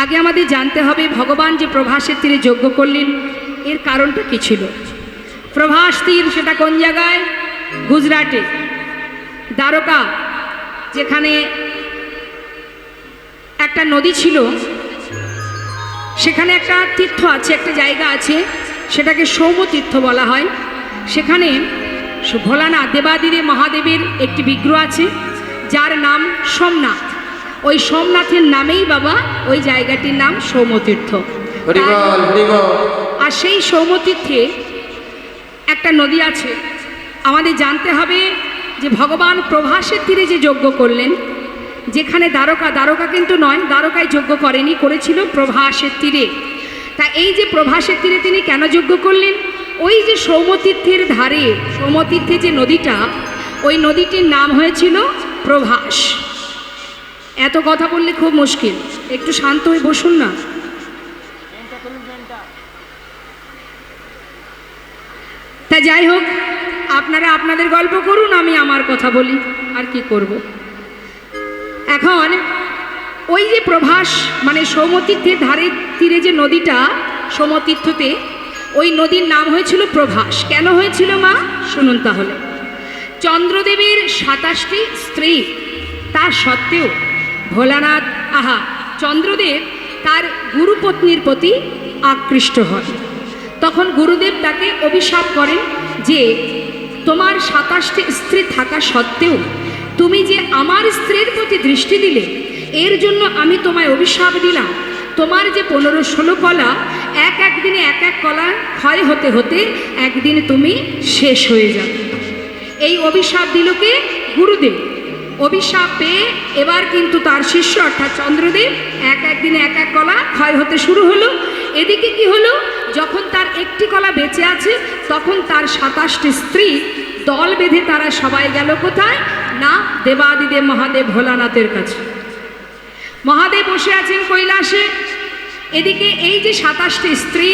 আগে আমাদের জানতে হবে ভগবান যে প্রভাসের তীরে যজ্ঞ করলেন এর কারণটা কী ছিল। প্রভাস তীর সেটা কোন জায়গায়? গুজরাটে দ্বারকা, যেখানে একটা নদী ছিল, সেখানে একটা তীর্থ আছে, একটা জায়গা আছে, সেটাকে সৌম্যতীর্থ বলা হয়। সেখানে ভোলানাথ দেবাদিদেব মহাদেবের একটি বিগ্রহ আছে যার নাম সোমনাথ। ওই সোমনাথের নামেই বাবা ওই জায়গাটির নাম সৌম্যতীর্থ। আর সেই সৌম্যতীর্থে একটা নদী আছে। আমাদের জানতে হবে যে ভগবান প্রভাসের তীরে যে যজ্ঞ করলেন, যেখানে দ্বারকা কিন্তু নয়, দ্বারকায় যজ্ঞ করেনি, করেছিল প্রভাসের তীরে। তা এই যে প্রভাসের তীরে তিনি কেন যজ্ঞ করলেন? ওই যে সৌম্যতীর্থের ধারে, সৌম্যতীর্থে যে নদীটা, ওই নদীটির নাম হয়েছিল প্রভাস। এত কথা বললে খুব মুশকিল, একটু শান্ত হয়ে বসুন না। তা যাই হোক, আপনারা আপনাদের গল্প করুন, আমি আমার কথা বলি, আর কি করব। এখন ওই যে প্রভাস মানে সৌম্যতীর্থের ধারে তীরে যে নদীটা সৌম্যতীর্থতে, ওই নদীর নাম হয়েছিল প্রভাস। কেন হয়েছিল মা? শুনুন তাহলে। চন্দ্রদেবের 27টি স্ত্রী, তা সত্ত্বেও ভোলানাথ চন্দ্রদেব তার গুরুপত্নীর প্রতি আকৃষ্ট হয়। তখন গুরুদেব তাকে অভিশাপ করেন যে তোমার 27টি স্ত্রী থাকা সত্ত্বেও তুমি যে আমার স্ত্রীর প্রতি দৃষ্টি দিলে, এর জন্য আমি তোমায় অভিশাপ দিলাম। তোমার যে 15-16 কলা, এক দিনে এক কলা ক্ষয় হতে হতে একদিন তুমি শেষ হয়ে যাবে। এই অভিশাপ দিল কে? গুরুদেব। অভিশাপ পেয়ে এবার কিন্তু তার শিষ্য অর্থাৎ চন্দ্রদেব একদিনে এক কলা ক্ষয় হতে শুরু হলো। এদিকে কি হলো? যখন তার একটি কলা বেঁচে আছে, তখন তার 27টি স্ত্রী দল বেঁধে তারা সবাই গেল কোথায়? না, দেবাদিদেব মহাদেব ভোলানাথের কাছে। মহাদেব বসে আছেন কৈলাসে। এদিকে এই যে 27টি স্ত্রী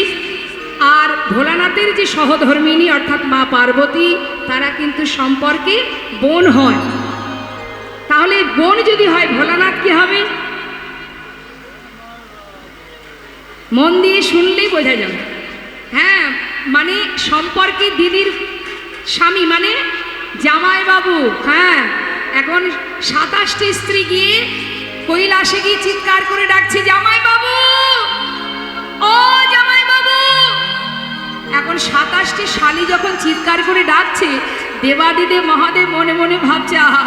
আর ভোলানাথের যে সহধর্মিনী অর্থাৎ মা পার্বতী, তারা কিন্তু সম্পর্কে বোন হয়। তাহলে বোন যদি হয়, ভোলানাথ কি হবে? মন দিয়ে শুনলেই বোঝা যাবে। হ্যাঁ, মানে সম্পর্কে দিদির স্বামী মানে জামাইবাবু। হ্যাঁ, এখন 27টি স্ত্রী গিয়ে কৈলাসে গিয়ে চিৎকার করে ডাকছে, জামাইবাবু, ও জামাইবাবু। এখন 27টি শালী যখন চিৎকার করে ডাকছে, দেবাদিদেব মহাদেব মনে মনে ভাবছে, আহা,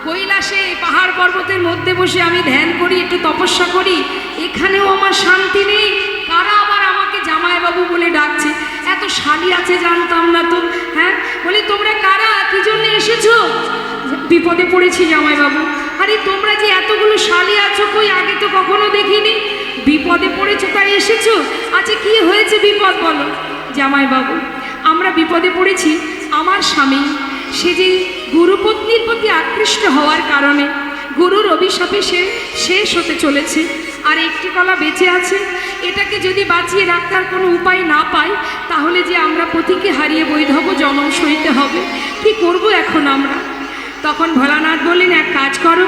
কৈলাসে পাহাড় পর্বতের মধ্যে বসে আমি ধ্যান করি, একটু তপস্যা করি, এখানেও আমার শান্তি নেই, কারা আবার আমাকে জামাইবাবু বলে ডাকছে? এত শালী আছে জানতাম না তো। হ্যাঁ, বলি তোমরা কারা, কি জন্য এসেছো? বিপদে পড়েছি জামাইবাবু। আরে তোমরা যে এতগুলো শালী আছো, কই আগে তো কখনো দেখিনি। বিপদে পড়েছো তাই এসেছো? আচ্ছা কি হয়েছে বিপদ বলো। জামাইবাবু, আমরা বিপদে পড়েছি, আমার স্বামী সে যে গুরুপত্নীর প্রতি আকৃষ্ট হওয়ার কারণে গুরুর অভিশাপে সে শেষ হতে চলেছে, আর একটি কলা বেঁচে আছে। এটাকে যদি বাঁচিয়ে রাখার কোনো উপায় না পাই, তাহলে যে আমরা পতিকে হারিয়ে বৈধব জনম সইতে হবে। কি করব এখন আমরা? তখন ভোলানাথ বললেন, এক কাজ করো,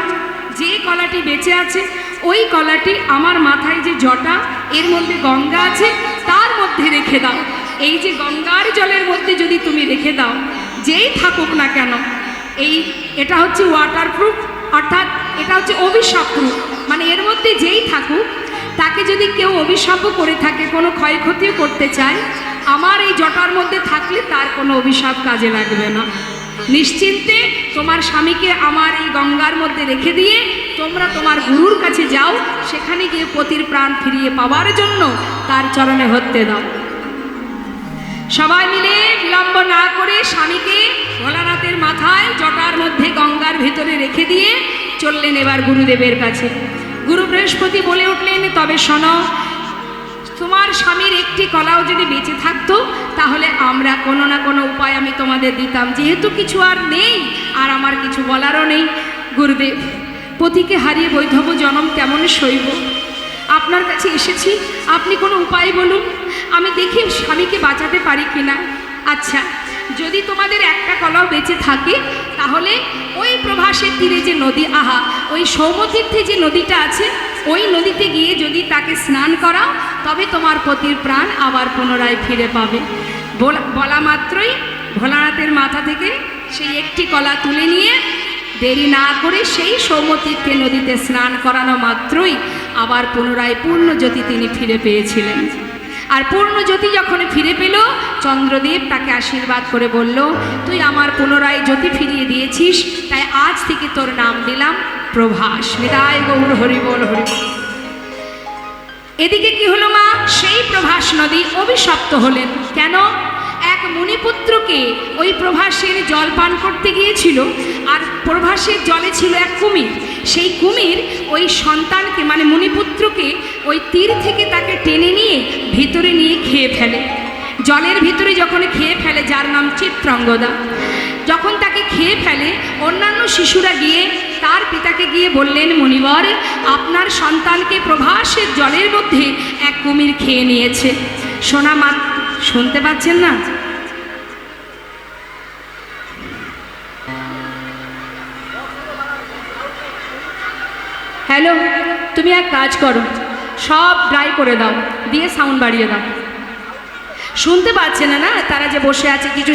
যে কলাটি বেঁচে আছে ওই কলাটি আমার মাথায় যে জটা, এর মধ্যে গঙ্গা আছে, তার মধ্যে রেখে দাও। এই যে গঙ্গার জলের মধ্যে যদি তুমি রেখে দাও, যেই থাকুক না কেন, এটা হচ্ছে ওয়াটারপ্রুফ, অর্থাৎ এটা হচ্ছে অভিশাপ প্রুফ। মানে এর মধ্যে যেই থাকুক, তাকে যদি কেউ অভিশাপও করে থাকে, কোনো ক্ষয়ক্ষতিও করতে চায়, আমার এই জটার মধ্যে থাকলে তার কোনো অভিশাপ কাজে লাগবে না। নিশ্চিন্তে তোমার স্বামীকে আমার এই গঙ্গার মধ্যে রেখে দিয়ে তোমরা তোমার গুরুর কাছে যাও, সেখানে গিয়ে পতির প্রাণ ফিরিয়ে পাওয়ার জন্য তার চরণে হত্যে দাও। সবাই মিলে বিলম্ব না করে স্বামীকে ভোলানাথের মাথায় জটার মধ্যে গঙ্গার ভেতরে রেখে দিয়ে চললেন এবার গুরুদেবের কাছে। গুরু বৃহস্পতি বলে উঠলেন, তবে শোনো, তোমার স্বামীর একটি কলাও যদি বেঁচে থাকতো, তাহলে আমরা কোনো না কোনো উপায় আমি তোমাদের দিতাম। যেহেতু কিছু আর নেই, আর আমার কিছু বলারও নেই, গুরুদেব, পতিকে হারিয়ে বৈধব জনম কেমন সইব? আপনার কাছে এসেছি, আপনি কোনো উপায় বলুন, আমি দেখি স্বামীকে বাঁচাতে পারি কিনা। আচ্ছা, যদি তোমাদের একটা কলাও বেঁচে থাকে, তাহলে ওই প্রভাসের তীরে যে নদী, ওই সৌম্যতীর্থে যে নদীটা আছে, ওই নদীতে গিয়ে যদি তাকে স্নান করাও তবে তোমার পতির প্রাণ আবার পুনরায় ফিরে পাবে। বলা মাত্রই ভোলানাথের মাথা থেকে সেই একটি কলা তুলে নিয়ে দেরি না করে সেই সৌমতীর্থে নদীতে স্নান করানো মাত্রই আবার পুনরায় পূর্ণজ্যোতি তিনি ফিরে পেয়েছিলেন। আর পূর্ণজ্যোতি যখন ফিরে পেল, চন্দ্রদেব তাকে আশীর্বাদ করে বলল, তুই আমার পুনরায় জ্যোতি ফিরিয়ে দিয়েছিস, তাই আজ থেকে তোর নাম দিলাম প্রভাস। বিদায় গৌর হরি বল হরি বল। এদিকে কি হলো মা? সেই প্রভাস নদী অভিশপ্ত হলেন। কেন? এক মুনিপুত্রকে ওই প্রভাসের জল পান করতে গিয়েছিল, আর প্রভাসের জলে ছিল এক কুমির। সেই কুমির ওই সন্তানকে মানে মুনিপুত্রকে ওই তীর থেকে তাকে টেনে নিয়ে ভিতরে নিয়ে খেয়ে ফেলে। জলের ভিতরে যখন খেয়ে ফেলে, যার নাম চিত্রাঙ্গদা, যখন তাকে খেয়ে ফেলে, অন্যান্য শিশুরা গিয়ে তার পিতাকে গিয়ে বললেন, মুনিবর, আপনার সন্তানকে প্রভাসের জলের মধ্যে এক কুমির খেয়ে নিয়েছে। শোনা মা, শুনতে পাচ্ছেন না? হ্যালো, তুমি এক কাজ করো, সব ড্রাই করে দাও, দিয়ে সাউন্ড বাড়িয়ে দাও। শুনতে পাচ্ছে না, না তারা যে বসে আছে, কিছু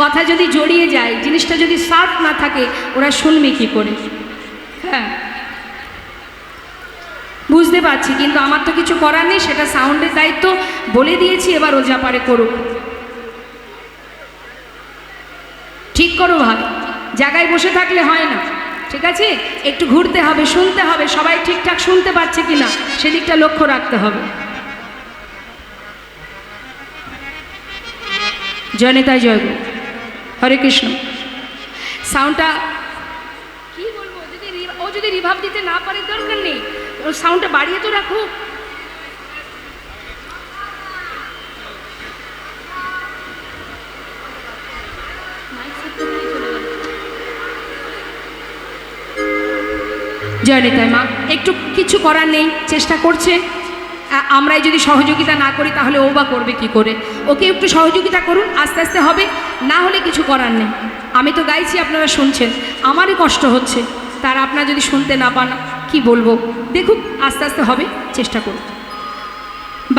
কথা যদি জড়িয়ে যায়, জিনিসটা যদি সাফ না থাকে, ওরা শুনবে কি করে? হ্যাঁ বুঝতে পারছি, কিন্তু আমার তো কিছু করার নেই, সেটা সাউন্ডের দায়িত্ব বলে দিয়েছি, এবার ও যা পারে করুক। ঠিক করো ভাই, জায়গায় বসে থাকলে হয় না, ঠিক আছে? একটু ঘুরতে হবে, শুনতে হবে, সবাই ঠিকঠাক শুনতে পাচ্ছে কিনা সেদিকটা লক্ষ্য রাখতে হবে। জয় নেতাই জয় গুরু, হরে কৃষ্ণ। সাউন্ডটা কি বলবো, ও যদি রিভাব দিতে না পারে দরকার নেই, ও সাউন্ডটা বাড়িয়ে তো রাখো। জয় নেতাই মা, একটু কিছু করার নেই, চেষ্টা করছে। আমরাই যদি সহযোগিতা না করি তাহলে ও বা করবে কি করে? ওকে একটু সহযোগিতা করুন, আস্তে আস্তে হবে, না হলে কিছু করার নেই। আমি তো গাইছি, আপনারা শুনছেন, আমারই কষ্ট হচ্ছে, তার আপনারা যদি শুনতে না পান কি বলবো? দেখুক, আস্তে আস্তে হবে, চেষ্টা করুন।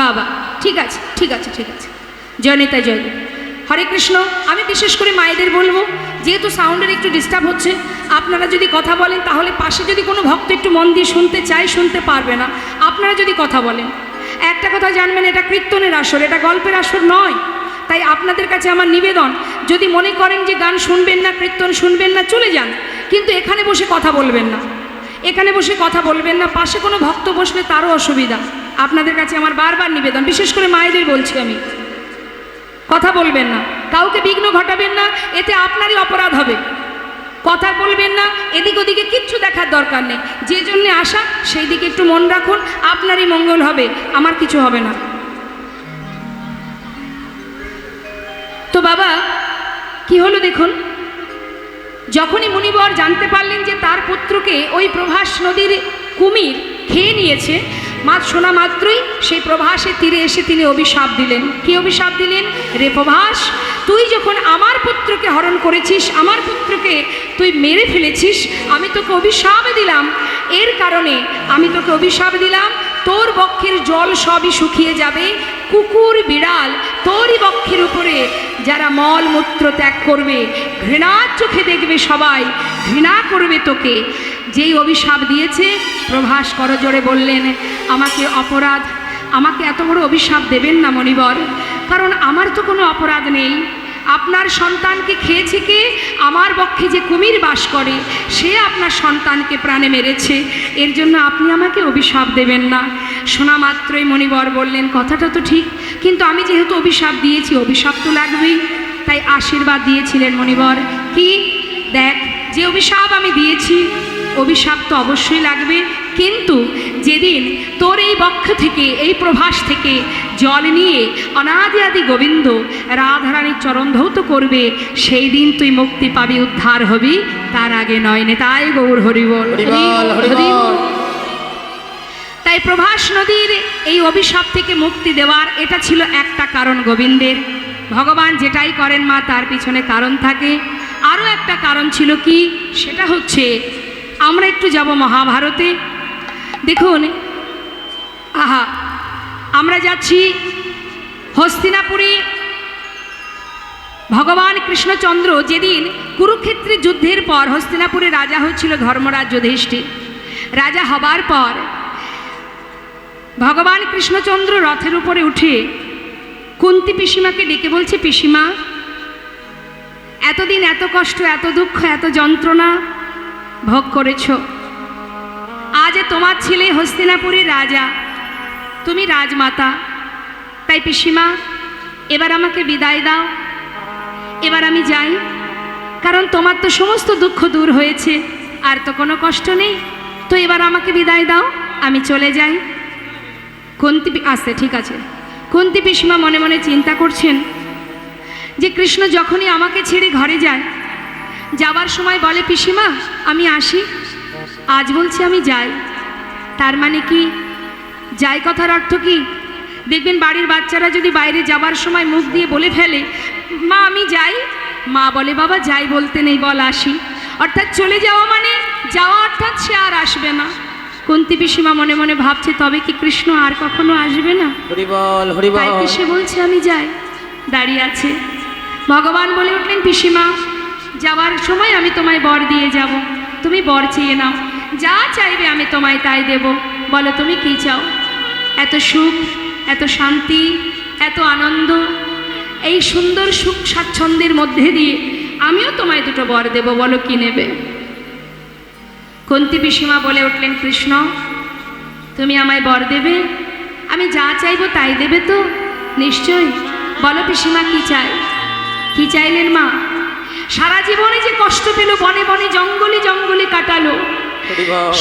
বাবা ঠিক আছে, ঠিক আছে, ঠিক আছে। জয় নেতাই জয় গুরু, হরে কৃষ্ণ। আমি বিশেষ করে মায়েদের বলবো, যেহেতু সাউন্ডের একটু ডিস্টার্ব হচ্ছে, আপনারা যদি কথা বলেন তাহলে পাশে যদি কোনো ভক্ত একটু মন দিয়ে শুনতে চায়, শুনতে পারবে না। আপনারা যদি কথা বলেন, একটা কথা জানবেন, এটা কীর্তনের আসর, এটা গল্পের আসর নয়। তাই আপনাদের কাছে আমার নিবেদন, যদি মনে করেন যে গান শুনবেন না, কীর্তন শুনবেন না, চলে যান, কিন্তু এখানে বসে কথা বলবেন না, এখানে বসে কথা বলবেন না। পাশে কোনো ভক্ত বসলে তারও অসুবিধা। আপনাদের কাছে আমার বারবার নিবেদন, বিশেষ করে মায়েদের বলছি আমি, কথা বলবেন না, কাউকে বিঘ্ন ঘটাবেন না, এতে আপনারই অপরাধ হবে। কথা বলবেন না, এদিক ওদিকে কিচ্ছু দেখার দরকার নেই। যে জন্যে আসা সেই দিকে একটু মন রাখুন, আপনারই মঙ্গল হবে, আমার কিছু হবে না। তো বাবা কি হলো দেখুন, যখনই মুনিবর জানতে পারলেন যে তার পুত্রকে ওই প্রভাস নদীর কুমির খেয়ে নিয়েছে, শোনা মাত্রই সেই প্রভাসের তীরে এসে তিনি অভিশাপ দিলেন। কি অভিশাপ দিলেন? রে প্রভাস, তুই যখন আমার পুত্রকে হরণ করেছিস, আমার পুত্রকে তুই মেরে ফেলেছিস, আমি তোকে অভিশাপ দিলাম। এর কারণে আমি তোকে অভিশাপ দিলাম, তোর বক্ষের জল সবই শুকিয়ে যাবে। কুকুর বিড়াল তোরই বক্ষের উপরে যারা মল মূত্র ত্যাগ করবে, ঘৃণার চোখে দেখবে, সবাই ঘৃণা করবে তোকে। যেই অভিশাপ দিয়েছে, প্রভাস করজোড়ে বললেন, আমাকে অপরাধ, আমাকে এত বড় অভিশাপ দেবেন না মনিবর, কারণ আমার তো কোনো অপরাধ নেই। আপনার সন্তানকে খেয়েছে কে? আমার বক্ষে যে কুমির বাস করে, সে আপনার সন্তানকে প্রাণে মেরেছে, এর জন্য আপনি আমাকে অভিশাপ দেবেন না। শোনা মাত্রই মনিবর বললেন, কথাটা তো ঠিক, কিন্তু আমি যেহেতু অভিশাপ দিয়েছি, অভিশাপ তো লাগবেই। তাই আশীর্বাদ দিয়েছিলেন মনিবর, কি? দেখ, যে অভিশাপ আমি দিয়েছি, অভিশাপ তো অবশ্যই লাগবে, কিন্তু যেদিন তোর এই বক্ষ থেকে, এই প্রভাস থেকে জল নিয়ে অনাদি আদি গোবিন্দ রাধারানীর চরণ ধৌত করবে, সেই দিন তুই মুক্তি পাবি, উদ্ধার হবি, তার আগে নয়। নেতাই গৌর হরি বল। তাই প্রভাস নদীর এই অভিশাপ থেকে মুক্তি দেওয়ার এটা ছিল একটা কারণ গোবিন্দের। ভগবান যেটাই করেন মা, তার পিছনে কারণ থাকে। আরও একটা কারণ ছিল, কি? সেটা হচ্ছে, আমরা একটু যাব মহাভারতে। দেখুন, আহা, আমরা যাচ্ছি হস্তিনাপুরে। ভগবান কৃষ্ণচন্দ্র যেদিন কুরুক্ষেত্রের যুদ্ধের পর হস্তিনাপুরে রাজা হয়েছিল ধর্মরাজ যুধিষ্ঠির, রাজা হবার পর ভগবান কৃষ্ণচন্দ্র রথের উপরে উঠে কুন্তী পিসিমাকে ডেকে বলছে, পিসিমা, এতদিন এত কষ্ট, এত দুঃখ, এত যন্ত্রণা ভোগ করেছ, আজ তোমার ছেলে হস্তিনাপুরের রাজা, তুমি রাজমাতা, তাই পিসিমা এবার আমাকে বিদায় দাও, এবার আমি যাই, কারণ তোমার তো সমস্ত দুঃখ দূর হয়েছে, আর তো কোনো কষ্ট নেই, তো এবার আমাকে বিদায় দাও, আমি চলে যাই। কুন্তী আসতে ঠিক আছে। কুন্তী পিসিমা মনে মনে চিন্তা করছেন যে কৃষ্ণ যখনই আমাকে ছেড়ে ঘরে যায়, যাবার সময় বলে, পিসিমা আমি আসি, আজ বলছি আমি যাই, তার মানে কি যাই কথার অর্থ কি? দেখবেন বাড়ির বাচ্চারা যদি বাইরে যাবার সময় মুখ দিয়ে বলে ফেলে, মা আমি যাই, মা বলে, বাবা যাই বলতে নেই, বল আসি, অর্থাৎ চলে যাওয়া মানে যাওয়া, অর্থাৎ সে আর আসবে না। কুন্তী পিসিমা মনে মনে ভাবছে, তবে কি কৃষ্ণ আর কখনো আসবে না? তাই কি সে বলছে আমি যাই, দাঁড়িয়ে আছে। ভগবান বলে উঠলেন, পিসিমা যাওয়ার সময় আমি তোমায় বর দিয়ে যাব, তুমি বর চেয়ে নাও, যা চাইবে আমি তোমায় তাই দেব, বলো তুমি কি চাও? এত সুখ, এত শান্তি, এত আনন্দ, এই সুন্দর সুখ স্বাচ্ছন্দ্যের মধ্যে দিয়ে আমিও তোমায় দুটো বর দেব, বলো কি নেবে? কুন্তী পিসিমা বলে উঠলেন, কৃষ্ণ তুমি আমায় বর দেবে, আমি যা চাইবো তাই দেবে তো? নিশ্চয়ই, বলো পিসিমা কি চাই? কি চাইলেন মা? সারা জীবনে যে কষ্ট পেল, বনে বনে জঙ্গলে জঙ্গলে কাটালো,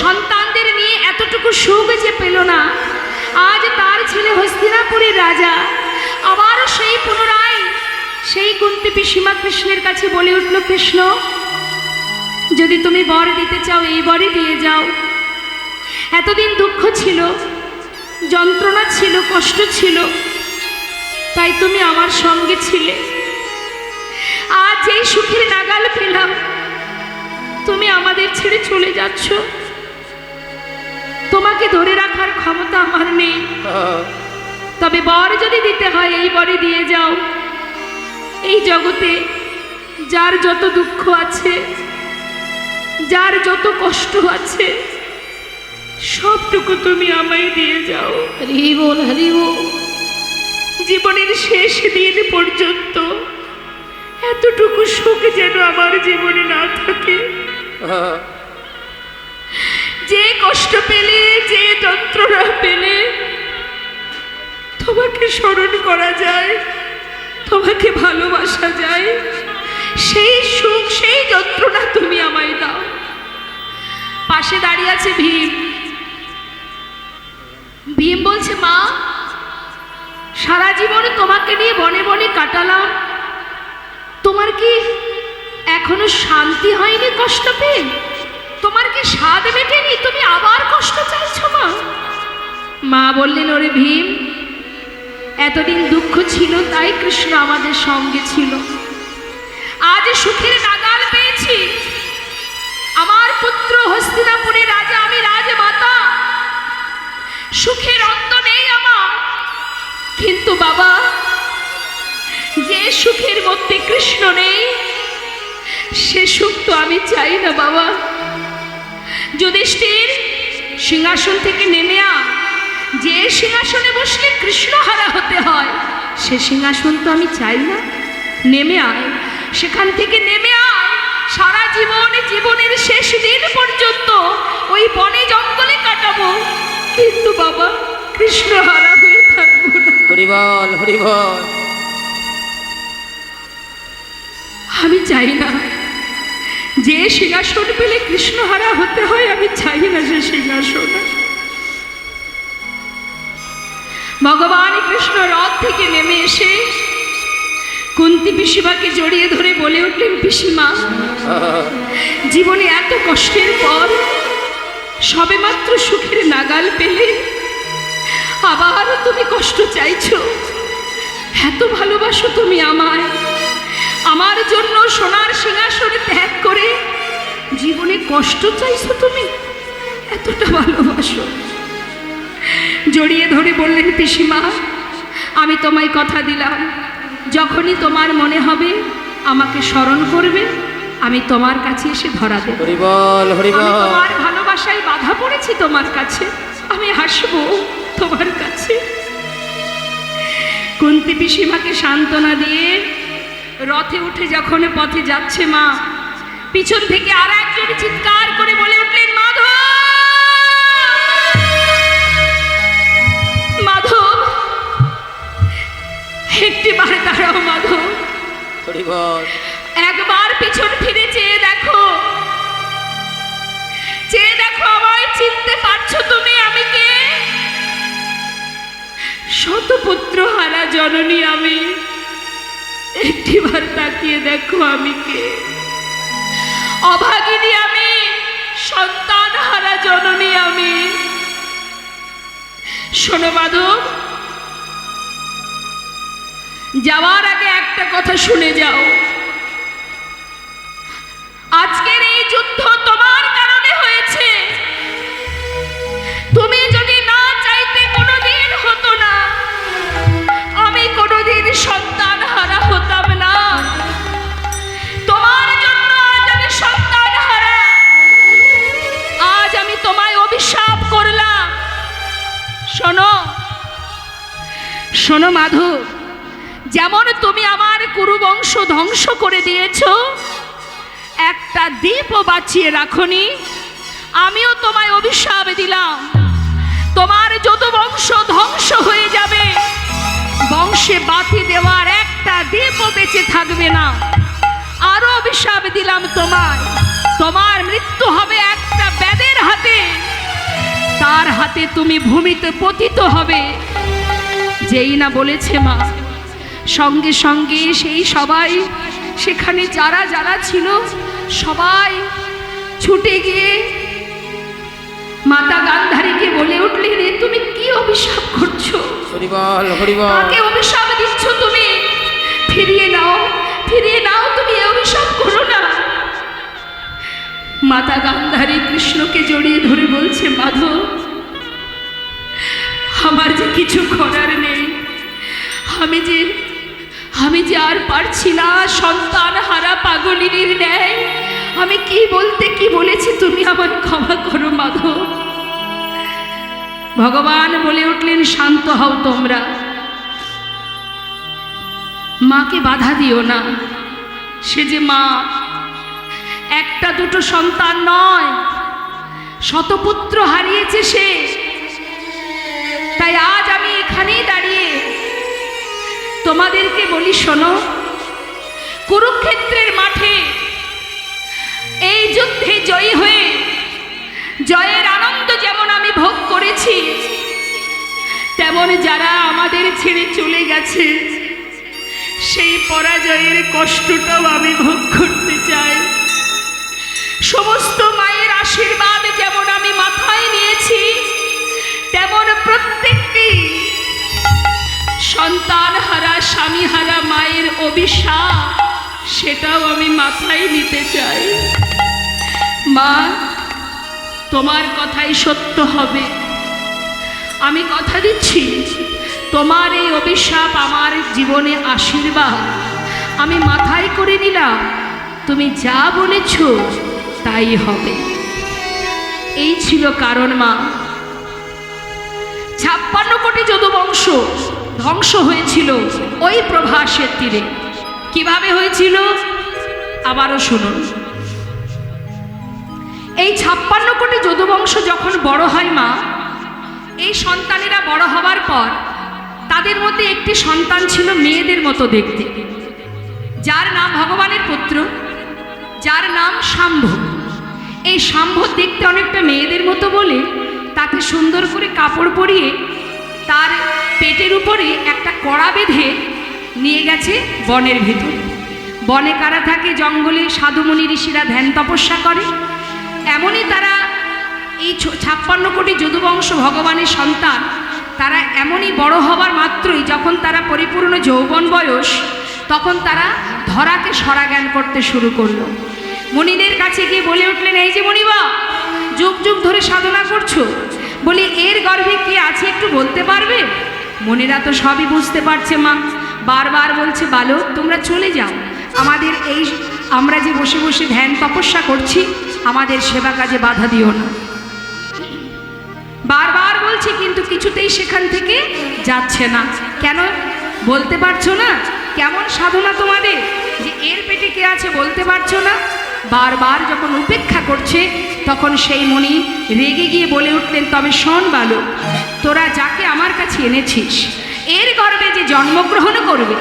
সন্তানদের নিয়ে এতটুকু সুখ যে পেল না, আজ তার ছেলে হস্তিনাপুরের রাজা, আবারও সেই পুনরায় সেই কুন্তী পিসিমা কৃষ্ণের কাছে বলে উঠল, কৃষ্ণ যদি তুমি বর দিতে চাও এই বরই দিয়ে যাও, এতদিন দুঃখ ছিল, যন্ত্রণা ছিল, কষ্ট ছিল, তাই তুমি আমার সঙ্গে ছিলে, আজ যেই সুখের নাগাল পেলাম তুমি আমাদের ছেড়ে চলে যাচ্ছ, তোমাকে ধরে রাখার ক্ষমতা আমার নেই, তবে বর যদি দিতে হয় এই বরই দিয়ে যাও। এই জগতে যার যত দুঃখ আছে, যার যত কষ্ট আছে, সবটুকু তুমি আমায় দিয়ে যাও। হরি বল, হরি বল। জীবনের শেষ দিন পর্যন্ত এতটুকু সুখ যেন আমার জীবনে না থাকে, যে কষ্ট পেলে, যে যন্ত্রণা পেলে তোমাকে স্মরণ করা যায়, তোমাকে ভালোবাসা যায়, সেই সুখ, সেই যন্ত্রণা তুমি আমায় দাও। পাশে দাঁড়িয়ে আছে ভীম। ভীম বলছে, মা সারা জীবনে তোমাকে নিয়ে বনে বনে কাটালাম, তোমার কি এখনো শান্তি হয়নি কষ্ট পেয়ে? তোমার কি স্বাদ মেটেনি? তুমি আবার কষ্ট চাইছো মা? মা বললেন, ওরে ভীম, এতদিন দুঃখ ছিল তাই কৃষ্ণ আমাদের সঙ্গে ছিল, আজ সুখের নাগাল পেয়েছি, আমার পুত্র হস্তিনাপুরের রাজা, আমি রাজমাতা, সুখের অন্ত নেই আমার, কিন্তু বাবা যে সুখের মধ্যে কৃষ্ণ নেই সে সুখ তো আমি চাই না বাবা। যুধিষ্ঠির সিংহাসন থেকে নেমে আ, যে সিংহাসনে বসলে কৃষ্ণ হারা হতে হয় সে সিংহাসন তো আমি চাই না, নেমে আয়, সেখান থেকে নেমে আয়, সারা জীবনে জীবনের শেষ দিন পর্যন্ত ওই বনে জঙ্গলে কাটাবো, কিন্তু বাবা কৃষ্ণ হারা হয়ে থাকবো না। হরি বল, হরি বল। আমি চাই না যে সিংহাসন পেলে কৃষ্ণ হারা হতে হয়, আমি চাই না সে সিংহাসন। ভগবান কৃষ্ণ রথ থেকে নেমে এসে কুন্তী পিসিমাকে জড়িয়ে ধরে বলে উঠলেন, পিসিমা জীবনে এত কষ্টের পর সবেমাত্র সুখের নাগাল পেলে আবার তুমি কষ্ট চাইছো, এত ভালোবাসো তুমি আমায়, আমার জন্য সোনার সিংহাসনে ত্যাগ করে জীবনে কষ্ট চাইছো, তুমি এতটা ভালোবাসো, জড়িয়ে ধরে বললেন, পিসিমা আমি তোমায় কথা দিলাম, যখনই তোমার মনে হবে আমাকে স্মরণ করবে, আমি তোমার কাছে এসে ধরা দেব। হরি বল, হরি আমি বল। তোমার ভালোবাসায় বাধা পড়েছি তোমার কাছে, আমি আসবো তোমার কাছে। কুন্তী পিসিমাকে সান্ত্বনা দিয়ে রথে উঠে যখন পথে যাচ্ছে মা, পিছন থেকে আর একজন চিৎকার করে বলে উঠলেন, মাধব, মাধব, একটিবার দাঁড়াও মাধব, হরি বল। একবার পিছন ফিরে চেয়ে দেখো, চেয়ে দেখো, আমায় চিনতে পারছো তুমি? আমি কে? শতপুত্র হারা জননী আমি, একটিবার তাকিয়ে দেখো আমি কে? অভাগিনী আমি, সন্তান হারা জননী আমি। শোনো মাধব, যাওয়ার আগে একটা কথা শুনে যাও, আজকের এই যুদ্ধ তোমার কারণে হয়েছে। তুমি যদি না চাইতে কোনোদিন হতো না, আমি কোনোদিন সন্তান হারা হতাম না। তোমার জন্য আজ আমি সন্তান হারা, আজ আমি তোমায় অভিশাপ করলাম। শোনো, শোনো মাধব, যেমন তুমি আমার কুরুবংশ ধ্বংস করে দিয়েছো, একটা দ্বীপও বাঁচিয়ে রাখনি, আমিও তোমায় অভিশাপ দিলাম, তোমার যদুবংশ ধ্বংস হয়ে যাবে, বংশে বাতি দেওয়ার একটা দ্বীপও বেঁচে থাকবে না। আরো অভিশাপ দিলাম তোমায়, তোমার মৃত্যু হবে একটা ব্যাধের হাতে, তার হাতে তুমি ভূমিতে পতিত হবে। যেই না বলেছে মা, সঙ্গে সঙ্গে সেই সবাই, সেখানে যারা যারা ছিল সবাই ছুটে গিয়ে মাতা গান্ধারীকে বলে উঠলেন, এ তুমি কি অভিশাপ করছো? হরি বল, হরি বল। কাকে অভিশাপ দিচ্ছ তুমি? ফিরিয়ে নাও, ফিরিয়ে নাও, তুমি এ অভিশাপ করো না। মাতা গান্ধারী কৃষ্ণকে জড়িয়ে ধরে বলছে, মাধব, আমার যে কিছু করার নেই, আমি যে আর পারছি না, সন্তান হারা পাগলিনীর ন্যায় আমি কি বলতে কি বলেছি, তুমি আমার ক্ষমা করো মাধব। ভগবান বলে উঠলেন, শান্ত হও তোমরা, মাকে বাধা দিও না, সে যে মা, একটা দুটো সন্তান নয়, শতপুত্র হারিয়েছে সে। তাই আজ আমি এখানেই দাঁড়িয়ে তোমাদেরকে বলি, শোনো, কুরুক্ষেত্রের মাঠে এই যুদ্ধে জয়ী হয়ে জয়ের আনন্দ যেমন আমি ভোগ করেছি, তেমন যারা আমাদের ছেড়ে চলে গেছে সেই পরাজয়ের কষ্টটাও আমি ভোগ করতে চাই। সমস্ত মায়ের আশীর্বাদ যেমন আমি মাথায় নিয়েছি, তেমন প্রত্যেকটি সন্তান হারা স্বামী হারা মায়ের অভিশাপ, সেটাও আমি মাথায় নিতে চাই। মা, তোমার কথাই সত্য হবে, আমি কথা দিচ্ছি, তোমার এই অভিশাপ আমার জীবনে আশীর্বাদ, আমি মাথায় করে নিলাম, তুমি যা বলেছ তাই হবে। এই ছিল কারণ মা। 56 কোটি যদুবংশ ধ্বংস হয়েছিল ওই প্রভাসের তীরে। কিভাবে হয়েছিল আবারও শুনুন। এই 56 কোটি যদুবংশ যখন বড় হয় মা, এই সন্তানেরা বড় হবার পর তাদের মধ্যে একটি সন্তান ছিল মেয়েদের মতো দেখতে, যার নাম ভগবানের পুত্র, যার নাম শাম্ভ। এই শাম্ভ দেখতে অনেকটা মেয়েদের মতো বলে তাকে সুন্দর করে কাপড় পরিয়ে তার পেটের উপরে একটা কড়া বেঁধে নিয়ে গেছে বনের ভেতরে। বনে কারা থাকে? জঙ্গলে সাধুমণি ঋষিরা ধ্যান তপস্যা করে। এমনই তারা এই 56 কোটি যদুবংশ ভগবানের সন্তান, তারা এমনই বড় হবার মাত্রই যখন তারা পরিপূর্ণ যৌবন বয়স, তখন তারা ধরাকে সরাজ্ঞান করতে শুরু করলো। মুনিদের কাছে গিয়ে বলে উঠলেন, এই যে মুনিবা, যুগ যুগ ধরে সাধনা করছো, বলি এর গর্ভে কি আছে একটু বলতে পারবে? মনেরা তো সবই বুঝতে পারছে মা, বারবার বলছে বালক তোমরা চলে যাও, আমাদের এই আমরা যে বসে বসে ধ্যান তপস্যা করছি আমাদের সেবা কাজে বাধা দিও না। বারবার বলছি কিন্তু কিছুতেই সেখান থেকে যাচ্ছে না। কেন বলতে পারছো না? কেমন সাধনা তোমাদের যে এর পেটে কে আছে বলতে পারছো না? বারবার যখন উপেক্ষা করছে তখন সেই মণি রেগে গিয়ে বলে উঠলেন, তবে শোন বালক, তোরা যাকে আমার কাছে এনেছিস এর গর্ভে যে জন্মগ্রহণ করবে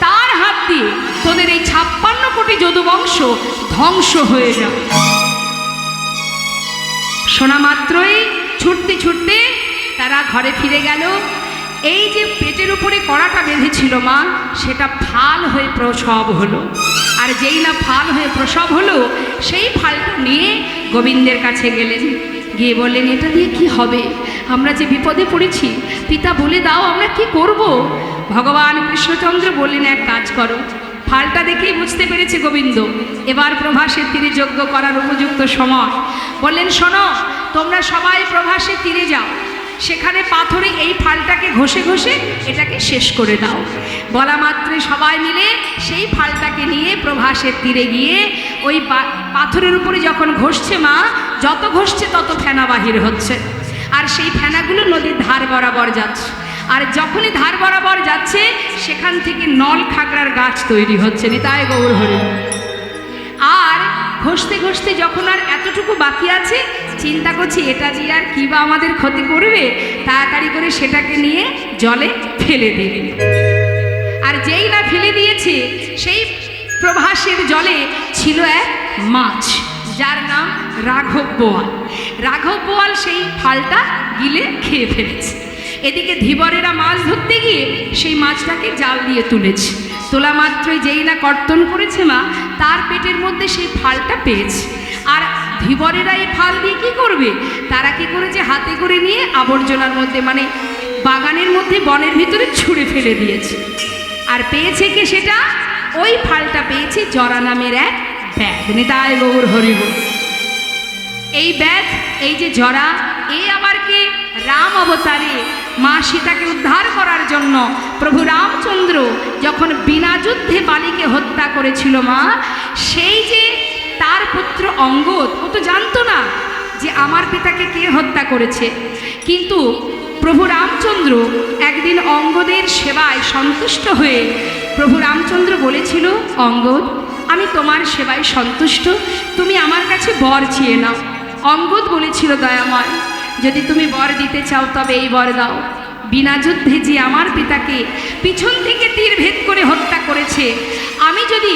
তার হাত দিয়ে তোদের এই 56 কোটি যদুবংশ ধ্বংস হয়ে যাবে। শোনা মাত্রই ছুটতে ছুটতে তারা ঘরে ফিরে গেল। এই যে পেটের উপরে কড়াটা বেঁধেছিল মা, সেটা ফাল হয়ে প্রসব হলো। আর যেই না ফাল হয়ে প্রসব হলো, সেই ফালটা নিয়ে গোবিন্দের কাছে গেলেন, গিয়ে বললেন এটা দিয়ে কি হবে? আমরা যে বিপদে পড়েছি, পিতা বলে দাও আমরা কি করব? ভগবান কৃষ্ণচন্দ্র বললেন এক কাজ করো। ফালটা দেখেই বুঝতে পেরেছে গোবিন্দ এবার প্রভাসের তীরে যজ্ঞ করার উপযুক্ত সময়। বললেন শোনো, তোমরা সবাই প্রভাসের তীরে যাও, সেখানে পাথরে এই ফালটাকে ঘষে ঘষে এটাকে শেষ করে দাও। বলা মাত্রই সবাই মিলে সেই ফালটাকে নিয়ে প্রভাসের তীরে গিয়ে ওই পাথরের উপরে যখন ঘষছে মা, যত ঘষছে তত ফেনা বাহির হচ্ছে, আর সেই ফেনাগুলো নদীর ধার বরাবর যাচ্ছে। আর যখনই ধার বরাবর যাচ্ছে সেখান থেকে নল খাগড়ার গাছ তৈরি হচ্ছে। নিতাই গৌর হরি। আর ঘষতে ঘষতে যখন আর এতটুকু বাকি আছে, চিন্তা করছি এটা দিয়ে আর কী বা আমাদের ক্ষতি করবে, তাড়াতাড়ি করে সেটাকে নিয়ে জলে ফেলে দিলেন। আর যেই না ফেলে দিয়েছে, সেই প্রভাসের জলে ছিল এক মাছ, যার নাম রাঘব বোয়াল। রাঘব বোয়াল সেই ফালটা গিলে খেয়ে ফেলেছে। এদিকে ধীবরেরা মাছ ধরতে গিয়ে সেই মাছটাকে জাল দিয়ে তুলেছে। তোলা মাত্রই যেই না কর্তন করেছে মা, তার পেটের মধ্যে সেই ফালটা পেয়েছে। আর ধীবরেরা এই ফাল দিয়ে কী করবে? তারা কি করেছে, হাতে করে নিয়ে আবর্জনার মধ্যে, মানে বাগানের মধ্যে বনের ভিতরে ছুঁড়ে ফেলে দিয়েছে। আর পেয়েছে কে সেটা? ওই ফালটা পেয়েছে জরা নামের এক ব্যাধ। নিতাই গৌর হরিব। এই ব্যাধ, এই যে জরা, এই আবার কে? রাম অবতারে মা সীতাকে উদ্ধার করার জন্য প্রভু রামচন্দ্র যখন বিনা যুদ্ধে বালিকে হত্যা করেছিল মা, সেই যে তার পুত্র অঙ্গদ, ও তো জানতো না যে আমার পিতাকে কে হত্যা করেছে। কিন্তু প্রভু রামচন্দ্র একদিন অঙ্গদের সেবায় সন্তুষ্ট হয়ে প্রভু রামচন্দ্র বলেছিল, অঙ্গদ আমি তোমার সেবায় সন্তুষ্ট, তুমি আমার কাছে বর চেয়ে নাও। অঙ্গদ বলেছিল, দয়াময় যদি তুমি বর দিতে চাও তবে এই বর দাও, বিনা যুদ্ধে যে আমার পিতাকে পিছন থেকে তীর ভেদ করে হত্যা করেছে, আমি যদি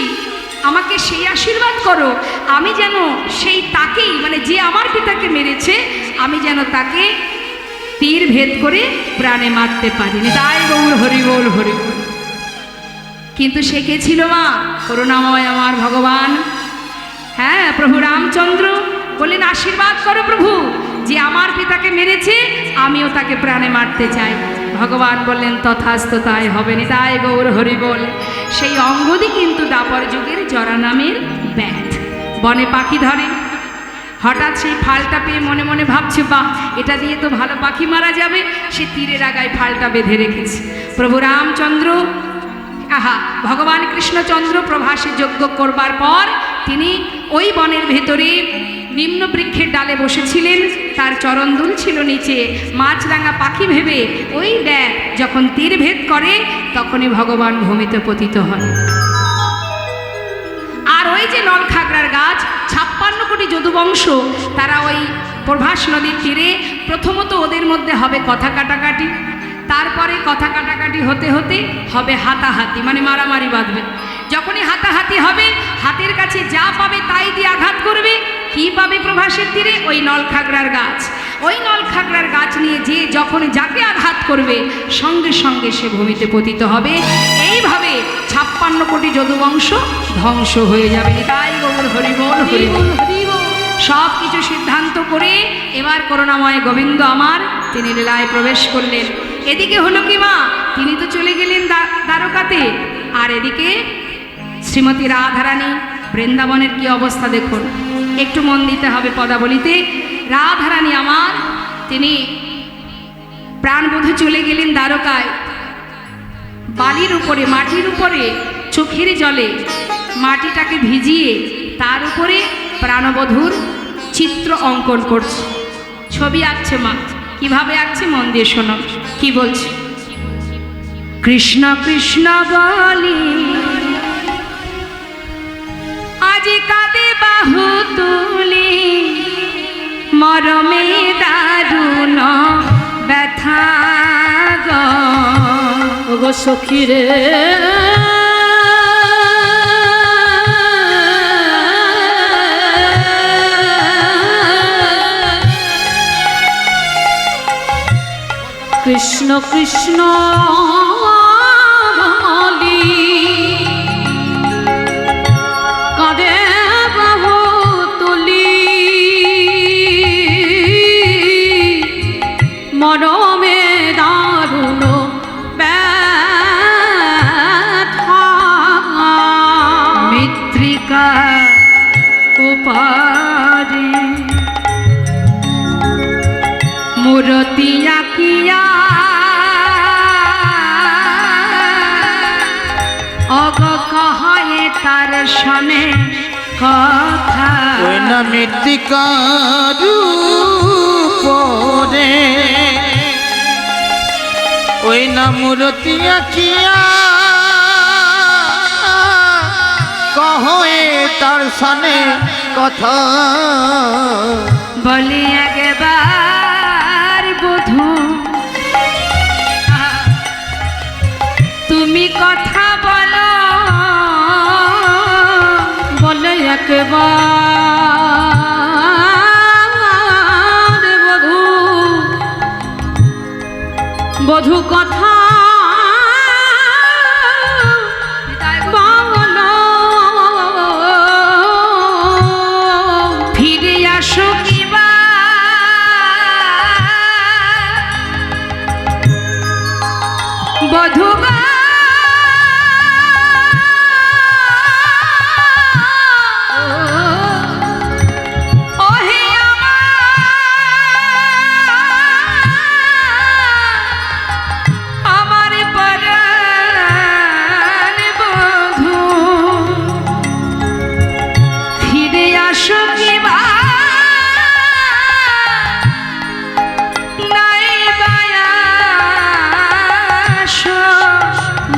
আমাকে সেই আশীর্বাদ করো, আমি যেন সেই তাকেই, মানে যে আমার পিতাকে মেরেছে, আমি যেন তাকে তীর ভেদ করে প্রাণে মারতে পারি। তাই গৌর হরিবোল হরিবোল। কিন্তু সে কে ছিল মা? করুণাময় আমার ভগবান। হ্যাঁ, প্রভু রামচন্দ্র বললেন আশীর্বাদ করো প্রভু, যে আমার পিতাকে মেরেছে আমিও তাকে প্রাণে মারতে চাই। ভগবান বললেন তথাস্তু তাই হবে। নিতাই গৌর হরিবোল। সেই অঙ্গদই কিন্তু দাপর যুগের জরা নামের ব্যাধ। বনে পাখি ধরে, হঠাৎ সেই ফালটা পেয়ে মনে মনে ভাবছে, বাহ এটা দিয়ে তো ভালো পাখি মারা যাবে। সে তীরের আগায় ফালটা বেঁধে রেখেছে। প্রভু রামচন্দ্র, ভগবান কৃষ্ণচন্দ্র প্রভাসে যজ্ঞ করবার পর তিনি ওই বনের ভেতরে নিম্ন বৃক্ষের ডালে বসেছিলেন, তার চরণ দুল ছিল নিচে। মাছরাঙা পাখি ভেবে ওই ব্যাগ যখন তীর ভেদ করে, তখনই ভগবান ভূমিতে পতিত হয়। আর ওই যে নলখাগড়ার গাছ, 56 কোটি যদুবংশ, তারা ওই প্রভাস নদীর তীরে, প্রথমত ওদের মধ্যে হবে কথা কাটাকাটি, তারপরে কথা কাটাকাটি হতে হতে হবে হাতাহাতি, মানে মারামারি বাঁধবে। যখনই হাতাহাতি হবে, হাতের কাছে যা পাবে তাই দিয়ে আঘাত করবে। কি পাবে প্রভাসের তীরে? ওই নলখাগড়ার গাছ। ওই নলখাগড়ার গাছ নিয়ে যে যখন যাকে আঘাত করবে, সঙ্গে সঙ্গে সে ভূমিতে পতিত হবে। এইভাবে 56 কোটি যদুবংশ ধ্বংস হয়ে যাবে। তাই গৌর হরিবোল হরিবোল। সব কিছু সিদ্ধান্ত করে এবার করুণাময় গোবিন্দ আমার তিনি লীলায় প্রবেশ করলেন। এদিকে হলো কি মা, তিনি তো চলে গেলেন দ্বারকাতে, আর এদিকে শ্রীমতী রাধারানী বৃন্দাবনের কি অবস্থা দেখুন। একটু মন দিতে হবে পদাবলিতে। রাধারানী আমার তিনি প্রাণবধূ চলে গেলেন দ্বারকায়। বালির উপরে, মাটির উপরে চোখের জলে মাটিটাকে ভিজিয়ে তার উপরে প্রাণবধূর চিত্র অঙ্কন করছে, ছবি আঁকছে মা। কিভাবে আঁকছে মন দিয়ে শোনো কি বলছে। কৃষ্ণ কৃষ্ণ বলি আজি কাঁদে বাহু তুলি, মরমে দারুণ ব্যথা গো সখী রে। কৃষ্ণ কৃষ্ণ বলি কাঁদে বাহু তুলি, মরমে দারুণ ব্যথা। মৃত্তিকা উপারে মূরতি আঁকিয়া অগ কহে তার শনে কথা। ওই না মৃত্তিকার উপরে ওই না মূরতি আঁকিয়া কহে তার সনে কথা। বলি একবার বধূ তুমি কথা বলো, বলে একবার বধূ বধূ কথা বলো, ফিরে আসো কিবা বধূ গো। ওহে আমার পরাণ বধূ, ফিরে আসো কিবা নাই বায়াসো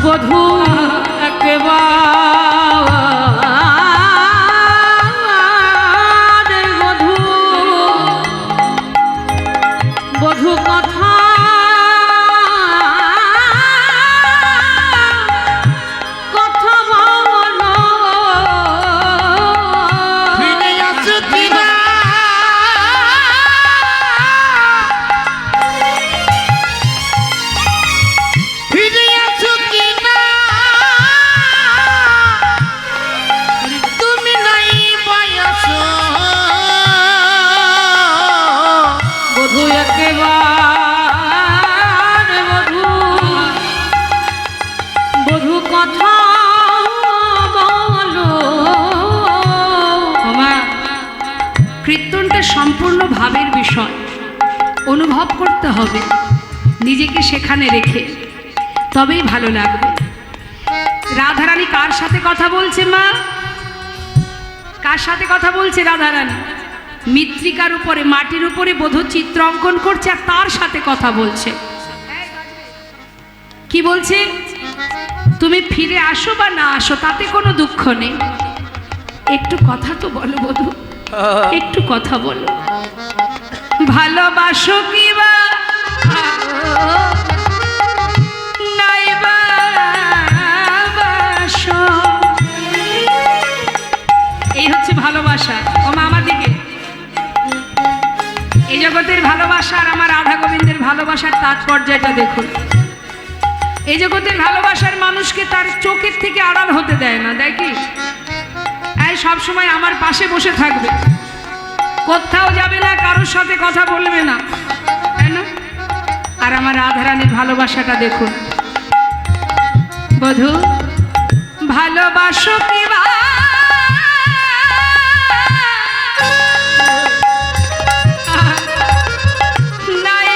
বধূ একবার বধূ বধূ কথা কথা বলো, ফিরে আসো কিবা ফিরে আসো কিবা তুমি নাই বয়স। বধূ একেবার বধূ বধূ কথা বলো। মা, কীর্তনটা সম্পূর্ণ ভাবের বিষয়, অনুভব করতে হবে নিজেকে সেখানে রেখে, তবেই ভালো লাগবে। রাধারানী কার সাথে কথা বলছে মা? কার সাথে কথা বলছে রাধারানী? মৃত্তিকার উপরে, মাটির উপরে বধূ চিত্র অঙ্কন করছে আর তার সাথে কথা বলছে। কি বলছে? তুমি ফিরে আসো বা না আসো তাতে কোনো দুঃখ নেই, একটু কথা তো বলো বধূ, একটু কথা বলো। ভালোবাসো কি বা নাই বাসো, এই হচ্ছে ভালোবাসা। ও মা আমার দিকে, এই জগতের ভালোবাসা আর আমার রাধা গোবিন্দের ভালোবাসার তাৎপর্যটা দেখুন। এই জগতের ভালোবাসার মানুষকে তার চোখের থেকে আড়াল হতে দেয় না, দেয় কি? এই সব সময় আমার পাশে বসে থাকবে, কোথাও যাবে না, কারোর সাথে কথা বলবে না, তাই না? আর আমার রাধারানীর ভালোবাসাটা দেখুন। বধূ ভালোবাসো কি বা নাই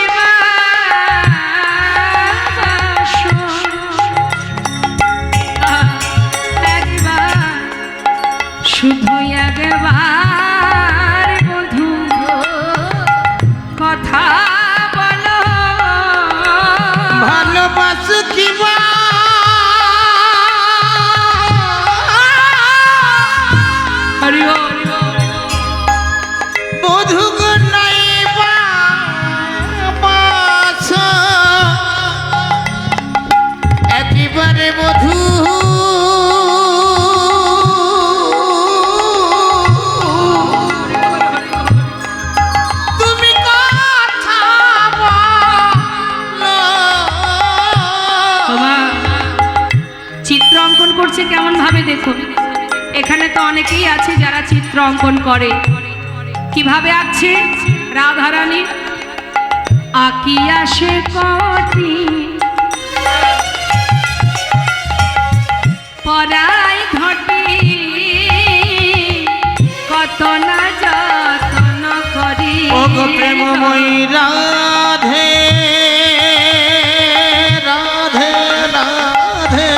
দেখুন, এখানে তো অনেকেই আছে যারা চিত্র অঙ্কন করে। কিভাবে আঁকছে রাধারানী? আঁকিয়া সে কটি পরাই ঘটি, কত না যতন করি। ও গো প্রেমময়ী রাধে রাধে রাধে,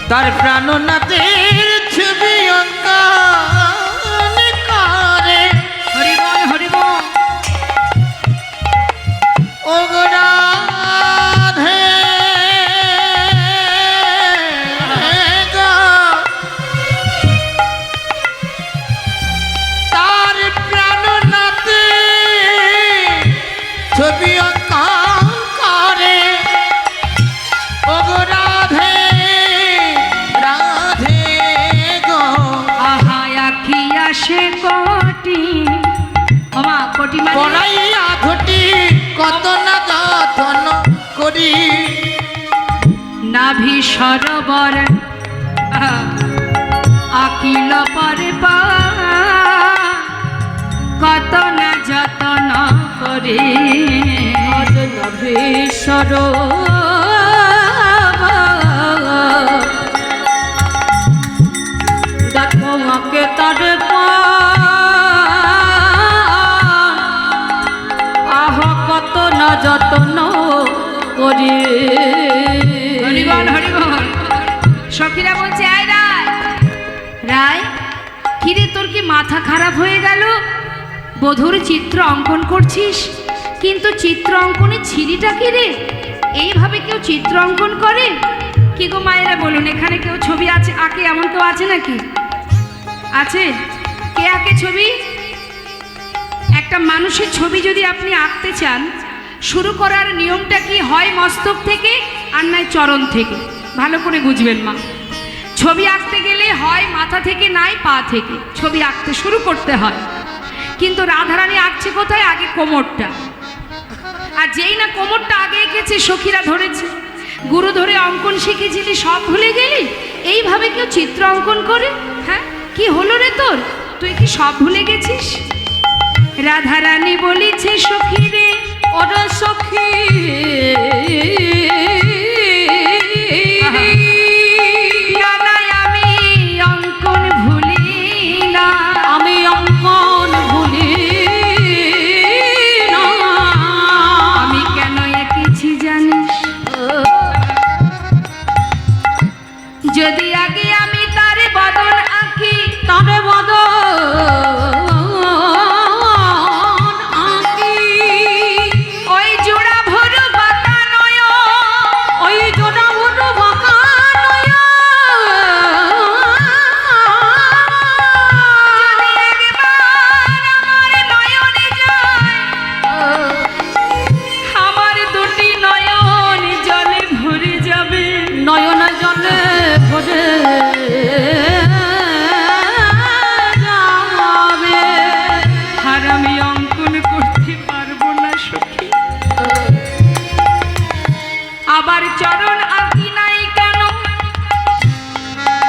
তার প্রাণনাথের ছবি অঙ্কন করে। হরিবল হরিবল। ও গো রাধে গো, তার প্রাণনাথে ছবি অঙ্কন করে। ও গো রাধে রাধে গো, আহা আঁকিয়া সে কটি, ওমা কোটি মানে পড়াইয়া ঘটি, কত না যতন করি। নাভি সরোবর আকিল পরে পা, কত না যতন করে। নাভি সরোবর দেখো মাকে তার পা, আহ কত না যতন করি। হরিবল হরিবল। সখীরা বলছে, আয় রায় রায়, কিরে তোর কি মাথা খারাপ হয়ে গেল? বধুর চিত্র অঙ্কন করছিস, কিন্তু চিত্র অঙ্কনে ছিরিটা কি রে? এইভাবে কেউ চিত্র অঙ্কন করে? কি গো মায়েরা বলুন, এখানে কেউ ছবি আছে আঁকে এমন কেউ আছে নাকি? আছে? কে আঁকে ছবি? একটা মানুষের ছবি যদি আপনি আঁকতে চান, শুরু করার নিয়মটা কি? হয় মস্তক থেকে আর নয় চরণ থেকে। ভালো করে বুঝবেন মা, ছবি আঁকতে গেলে হয় মাথা থেকে নাই পা থেকে ছবি আঁকতে শুরু করতে হয়। কিন্তু রাধারানী আঁকছে কোথায়? আগে কোমরটা। আর যেই না কোমরটা আগে এঁকেছে, সখীরা ধরেছে, গুরু ধরে অঙ্কন শিখেছিলি সব ভুলে গেলি? এইভাবে কেউ চিত্র অঙ্কন করে? হ্যাঁ, কি হলো রে তোর? তুই কি সব ভুলে গেছিস? রাধারানী বলিছে সখী রে, ওরে সখী না আমি অঙ্কন ভুলি না, আমি অঙ্কন ভুলি না। আমি কেন এঁকেছি জানিস? যদি আগে আমি তারে বদন আঁকি, তারে বদন আবার চরণ আঁকি নাই কেন?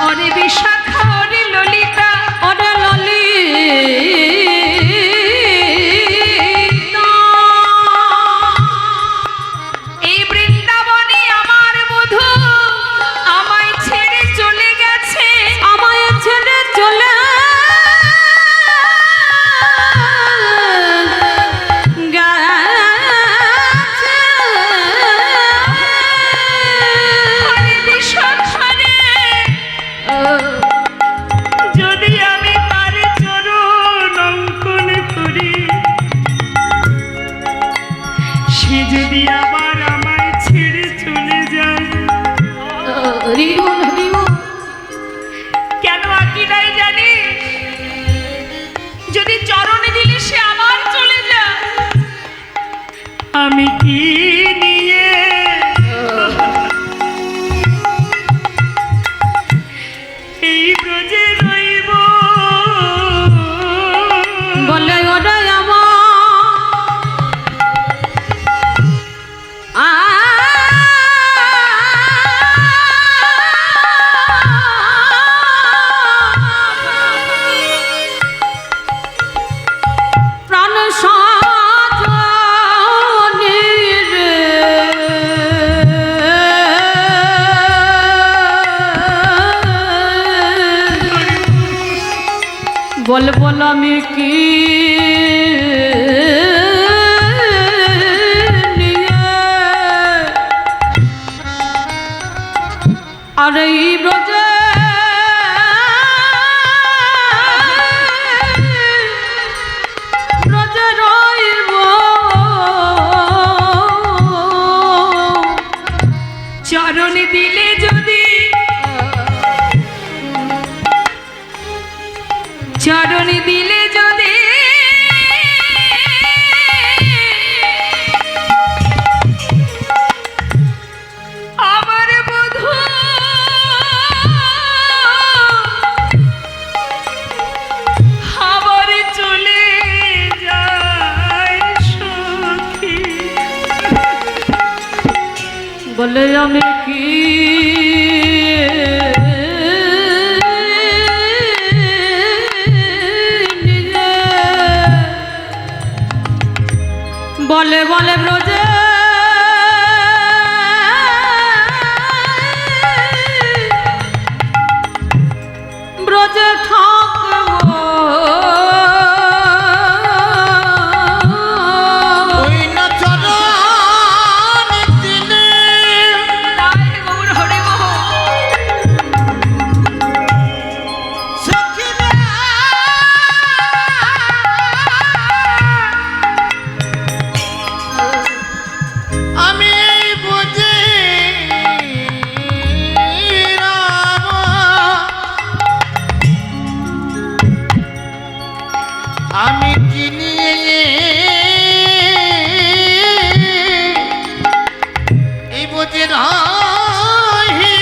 ওরে বিশাখা, ওরে ললিতা, ওরে ললিতা, এই বৃন্দাবনে আমার বধূ আমায় ছেড়ে চলে গেছে, আমায় ছেড়ে চলে আমি কি নিয়ে এই ব্রজে রইব? বলে ওরে আমার বলবো আমি কি নিয়ে আর এই ব্রজে ব্রজে রইব চরণ দিলে যদি চরণ দিলে যদি আমার বধূ আবার চলে যায় সখী। বলে আমি কি নিজে বলে বলে ব্রজে ব্রজে থাকবো ওই না চরণ দিলে তাই গৌর হরি সখিরা আমি বুঝি রাম আমি কিনিয়ে এই বুঝি রহি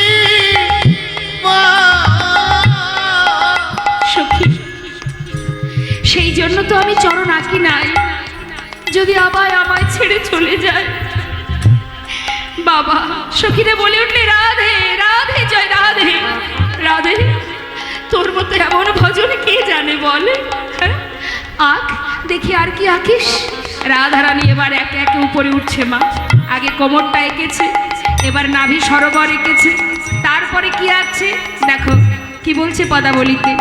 সখী, সেই জন্য তো আমি চরণ আঁকি নাই, যদি আবার আমায় ছেড়ে চলে যায়। বাবা সখীরা বলে উঠলে রাধে রাধে জয় রাধে রাধে। তোর মতো এমন ভজন কে জানে বলে, হ্যাঁ? আঁক দেখি আর কি আঁকিস। রাধারানী এবার একে একে উপরে উঠছে মা। আগে কোমরটা এঁকেছে, এবার নাভি সরোবর এঁকেছে, তারপরে কি আঁকছে দেখো কি বলছে পদাবলিতে।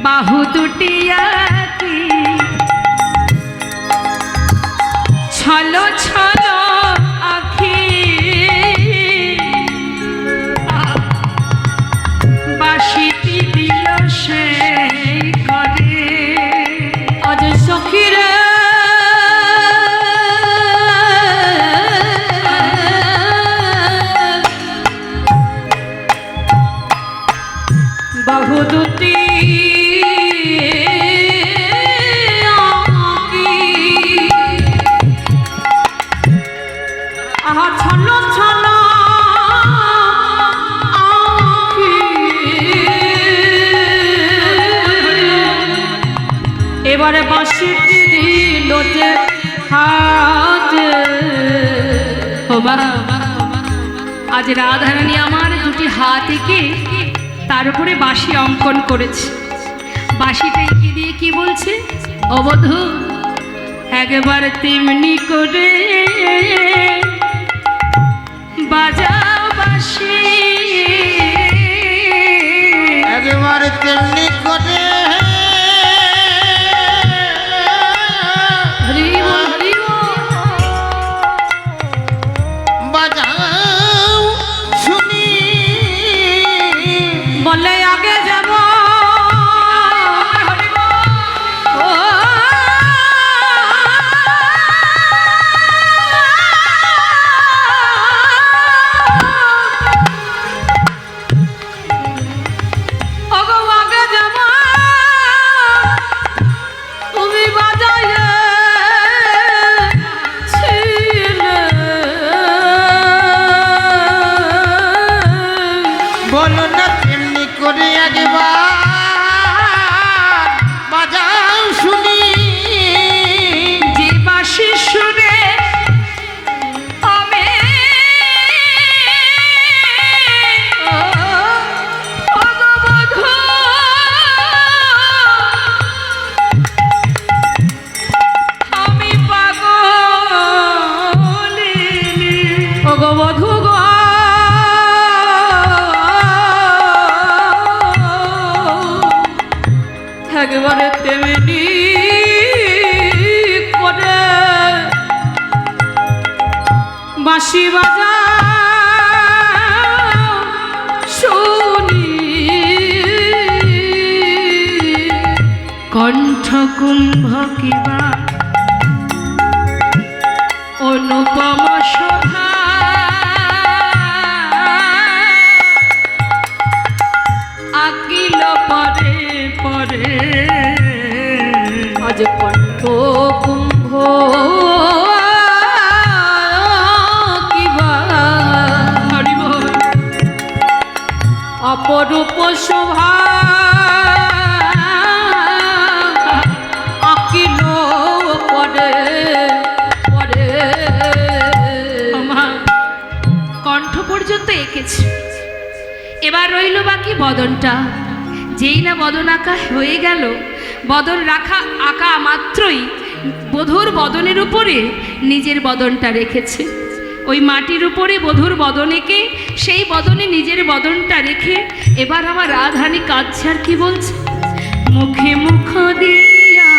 বাহু দুটি আঁকি ছলো ছলো আঁখি বাঁশিটি দিল সেই করে। আজ সখীরে বাহু দুটি আঁকি আহা ছন্ন ছন্ন আঁকি এবারে বাঁশিটি দিল যে হাতে ও মা। আজ রাধারানী আমার দুটি হাত এঁকে তার উপরে বাঁশি অঙ্কন করেছে। বাঁশিটা এঁকে দিয়ে কি বলছে, অবধূ একবার তেমনি করে বাজাও বাঁশি। একবার তেমনি করে হরি বল হরি বল। বাজাও শুনি বলে আগে যাব ও ওগো আগে যাব তুমি বাজাইয়ে ছিলে বলো না তেমনি করে একবার বাজাও শুনি যে বাঁশি সুরে আমি অগবধূ আমি পাগলিনী। ওগো বধূ গো একবারে তেমনি বাঁশি বাজা শুনি কণ্ঠ কুম্ভ কিবা অনুপম শোভা আকিল পরে পরে আজ কণ্ঠ কুম্ভ কিবা অপরূপ শোভা আকিল পরে পরে আমার কণ্ঠ পর্যন্ত এঁকেছি, এবার রইল বাকি বদনটা। যেই না বদন আঁকা হয়ে গেল, বদন রাখা আঁকা মাত্রই বধূর বদনের উপরে নিজের বদনটা রেখেছে। ওই মাটির উপরে বধূর বদন এঁকে সেই বদনে নিজের বদনটা রেখে এবার আমার রাধারানী কাঁদছে আর কি বলছে, মুখে মুখ দিয়া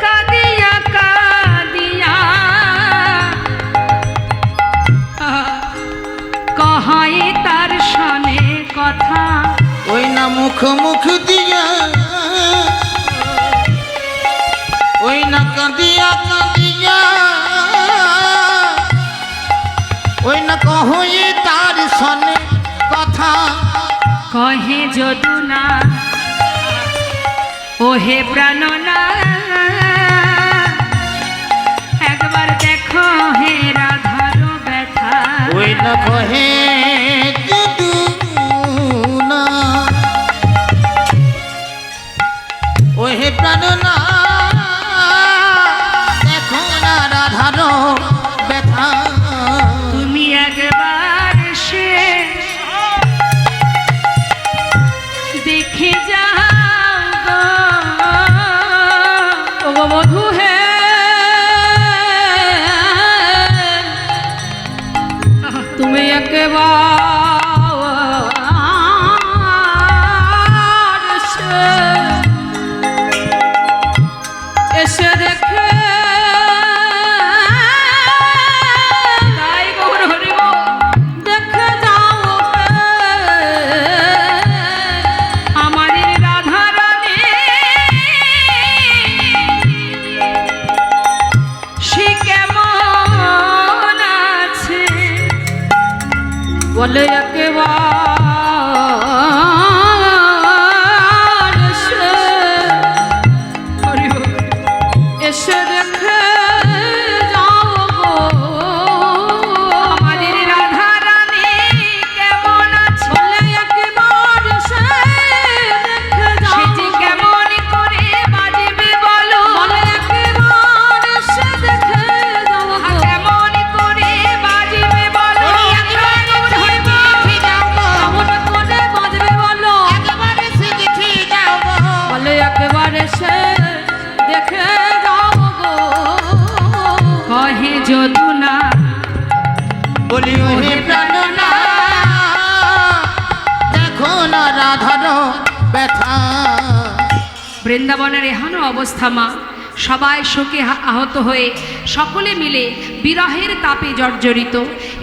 কাঁদিয়া কাঁদিয়া কহায় তার সনে কথা। ওই না মুখ মুখ দিয়া, ওই না কাঁদিয়া কাঁদিয়া, ওই না কহয়ে তার সনে কথা। কহে যদুনা ওহে প্রাণনা, একবার দেখো হে রাধার ব্যথা। ওই না কহে যদুনা, ওহে প্রাণনা, দেখো না রাধার ব্যথা। তুমি একবার সে দেখে যাও গো, ও গো বধূ হে তুমি একবার এসে দেখে তাই গৌর হরি গো। দেখে যাও আমাদের রাধারানী সে কেমন আছে, বলে একেবার এসে দেখে যাও গো আমাদের রাধারানী কেমন আছে, বলে একেবার এসে দেখে সে যাও যে কেমন করে বাজবে বলো, বলে একেবার এসে দেখে যাও গো কেমন করে বাজবে বলো। কেমন করে বাজবে বলো, বলে একেবার এসে দেখে যাও গো কহে যদুনা বলি ওহে প্রাণনা, দেখো না রাধার ব্যথা। বৃন্দাবনের এহানো অবস্থা মা, সবাই শোকে আহত হয়ে সকলে মিলে বিরহের তাপে জর্জরিত।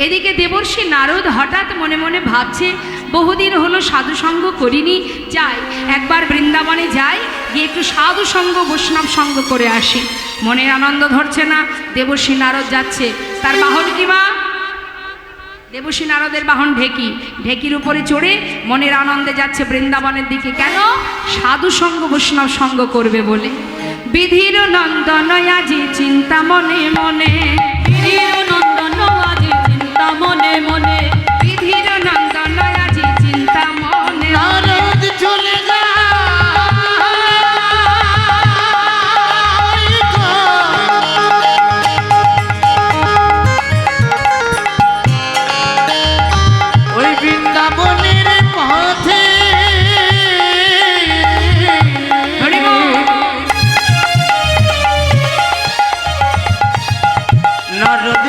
এদিকে দেবর্ষি নারদ হঠাৎ মনে মনে ভাবছে, বহুদিন হলো সাধুসঙ্গ করিনি, যাই একবার বৃন্দাবনে যাই, গিয়ে একটু সাধুসঙ্গ বৈষ্ণব সঙ্গ করে আসি। মনের আনন্দ ধরছে না, দেবর্ষি নারদ যাচ্ছে। তার বাহন কি মা? দেবর্ষি নারদের বাহন ঢেকি, ঢেকির উপরে চড়ে মনের আনন্দে যাচ্ছে বৃন্দাবনের দিকে। কেন? সাধু সঙ্গ বৈষ্ণব সঙ্গ করবে বলে। বিধির নন্দন আজি চিন্তা মনে মনে, বিধির নন্দন আজি চিন্তা মনে মনে, বিধির নন্দন আজি চিন্তা মনে মনে। নারদ চলে যায় ওই বৃন্দাবনের পথে। হরি বল। নারদ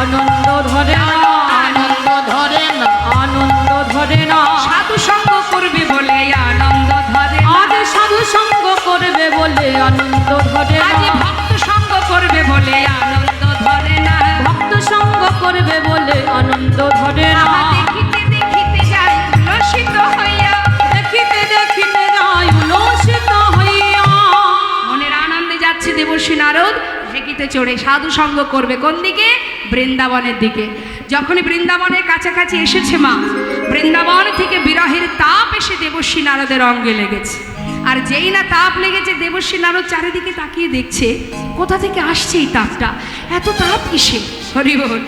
আনন্দ ধরে না, আনন্দ ধরে না আনন্দ ধরে না। সাধু সঙ্গ করবে বলে আনন্দ ধরে না, আজ সাধু সঙ্গ করবে বলে আনন্দ ধরে আজ না, ভক্ত সঙ্গ করবে বলে আনন্দ ধরে না। ভক্ত সঙ্গ করবে বলে আনন্দ ধরে না। আহা দেখিতে দেখিতে যাই উল্লসিত হইয়া, দেখিতে দেখিতে যাই উল্লসিত হইয়া, মনের আনন্দে যাচ্ছে দেবর্ষী নারদ ঢেকিতে চড়ে। সাধু সঙ্গ করবে কোন দিকে? বৃন্দাবনের দিকে। যখনই বৃন্দাবনের কাছাকাছি এসেছে মা, বৃন্দাবন থেকে বিরহের তাপ এসে দেবর্ষী নারদের অঙ্গে লেগেছে। আর যেই না তাপ লেগেছে, দেবর্ষী নারদ চারিদিকে তাকিয়ে দেখছে কোথা থেকে আসছে এই তাপটা, এত তাপ কিসে? হরি বল।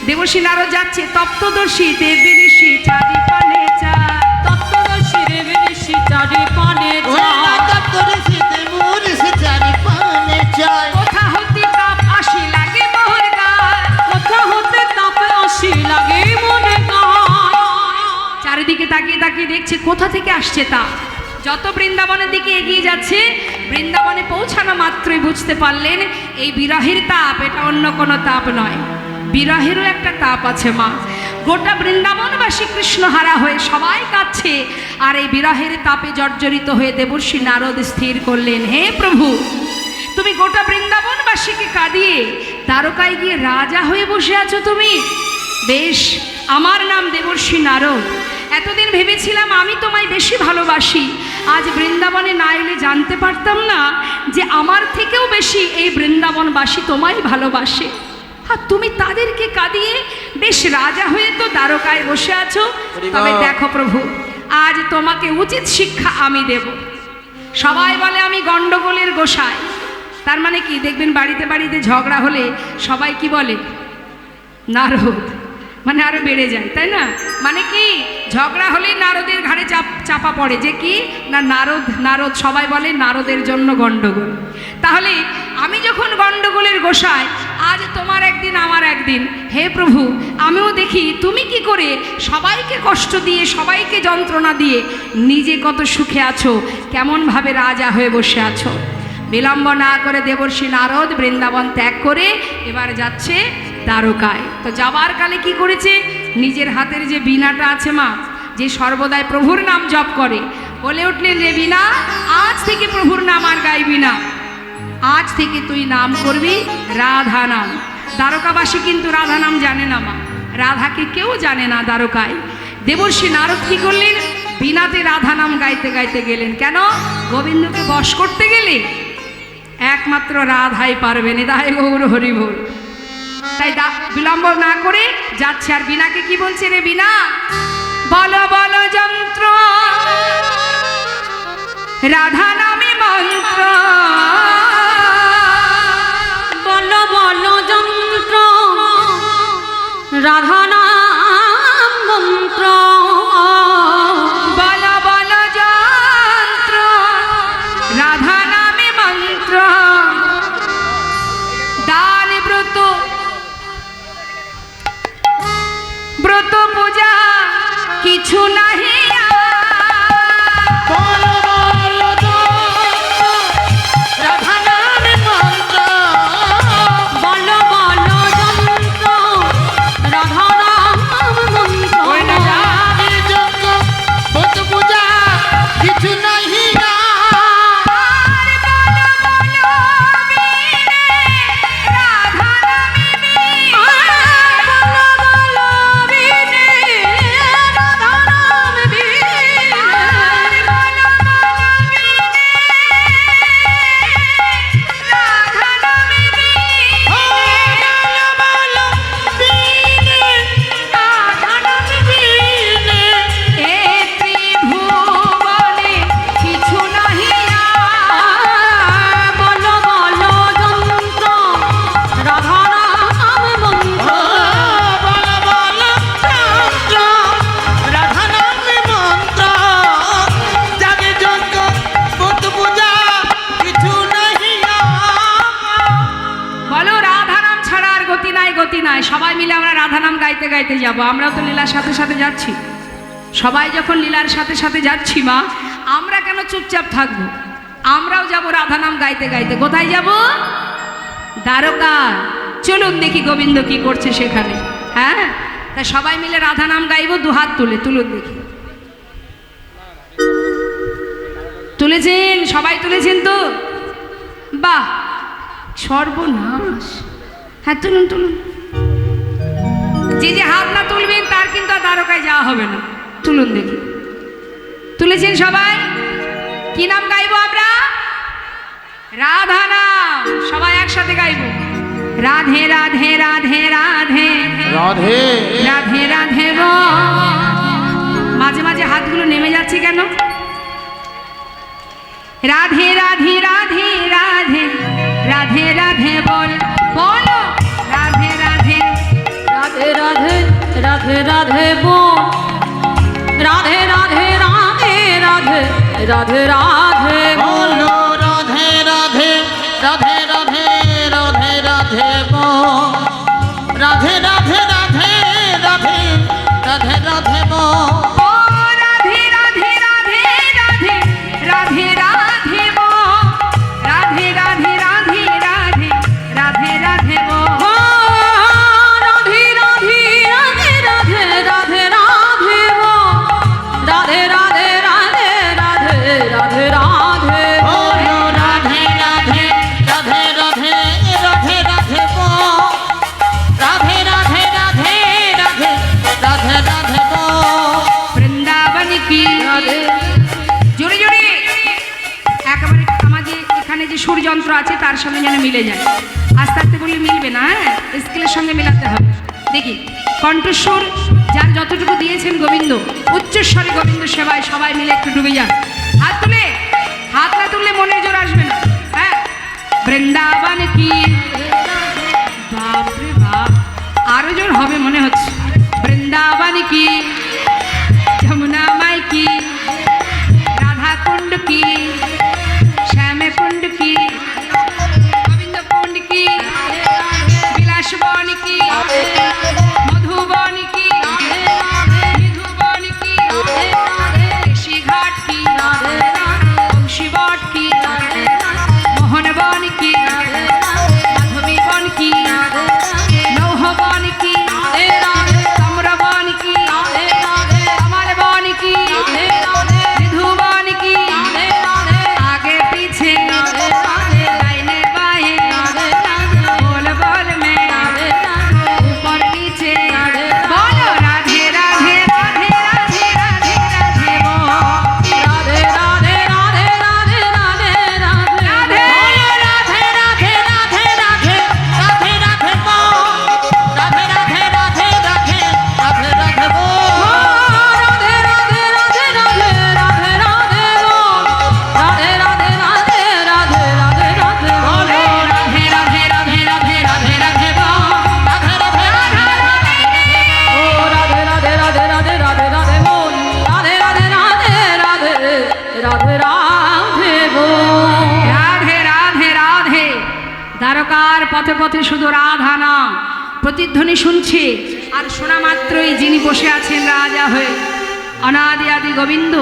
দেবর্ষী নারদ যাচ্ছে, তপ্তদর্শী দেবী ঋষি চারি পানে চা, তত্ত্বদর্শী দেবী ঋষি চারি পানে ওই যায়। নাটক করেছি দেবুর সে চারি পানে চায় কোথা হতে তাপ আসি লাগে মোর গায়, কোথা হতে তাপ আসি লাগে মনে গায়। চারিদিকে তাকিয়ে তাকিয়ে দেখছে কোথা থেকে আসছে তাপ। যত বৃন্দাবনের দিকে এগিয়ে যাচ্ছে, বৃন্দাবনে পৌঁছানো মাত্রই বুঝতে পারলেন এই বিরহের তাপ, এটা অন্য কোনো তাপ নয়, বিরহেরও একটা তাপ আছে মা। গোটা বৃন্দাবনবাসী কৃষ্ণহারা হয়ে সবাই কাঁদছে, আর এই বিরহের তাপে জর্জরিত হয়ে দেবর্ষী নারদ স্থির করলেন, হে প্রভু, তুমি গোটা বৃন্দাবনবাসীকে কাঁদিয়ে দ্বারকায় গিয়ে রাজা হয়ে বসে আছো তুমি। বেশ, আমার নাম দেবর্ষী নারদ। এতদিন ভেবেছিলাম আমি তোমায় বেশি ভালোবাসি, আজ বৃন্দাবনে না এলে জানতে পারতাম না যে আমার থেকেও বেশি এই বৃন্দাবনবাসী তোমায় ভালোবাসে। আর তুমি তাদেরকে কাঁদিয়ে বেশ রাজা হয়ে তো দ্বারকায় বসে আছো। তবে দেখো প্রভু, আজ তোমাকে উচিত শিক্ষা আমি দেব। সবাই বলে আমি গণ্ডগোলের গোসাই, তার মানে কি? দেখবেন বাড়িতে বাড়িতে ঝগড়া হলে সবাই কি বলে? নারদ, মানে আরো বেড়ে যায়, তাই না? মানে কি, ঝগড়া হলেই নারদের ঘাড়ে চাপা পড়ে যে কি না নারদ নারদ, সবাই বলে নারদের জন্য গণ্ডগোল। তাহলে আমি যখন গণ্ডগোলের গোসাই, আজ তোমার একদিন আমার একদিন, হে প্রভু, আমিও দেখি তুমি কি করে সবাইকে কষ্ট দিয়ে, সবাইকে যন্ত্রণা দিয়ে নিজে কত সুখে আছো, কেমনভাবে রাজা হয়ে বসে আছো। বিলম্ব না করে দেবর্ষী নারদ বৃন্দাবন ত্যাগ করে এবার যাচ্ছে দ্বারকায়। তো যাবার কালে কি করেছে? নিজের হাতের যে বীণাটা আছে মা, যে সর্বদাই প্রভুর নাম জপ করে, বলে উঠলেন, রে বীণা, আজ থেকে প্রভুর নাম আর গাইবি না, আজ থেকে তুই নাম করবি রাধা নাম। দ্বারকাবাসী কিন্তু রাধা নাম জানে না মা, রাধাকে কেউ জানে না দ্বারকায়। দেবর্ষী নারদ কি করলেন? বীণাতে রাধা নাম গাইতে গাইতে গেলেন। কেন? গোবিন্দকে বশ করতে গেলে একমাত্র রাধাই পারবেন, তাই গৌর হরি বল। তাই বিলম্ব না করে যাচ্ছে। আর বীণাকে কি বলছে? রে বীণা, বলো বলো যন্ত্র রাধা নামে মন্ত্র, বলো বলো যন্ত্র রাধা নাম মন্ত্র, বলো বলো যন্ত্র রাধা নামে মন্ত্র, দান ব্রত ব্রত পূজা কিছু নাহি বলো বলো রাধা নামে মন্ত্র বলো বলো যন্ত্র রাধা নাম মন্ত্র, ওই না যাবে যজ্ঞ বত পূজা কিছু নাহি সবাই মিলে আমরা রাধা নাম গাইতে গাইতে যাব। আমরাও তো লীলার সাথে সাথে যাচ্ছি, সবাই যখন লীলার সাথে সাথে যাচ্ছি মা, আমরা কেন চুপচাপ থাকবো? আমরাও যাব রাধা নাম গাইতে গাইতে। কোথায় যাব? দ্বারকা। চলুন দেখি গোবিন্দ কি করছে সেখানে। হ্যাঁ, তা সবাই মিলে রাধা নাম গাইবো, দুহাত তুলে, তুলুন দেখি। তুলেছেন? সবাই তুলেছেন তো? বাহ, সর্বনাশ। হ্যাঁ, তুলুন তুলুন। যে যে হাত না তুলবেন তার কিন্তু আর দ্বারকায় যাওয়া হবে না। তুলুন দেখি। তুলেছেন সবাই? কি নাম গাইবো আমরা? রাধা নাম। সবাই একসাথে গাইবো। রাধে রাধে রাধে রাধে রাধে রাধে রাধে গো। মাঝে মাঝে হাতগুলো নেমে যাচ্ছে কেন? রাধে রাধে রাধে রাধে রাধে রাধে বল, বলো রাধে রাধে রাধে রাধে রাধে রাধে বোন, রাধে রাধে রাধে রাধে রাধে রাধে বলো রাধে রাধে রাধে রাধে রাধে রাধে বো রাধে রাধে রাধে রাধে রাধে রাধে বো ও রাধে রাধে রাধে রাধে রাধে রাধে বো রাধে রাধে রাধে রাধে রাধে রাধে বো ও রাধে রাধে রাধে রাধে রাধে রাধে বোন, রাধে রাধে রাধে রাধে রাধে রাধে বলো রাধে রাধে রাধে রাধে রাধে রাধে বো রাধে রাধে রাধে রাধে রাধে রাধে বো বৃন্দাবন কি জোরে জোরে একেবারে আমাদের এখানে যে সুরযন্ত্র আছে তার সঙ্গে যেন মিলে যায়। আস্তে আস্তে বললে মিলবে না, হ্যাঁ, স্কেলের সঙ্গে মেলাতে হবে। দেখি কণ্ঠস্বর যার যতটুকু দিয়েছেন গোবিন্দ, উচ্চস্বরে গোবিন্দ সেবায় সবাই মিলে একটু ডুবে যান। হাত তুলে, হাত না তুললে মনে জোর আসবে না। হ্যাঁ, বৃন্দাবন কি, বাপরে বাপ, আরো জোর হবে মনে হচ্ছে। বৃন্দাবন কি, যমুনা মাই কি, রাধা কুণ্ড কি, শ্যাম কুণ্ড কি, গোবিন্দ কুণ্ড কি, বিলাস বন কি, মধুবন কি, মধুবন কি, ঋষি ঘাট কি, বংশী বট কি, মোহন বন কি, মাধবী বন কি, লৌহ বন কি, তাম্র বন কি, আমার বন কি, মধুবন কি, आगे पीछे दाहिने बाएं बोल बोल में ऊपर नीचे बोलो राधे राधे राधे राधे राधे राधे बोल राधे राधे राधे राधे राधे राधे राधे राधे राधे राधे राधे राधे बो राधे राधे राधे राधे राधे राधे बो राधे राधे राधे राधे राधे राधे बोल, राधे राधे राधे राधे राधे राधे बोल, राधे राधे राधे राधे राधे राधे बोल राधे राधे ओ राधे राधे राधे राधे राधे राधे बोल, राधे राधे राधे राधे राधे राधे बोल। রাধে রাধে রাধে। দ্বারকার পথে পথে শুধু রাধা নাম প্রতিধ্বনি শুনছে, আর শোনা মাত্রই যিনি বসে আছেন রাজা হয়ে, অনাদি আদি গোবিন্দ,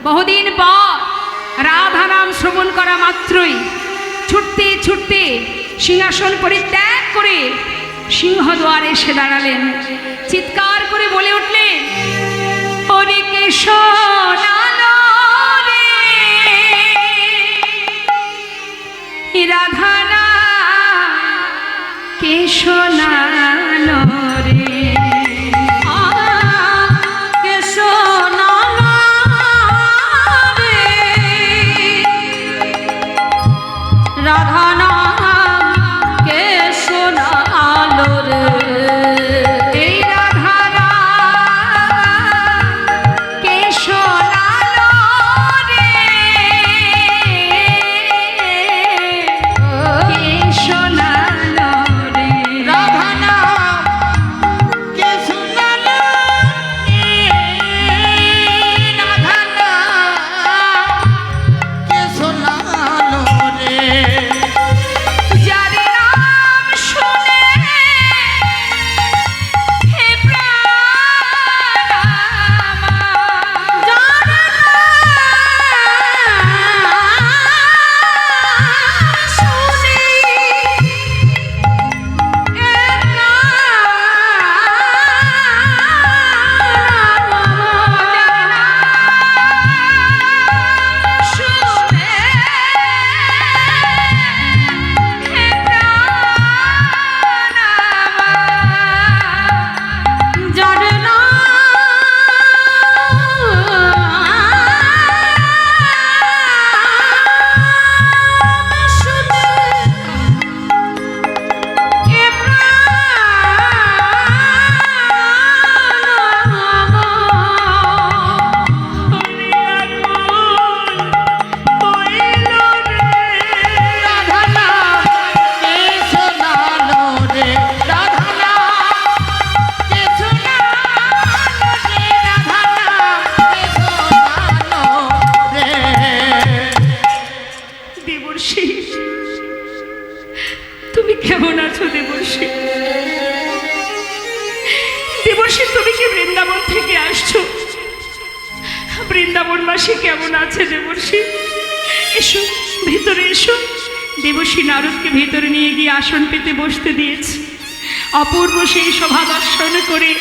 বহুদিন পর রাধা নাম শ্রবণ করা মাত্রই ছুটতে ছুটতে সিংহাসন পরিত্যাগ করে সিংহদ্বারে এসে দাঁড়ালেন। চিৎকার করে বলে উঠলেন, হরি কৃষ্ণ রাধানা কে শোনালো রে, কে শোনালো রে, রাধা নাম কে শোনালো রে, এই রাধানা কে শোনালো রে, কে শোনালো রে, রাধা নাম দেবর্ষী। দেবর্ষী, তুমি কি বৃন্দাবন থেকে আসছো? বৃন্দাবনবাসী কেমন আছে দেবর্ষী? এসো, ভেতরে এসো। দেবর্ষী নারদকে ভেতরে নিয়ে গিয়ে আসন পেতে বসতে দিয়েছে। অপূর্ব সেই শোভা দর্শন করে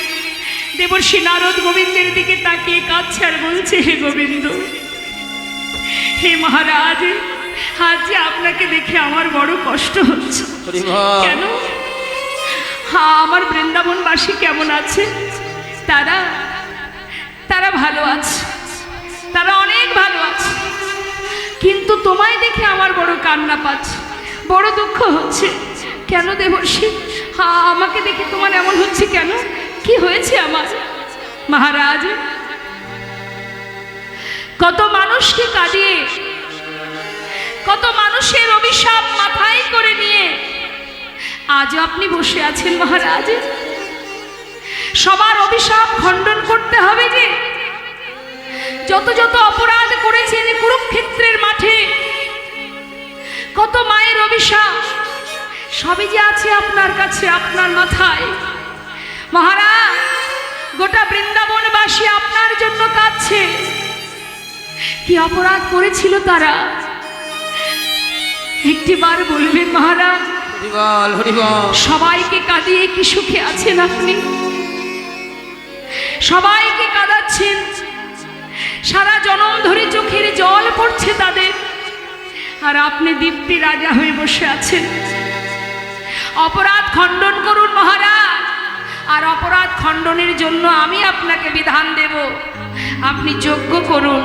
দেবর্ষী নারদ গোবিন্দের দিকে তাকিয়ে কাঁদছে আর বলছে, হে গোবিন্দ, হে মহারাজ, আজ যে আপনাকে দেখে আমার বড় কষ্ট হচ্ছে। কেন? হ্যাঁ, আমার বৃন্দাবনবাসী কেমন আছে? তারা ভালো আছে, তারা অনেক ভালো আছে, কিন্তু তোমায় দেখে আমার বড় কান্না পাচ্ছে, বড় দুঃখ হচ্ছে। কেন দেবর্ষী? হ্যাঁ, আমাকে দেখে তোমার এমন হচ্ছে কেন? কি হয়েছে আমার? মহারাজ, কত মানুষকে কাঁদিয়ে, কত মানুষের অভিশাপ মাথায় করে নিয়ে আজও আপনি বসে আছেন মহারাজ। সবার অভিশাপ খণ্ডন করতে হবে যে যত যত অপরাধ করেছেন কুরুক্ষেত্রের মাঠে, কত মায়ের অভিশাপ, সবই যে আছে আপনার কাছে, আপনার মাথায়। মহারাজ, গোটা বৃন্দাবনবাসী আপনার জন্য কাঁদছে। কি অপরাধ করেছিল তারা? একটিবার বলবেন মহারাজ? হরিবল হরিবল। সবাইকে কাঁদিয়ে কি সুখে আছেন আপনি? সবাইকে কাঁদাচ্ছেন, সারা জনম ধরে চোখের জল পড়ছে তাদের, আর আপনি দিব্যি রাজা হয়ে বসে আছেন। অপরাধ খণ্ডন করুন মহারাজ, আর অপরাধ খণ্ডনের জন্য আমি আপনাকে বিধান দেব, আপনি যজ্ঞ করুন।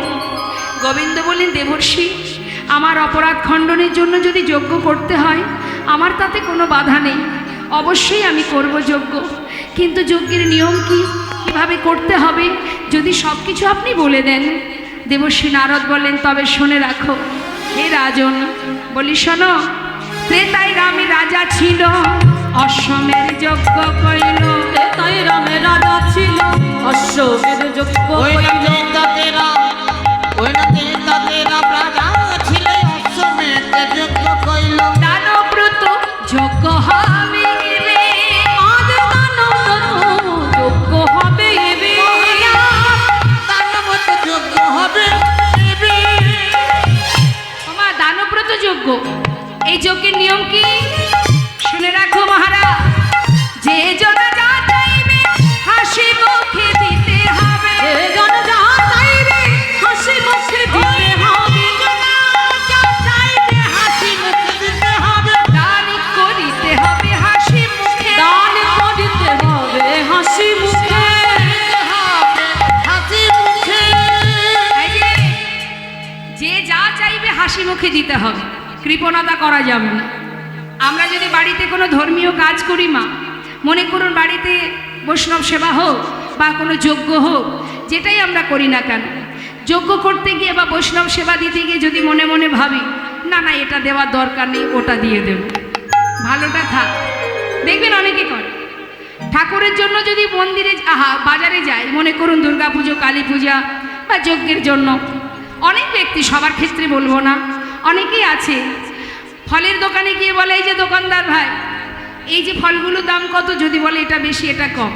গোবিন্দ বলেন, দেবর্ষী, আমার অপরাধ খণ্ডনের জন্য যদি যজ্ঞ করতে হয় আমার তাতে কোনো বাধা নেই, অবশ্যই আমি করব যজ্ঞ। কিন্তু যজ্ঞের নিয়ম কি, কিভাবে করতে হবে যদি সব কিছু আপনি বলে দেন। দেবর্ষী নারদ বলেন, তবে শুনে রাখো হে রাজন। বলি, শোনো, ত্রেতায় রামে রাজা ছিল, অশ্বমের যজ্ঞ কইল। তাই রামে রাজা ছিল, অশ্বমের যজ্ঞ ওই না কইল। তেরা, ওই না তেরা রাজা ছিল, অশ্বমের যজ্ঞ কইল। দানব্রত যজ্ঞ হবে এবে, আজ দানব্রত যজ্ঞ হবে এবে। দানব্রত যজ্ঞ হবে এবে। তোমার দানব্রত যজ্ঞ, এই যজ্ঞের নিয়ম কি শুনে রাখো মহারাজ। যে জন যা চাইবে হাসি মুখে দিতে হবে, যে জন যা চাইবে হাসি মুখে দিতে হবে। যা চাইবে হাসি মুখে দিতে হবে। দান করিতে হবে হাসি মুখে, দান করিতে হবে হাসি মুখে। হাসি মুখে। এই যে যা চাইবে হাসি মুখে দিতে হবে, কৃপণতা করা যাবে না। আমরা যদি বাড়িতে কোনো ধর্মীয় কাজ করি মা, মনে করুন বাড়িতে বৈষ্ণব সেবা হোক বা কোনো যজ্ঞ হোক, যেটাই আমরা করি না কেন, যজ্ঞ করতে গিয়ে বা বৈষ্ণব সেবা দিতে গিয়ে যদি মনে মনে ভাবি, না না এটা দেওয়ার দরকার নেই, ওটা দিয়ে দেব, ভালোটা থাক, দেখবেন অনেকে করে। ঠাকুরের জন্য যদি মন্দিরে বাজারে যায়, মনে করুন দুর্গা পুজো, কালী পূজা বা যজ্ঞের জন্য, অনেক ব্যক্তি, সবার ক্ষেত্রে বলবো না, অনেকেই আছে ফলের দোকানে গিয়ে বলে, এই যে দোকানদার ভাই, এই যে ফলগুলোর দাম কত? যদি বলে এটা বেশি এটা কম,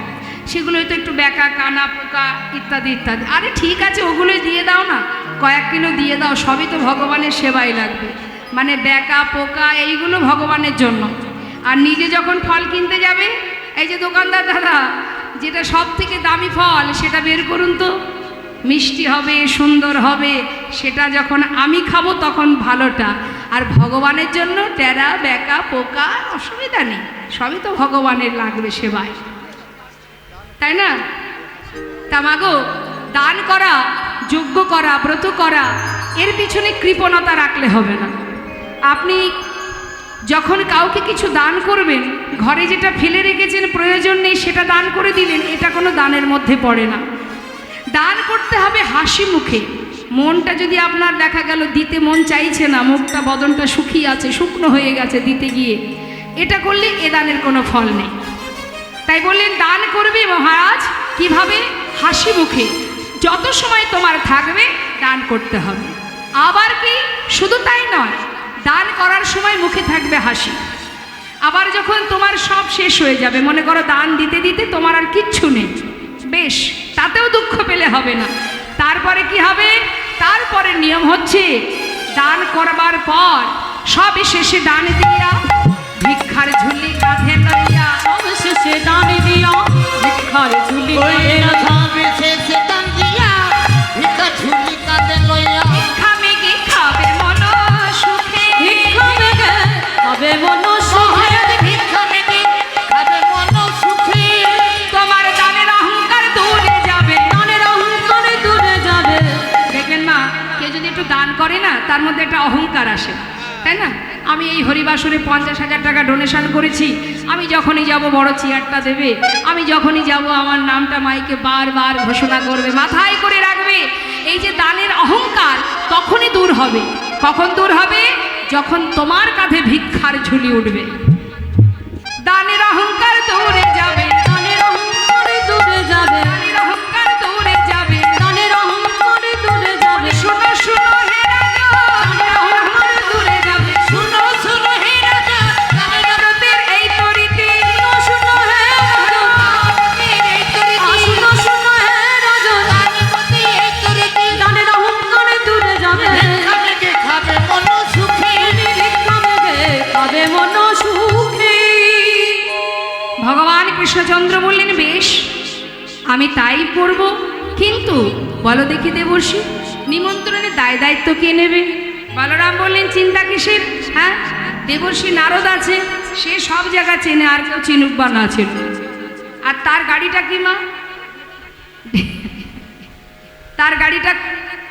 সেগুলোই তো একটু বেকা, কানা, পোকা ইত্যাদি ইত্যাদি। আরে ঠিক আছে, ওগুলোই দিয়ে দাও না, কয়েক কিলো দিয়ে দাও, সবই তো ভগবানের সেবাই লাগবে। মানে বেকা, পোকা এইগুলো ভগবানের জন্য। আর নিজে যখন ফল কিনতে যাবে, এই যে দোকানদার দাদা, যেটা সব থেকে দামি ফল সেটা বের করুন তো, মিষ্টি হবে, সুন্দর হবে, সেটা যখন আমি খাবো তখন ভালোটা। আর ভগবানের জন্য টেরা, বেকা, পোকা অসুবিধা নেই, সবই তো ভগবানের লাগবে সেবায়, তাই না? তা মাগো, দান করা, যজ্ঞ করা, ব্রত করা, এর পিছনে কৃপণতা রাখলে হবে না। আপনি যখন কাউকে কিছু দান করবেন, ঘরে যেটা ফেলে রেখেছেন প্রয়োজন নেই সেটা দান করে দিলেন, এটা কোনো দানের মধ্যে পড়ে না। দান করতে হবে হাসি মুখে। মনটা যদি আপনার দেখা গেল দিতে মন চাইছে না, মুখটা বদনটা শুকিয়ে আছে, শুকনো হয়ে গেছে দিতে গিয়ে, এটা করলে এ দানের কোনো ফল নেই। তাই বললেন দান করবে মহারাজ, কিভাবে? হাসি মুখে। যত সময় তোমার থাকবে দান করতে হবে। আবার কি শুধু তাই নয়, দান করার সময় মুখে থাকবে হাসি। আবার যখন তোমার সব শেষ হয়ে যাবে, মনে করো দান দিতে দিতে তোমার আর কিচ্ছু নেই, বেশ, তাতেও দুঃখ পেলে হবে না। তারপরে কি হবে? তারপরে নিয়ম হচ্ছে দান করবার পর সব শেষে দান দিয়া ভিক্ষার ঝুলি কাঁধে লইয়া, অবশেষে দান দিয়া ভিক্ষার ঝুলি ওই রাধাবে শেষে দান দিয়া ভিক্ষা ঝুলি কাঁধে লইয়া ভিক্ষা মেঘে খাবে মন সুখে, ভিক্ষা মেঘে হবে মন সুখে, ভিক্ষা মেঘে খাবে মন সুখে। তোমার দানের অহংকার দূরে যাবে, দানের অহংকারে দূরে যাবে। দেখবেন মা, কেউ যদি একটু দান করে না তার মধ্যে একটা অহংকার আসে, তাই না? আমি এই হরিবাসরে 50,000 টাকা ডোনেশন করেছি, আমি যখনই যাব বড় চেয়ারটা দেবে, আমি যখনই যাব আমার নামটা মাইকে বারবার ঘোষণা করবে, মাথায় করে রাখবে। এই যে দানের অহংকার তখনই দূর হবে। কখন দূর হবে? যখন তোমার কাঁধে ভিক্ষার ঝুলি উঠবে। দানের অহংকার দূরে যাবে, দানের অহংকারে দূরে যাবে, দানের অহংকার দূরে যাবে। দানের অহংকারে দূরে যাবে। শোনো শোনো হে রাজা, দানের অহংকার দূরে যাবে। শুনো শুনো হে রাজা দানের ভারতের এই তরিতে, শুনো হে রাজন, এই তরিতি শুনো শুনো হে রাজন, দানিপতি এই তরিতি দানের অহংকারে দূরে যাবে। ভিক্ষা মেঘে খাবে মন সুখে। ভিক্ষা মেঘে খাবে মন সুখে। ভগবান কৃষ্ণচন্দ্র বললেন, বেশ, আমি তাই করব, কিন্তু বলো দেখি দেবর্ষি, নিমন্ত্রণের দায় দায়িত্ব কে নেবে? বলরাম বললেন, চিন্তা কিসের? হ্যাঁ, দেবর্ষি নারদ আছে, সে সব জায়গা চেনে, আর কেউ চিনুক বা না চিনুক। আর তার গাড়িটা কি মা? তার গাড়িটা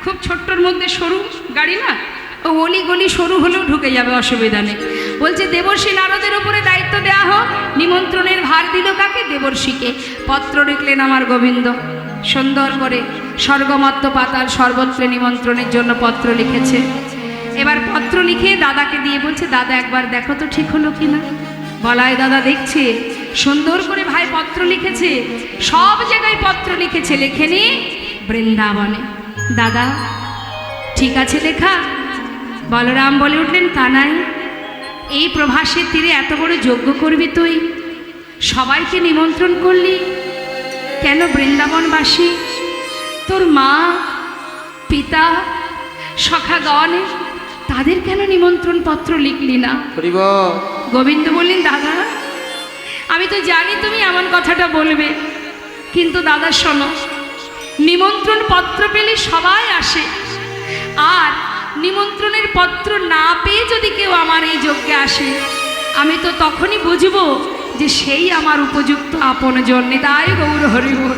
খুব ছোট্টর মধ্যে সরু গাড়ি না, ও অলি গলি সরু হলেও ঢুকে যাবে, অসুবিধা নেই। বলছে দেবর্ষি নারদের উপরে দায়িত্ব দেওয়া হোক। নিমন্ত্রণের ভার দিল কাকে? দেবর্ষিকে। পত্র লিখলেন আমার গোবিন্দ, সুন্দর করে স্বর্গমত্ত পাতাল সর্বত্র নিমন্ত্রণের জন্য পত্র লিখেছে। এবার পত্র লিখে দাদাকে দিয়ে বলছে, দাদা একবার দেখো তো ঠিক হলো কিনা। বলায় দাদা দেখছে, সুন্দর করে ভাই পত্র লিখেছে, সব জায়গায় পত্র লিখেছে, লেখেনি বৃন্দাবনে। দাদা ঠিক আছে লেখা? বলরাম বলে উঠলেন, কানাই, এই প্রভাসের তীরে এত বড় যজ্ঞ করবি তুই, সবাইকে নিমন্ত্রণ করলি, কেন বৃন্দাবনবাসী তোর মা পিতা সখাগণ তাদের কেন নিমন্ত্রণ পত্র লিখলি না? গোবিন্দ বললেন, দাদা আমি তো জানি তুমি এমন কথাটা বলবে, কিন্তু দাদা শোনো, নিমন্ত্রণ পত্র পেলে সবাই আসে, আর নিমন্ত্রণের পত্র না পেয়ে যদি কেউ আমার এই যজ্ঞে আসে, আমি তো তখনই বুঝবো যে সেই আমার উপযুক্ত আপনজন। নিতাই গৌর হরি বল।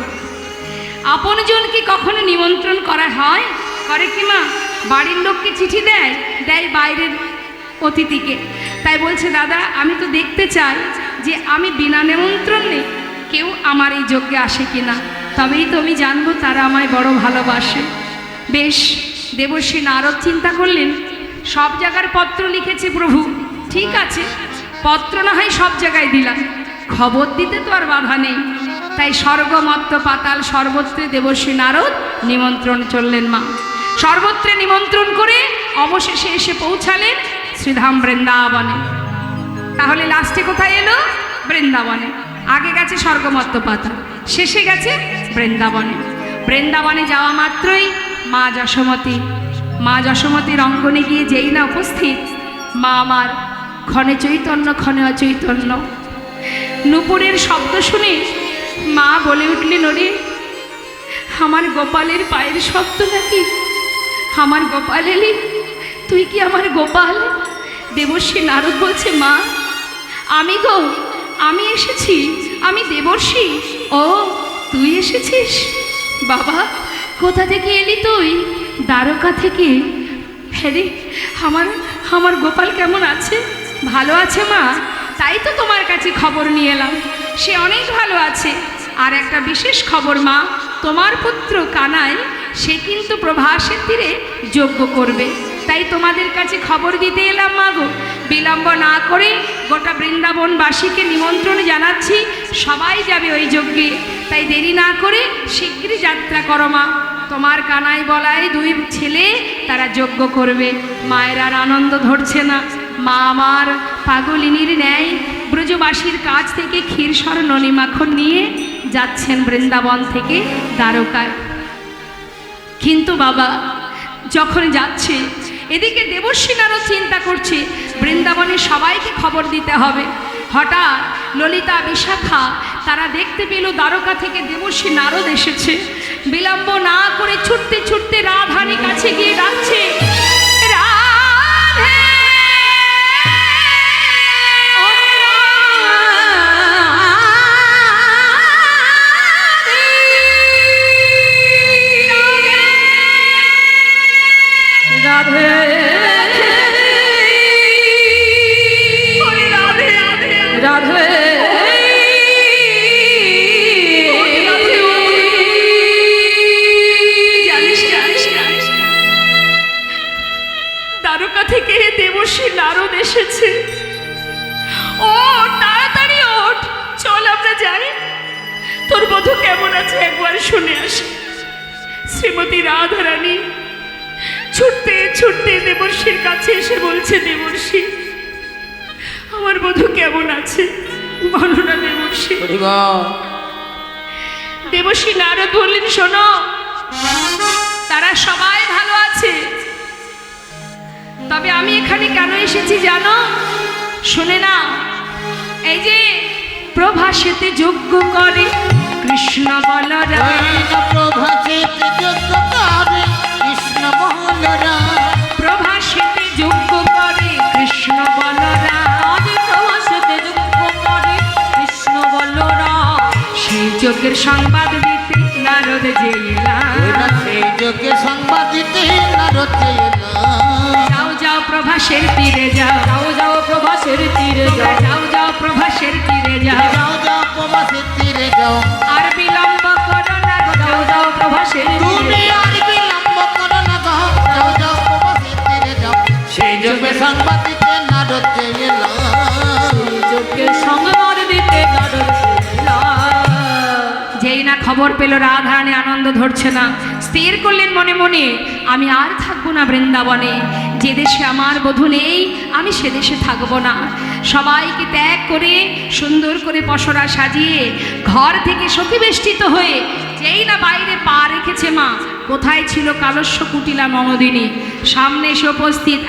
আপনজন কি কখনো নিমন্ত্রণ করা হয়? করে কি মা? বাড়ির লোককে চিঠি দেয়, দেয় বাইরের অতিথিকে। তাই বলছে, দাদা আমি তো দেখতে চাই যে আমি বিনা নিমন্ত্রণে কেউ আমার এই যজ্ঞে আসে কিনা, তবেই তো আমি জানবো তারা আমায় বড় ভালোবাসে। বেশ, দেবর্ষি নারদ চিন্তা করলেন, সব জায়গার পত্র লিখেছে প্রভু, ঠিক আছে, পত্র না হয় সব জায়গায় দিলাম, খবর দিতে তো আর বাধা নেই। তাই স্বর্গমত্ত পাতাল সর্বত্রে দেবর্ষি নারদ নিমন্ত্রণ চললেন মা। সর্বত্রে নিমন্ত্রণ করে অবশেষে এসে পৌঁছালেন শ্রীধাম বৃন্দাবনে। তাহলে লাস্টে কোথায় এলো? বৃন্দাবনে। আগে গেছে স্বর্গমত্ত পাতাল, শেষে গেছে বৃন্দাবনে। বৃন্দাবনে যাওয়া মাত্রই মা যশোমতীর অঙ্গনে গিয়ে যেই না উপস্থিত, মা আমার ক্ষণে চৈতন্য ক্ষণে অচৈতন্য। নূপুরের শব্দ শুনে মা বলে উঠলেন, ওরে আমার গোপালের পায়ের শব্দ নাকি? আমার গোপাল এলি, তুই কি আমার গোপাল? দেবর্ষি নারদ বলছে, মা আমি গো, আমি এসেছি, আমি দেবর্ষি। ও তুই এসেছিস? বাবা কোথা থেকে এলি তুই? দ্বারকা থেকে। হ্যাঁ রে, আমার গোপাল কেমন আছে? ভালো আছে মা, তাই তো তোমার কাছে খবর নিয়ে এলাম। সে অনেক ভালো আছে। আর একটা বিশেষ খবর মা, তোমার পুত্র কানাই সে কিন্তু প্রভাসের তীরে যজ্ঞ করবে, তাই তোমাদের কাছে খবর দিতে এলাম মা গো। বিলম্ব না করে গোটা বৃন্দাবনবাসীকে নিমন্ত্রণ জানাচ্ছি, সবাই যাবে ওই যজ্ঞে, তাই দেরি না করে শীঘ্রই যাত্রা করো মা। তোমার কানাই বলায় দুই ছেলে তারা যজ্ঞ করবে। মায়ের আর আনন্দ ধরছে না, মা আমার পাগলিনীর ন্যায় ব্রজবাসীর কাছ থেকে ক্ষীরসর ননি মাখন নিয়ে যাচ্ছেন বৃন্দাবন থেকে দ্বারকায়। কিন্তু বাবা যখন যাচ্ছে এদিকে দেবর্ষী নারদ চিন্তা করছে বৃন্দাবনের সবাইকে খবর দিতে হবে। হঠাৎ ললিতা বিশাখা তারা দেখতে পেল দ্বারকা থেকে দেবর্ষী নারদ এসেছে। বিলম্ব না করে ছুটতে ছুটতে রাধারানীর কাছে গিয়ে ডাকছে, রাধে রাধে রাধে দ্বারকা থেকে দেবর্ষী নারদ এসেছে। ও তাড়াতাড়ি ওঠ, চল আমরা যাই, তোর বধূ কেমন আছে একবার শুনে আসি। শ্রীমতী রাধারানী ছুটতে ছুটতে দেবর্ষীর কাছে এসে বলছে, দেবর্ষী আমার বধূ কেমন আছে বলো না দেবর্ষী। দেবর্ষী নারদ বললেন, শোনো তারা সবাই ভালো আছে, তবে আমি এখানে কেন এসেছি জানো? শুনে না, এই যে প্রভাসেতে যজ্ঞ করে কৃষ্ণ বলরাম, প্রভাসেতে যজ্ঞ করে কৃষ্ণ বলরাম, প্রভাসেতে যজ্ঞ করে কৃষ্ণ বলরাম, প্রভাসেতে যজ্ঞ করে কৃষ্ণ বলরাম, সেই যজ্ঞের সংবাদ দিতে নারদ যে এলাম। সেই যজ্ঞের সংবাদ দিতে নারদ যে এলাম। যাও যাও প্রভাসের তীরে যাও, যাও যাও প্রভাসের তীরে যাও, যাও যাও প্রভাসের তীরে যাও, যাও যাও প্রভাসের তীরে যাও, আর বিলম্ব করো না গো, যাও যাও প্রভাসের তুমি তীরে আর বিলম্ব করো না গো, যাও যাও প্রভাসের তীরে যাও। সেই যজ্ঞের সংবাদ দিতে নারদ যে এলাম। যজ্ঞের সংবাদ দিতে নারদ এলাম। যেই না খবর পেল রাধারানী আনন্দ ধরছে না, স্থির করলেন মনে মনে আমি আর থাকবো না বৃন্দাবনে, যে দেশে আমার বধূ নেই আমি সে দেশে থাকবো না। সবাইকে ত্যাগ করে সুন্দর করে পসরা সাজিয়ে ঘর থেকে সখীবেষ্টিত হয়ে যেই না বাইরে পা রেখেছে মা, কোথায় ছিল কালস্য কুটিলা ননদিনী, সামনে এসে উপস্থিত।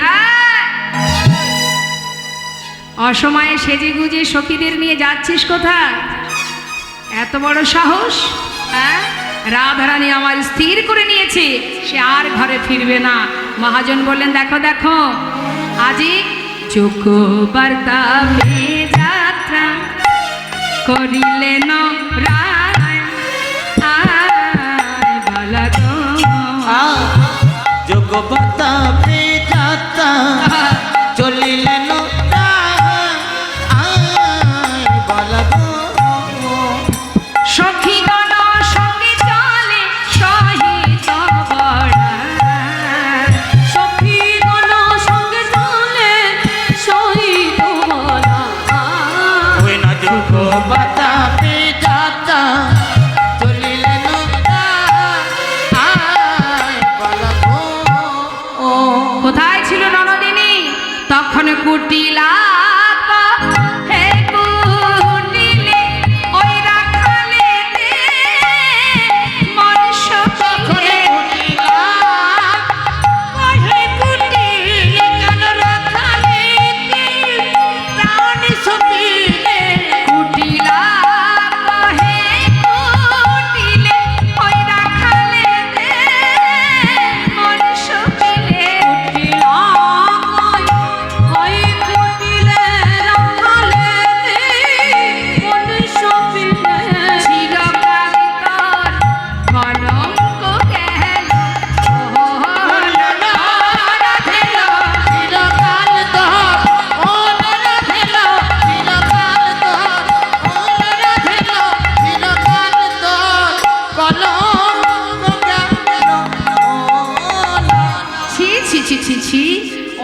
অসময়ে সেজে গুজে সখীদের নিয়ে যাচ্ছিস কোথায়? এত বড় সাহস? হ্যাঁ, রাধারানী আমার স্থির করে নিয়েছে সে আর ঘরে ফিরবে না। মহাজন বললেন, দেখো দেখো আজি যোগ্য বার্তা পেয়ে যাত্রা করিলেন রায়, আয় বলা গো। যোগ্য বার্তা পেয়ে যাত্রা চলিলেন সখীগণ সঙ্গে চলে সহিত বড়াই, সখীগণ সঙ্গে চলে সহিত বড়াই। ওই না যোগ্য বার্তা পেয়ে যাত্রা চলিলেন কোথায় ছিল ননদিনী? তখন কুটিলা হে কুটিলে ওই রাখালেতে মনুষ্য তখনে কুটিলা হে কুটিলে কেন রাখালেতে প্রাণ সপিলে কুটিলা হে কুটিলে ওই রাখালেতে মনুষ্য পিলে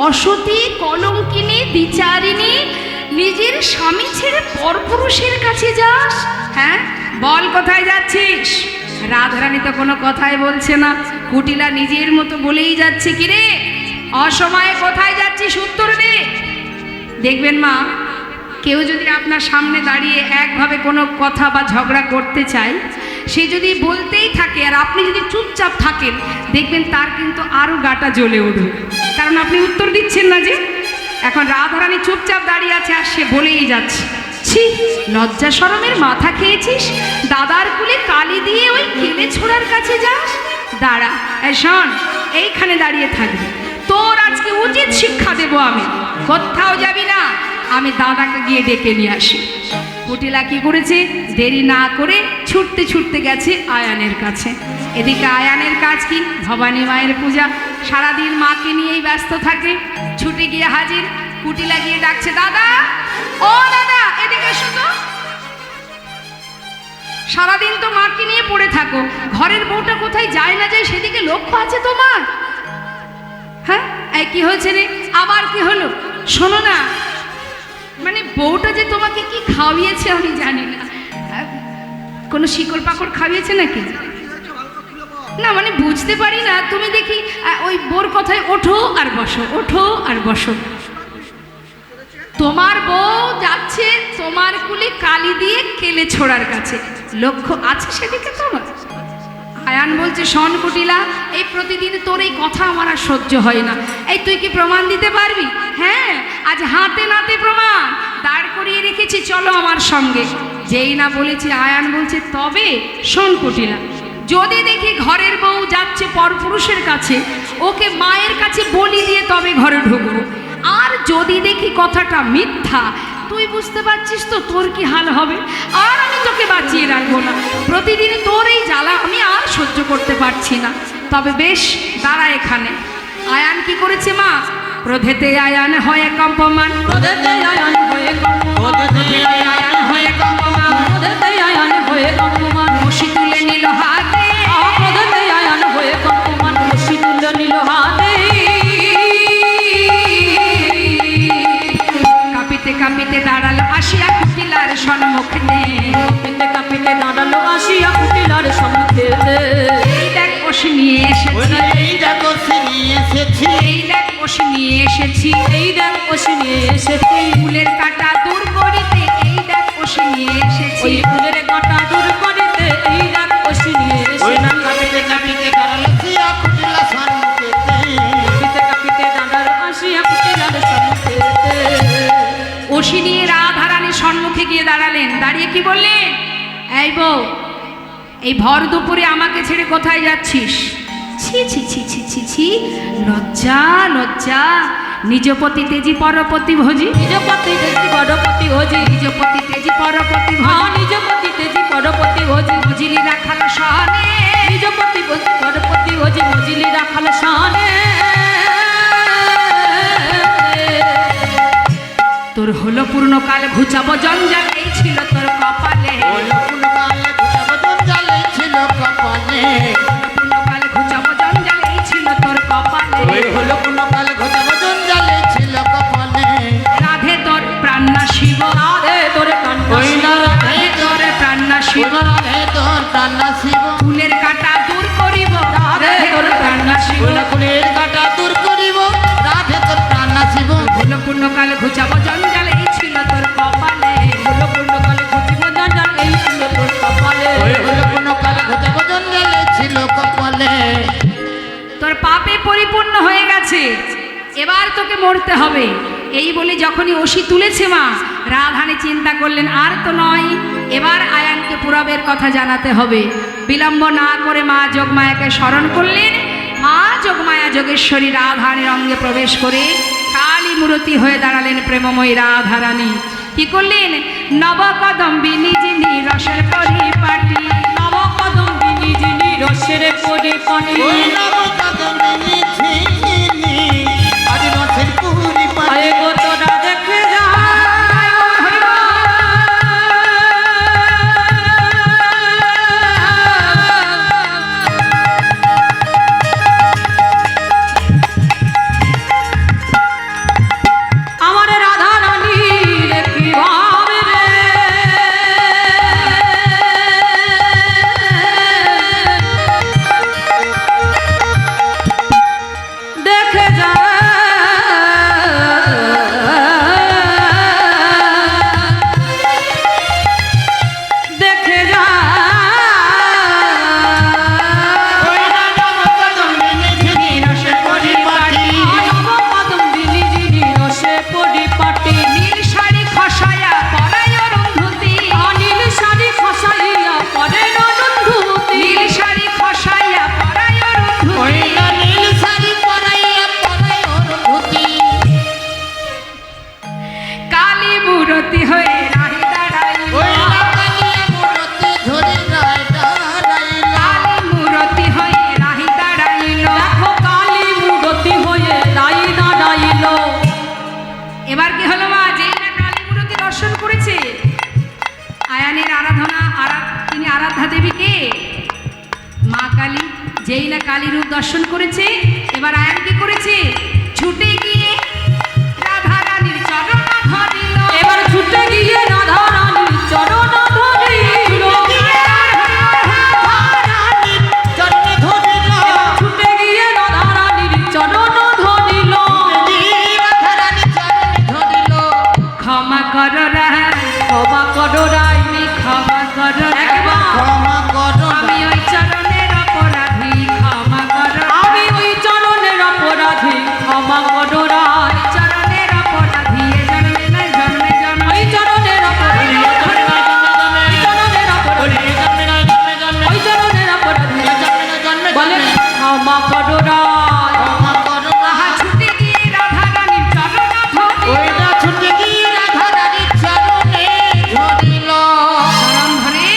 অসতী কলঙ্কিনী দ্বিচারিণী নিজের স্বামী ছেড়ে পরপুরুষের কাছে যাস? হ্যাঁ বল কোথায় যাচ্ছিস? রাধারানী তো কোনো কথাই বলছে না, কুটিলা নিজের মতো বলেই যাচ্ছে, কি রে অসময়ে কোথায় যাচ্ছিস উত্তর দে। দেখবেন মা, কেউ যদি আপনার সামনে দাঁড়িয়ে একভাবে কোনো কথা বা ঝগড়া করতে চায়, সে যদি বলতেই থাকে আর আপনি যদি চুপচাপ থাকেন, দেখবেন তার কিন্তু আরও গাটা জ্বলে উঠবে, কারণ আপনি উত্তর দিচ্ছেন না যে। এখন রাধারানী চুপচাপ দাঁড়িয়ে আছে আর সে বলেই যাচ্ছে, ছি, লজ্জা শরমের মাথা খেয়েছিস, দাদার কুলে কালি দিয়ে ওই কেলে ছোড়ার কাছে যাস। দাঁড়া, এই শোন, এইখানে দাঁড়িয়ে থাকবি, তোর আজকে উচিত শিক্ষা দেব আমি। কোথাও যাবি না, আমি দাদাকে গিয়ে ডেকে নিয়ে আসি। কুটিলা কি করেছে, দেরি না করে ছুটতে ছুটতে গেছে আয়ানের কাছে। এদিকে আয়ানের কাজ কি, ভবানী মায়ের পূজা, সারাদিন মাকে নিয়েই ব্যস্ত থাকে। ছুটে গিয়ে হাজির, কুটিলা গিয়ে ডাকছে, দাদা, ও দাদা, এদিকে এসো তো। সারাদিন তো মাকে নিয়ে পড়ে থাকো, ঘরের বউটা কোথায় যায় না যায় সেদিকে লক্ষ্য আছে তোমার? হ্যাঁ, এই কি হয়েছে রে, আবার কি হলো? শোনো না, মানে বউটা যে তোমাকে কি খাওয়িয়েছে আমি জানি না, কোনো শিকড় পাকড় খাওয়িয়েছে নাকি? না মানে বুঝতে পারি না, তুমি দেখি ওই বোর কথায় ওঠো আর বসো, ওঠো আর বসো। তোমার বউ যাচ্ছে তোমার কুলে কালি দিয়ে কেলে ছোড়ার কাছে, লক্ষ্য আছে সেদিকে তোমার? আয়ান বলছে, শোন কুটিলা, এই প্রতিদিন তোর এই কথা আমার আর সহ্য হয় না। এই তুই কি প্রমাণ দিতে পারবি? হ্যাঁ, আজ হাতে নাতে প্রমাণ দাঁড় করিয়ে রেখেছি, চলো আমার সঙ্গে। যেই না বলেছি, আয়ান বলছে, তবে শোন কুটিলা, যদি দেখি ঘরের বউ যাচ্ছে পরপুরুষের কাছে, ওকে মায়ের কাছে বলি দিয়ে তবে ঘরে ঢুকবো। আর যদি দেখি কথাটা মিথ্যা, তুই বুঝতে পারছিস তো তোর কি হাল হবে। আর আমি তোকে বাঁচিয়ে রাখবো না, প্রতিদিন তোর এই জ্বালা আমি আর সহ্য করতে পারছি না। তবে বেশ, দাঁড়া এখানে। আয়ান কি করেছে মা, ক্রোধেতে আয়ান হয়ে কম্পমান, ক্রোধেতে আয়ান হয়ে কম্পমান, আয়ান হয়ে কম্পমান, ক্রোধেতে আয়ান হয়ে কম্পমান, বসি তুলে নিল হাতে, ক্রোধেতে আয়ান হয়ে কম্পমান, বসি তুলে নিল হাতে। কাঁপিতে কাঁপিতে দাঁড়ালো আসিয়া কুটিলার সম্মুখে, কাঁপিতে কাঁপিতে দাঁড়ালো আসিয়া কুটিলার সম্মুখে। এই দেখ বসে নিয়ে এসেছি, এই দেখো নিয়ে এসেছি, এই দেখ বসে নিয়ে এসেছি, এই দেখ বসে নিয়ে এসেছি, ফুলের কাঁটা দূর করিতে, এই দেখ বসে নিয়ে এসেছি, ওই ফুলের কাঁটা দূর করিতে, এই দেখ বসে নিয়ে ওই এসেছি। না কাঁপিতে কাঁপিতে দাঁড়ালো সিয়া কুটিলা সম্মুখেতে, কাঁপিতে কাঁপিতে দাঁড়ালো আসিয়া কুটিলার সম্মুখে। ওষি নিয়ে রাধারানীর সম্মুখে গিয়ে দাঁড়ালেন। দাঁড়িয়ে কি বললেন, এই বউ, এই ভর দুপুরে আমাকে ছেড়ে কোথায় যাচ্ছিস? ছি ছি ছি ছি ছি ছি, লজ্জা লজ্জা, নিজপতি তেজি পরপতি ভোজি, নিজপতি তেজি পরপতি ভোজি, নিজপতি তেজি পরপতি হ্যাঁ ভোজি, নিজপতি তেজি পরপতি ভোজি, বুঝিলি রাখাল সহনে, নিজপতি পরপতি ভোজি, বুঝিলি রাখাল শানে। তোর হলো পূর্ণকাল ঘুচাবো জঞ্জাল, এই ছিল তোর কপালে, পূর্ণকালে ঘুচাবো জঞ্জালে ছিল কপালে, পূর্ণকাল ঘুচাবো জঞ্জাল, এই ছিল তোর কপালে, ওই হলো পূর্ণকালে ঘুচাবো জঞ্জালে ছিল কপালে। রাধে তোর প্রাণনা শিব, রাধে তোর কান্না ওই না রাধে তোর প্রাণনা শিব, রাধে তোর কান্না শিব, ফুলের কাঁটা দূর করিব, রাধে তোর প্রাণনা শিব, ফুলের কাঁটা দূর করিব, রাধে তোর কান্না শিব, হলো পূর্ণকাল ঘুচাবো জঞ্জাল, এই ছিল তোর কপালে, হলো পূর্ণকালে ঘুচিব জঞ্জাল, এই ছিল তোর কপালে। ওই হলো পূর্ণকালে ঘুচাবো জঞ্জালে ছিল কপালে। তোর পাপে পরিপূর্ণ হয়ে গেছে, এবার তোকে মরতে হবে। এই বলে যখনই ওষি তুলেছে মা, রাধানী চিন্তা করলেন আর তো নয়, এবার আয়ানকে পুরবের কথা জানাতে হবে। বিলম্ব না করে মা যোগমায়াকে স্মরণ করলেন। মা যোগমায়া যোগেশ্বরী রাধানীর অঙ্গে প্রবেশ করে কালী মূর্তি হয়ে দাঁড়ালেন প্রেমময়ী রাধারানী। কি করলেন, নবকদম্বিনী যিনি রসের পরিপাটি, নবকদম্বিনী যিনি রসের পরিপাটি, ওই নবকদম্বিনী যিনি আজ রসের পরিপাটি, আয়ে গো তোরা দেখে যা। আমার রাধা রানী রে কি ভাবে রে, আয়ানের তিনি আরাধ্যা দেবী কে? মা কালী। যেই না কালী রূপ দর্শন করেছে, এবার আয়ান কি করেছে? ছুটে গিয়ে রাধা রানীর চরণ ধরিল। এবার ছুটে গিয়ে রাধা রানীর চরণ ধরিল। জন্মে ধরিল ছুটে গিয়ে রাধা রানীর চরণ ধরিল। রাধারানী চরণে ধরিল। ক্ষমা করো রায়, ক্ষমা করো রাই, ক্ষমা করো একবার ক্ষমা করো আমি ওই চরণের অপরাধী, ক্ষমা করো। আমি ওই চরণের অপরাধী, ক্ষমা করো রাই। চরণের অপরাধী, এ জন্মে নয় জন্মে জন্মে। ওই চরণের অপরাধী, ওই চরণের অপরাধী, ওই চরণের অপরাধী বলে ক্ষমা করো রাই। আহা ছুটে গিয়ে রাধা রানীর চরণ ধরিল। চরণ ধরে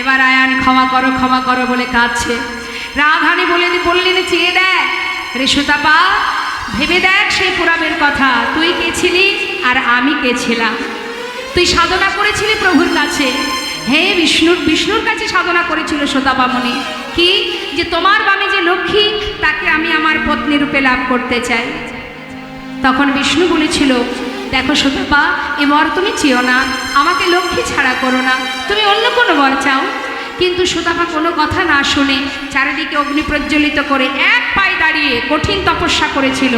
এবার আয়ান ক্ষমা করো বলে কাঁদছে। রাধারানী বললেন চেয়ে দেখ রে সুতাপা, ভেবে দেখ সেই পুরাণের কথা। তুই কে ছিলি আর আমি কে ছিলাম? তুই সাধনা করেছিলি প্রভুর কাছে, হে বিষ্ণুর কাছে সাধনা করেছিল সুতাপামণি। কি যে তোমার বামে যে লক্ষ্মী, তাকে আমি আমার পত্নী রূপে লাভ করতে চাই। তখন বিষ্ণু বলেছিল, দেখো সুতাপা, এ বর তুমি চেও না, আমাকে লক্ষ্মী ছাড়া করো না, তুমি অন্য কোনো বর চাও। কিন্তু সুতাপা কোনো কথা না শুনে চারিদিকে অগ্নি প্রজ্বলিত করে এক পায়ে দাঁড়িয়ে কঠিন তপস্যা করেছিল।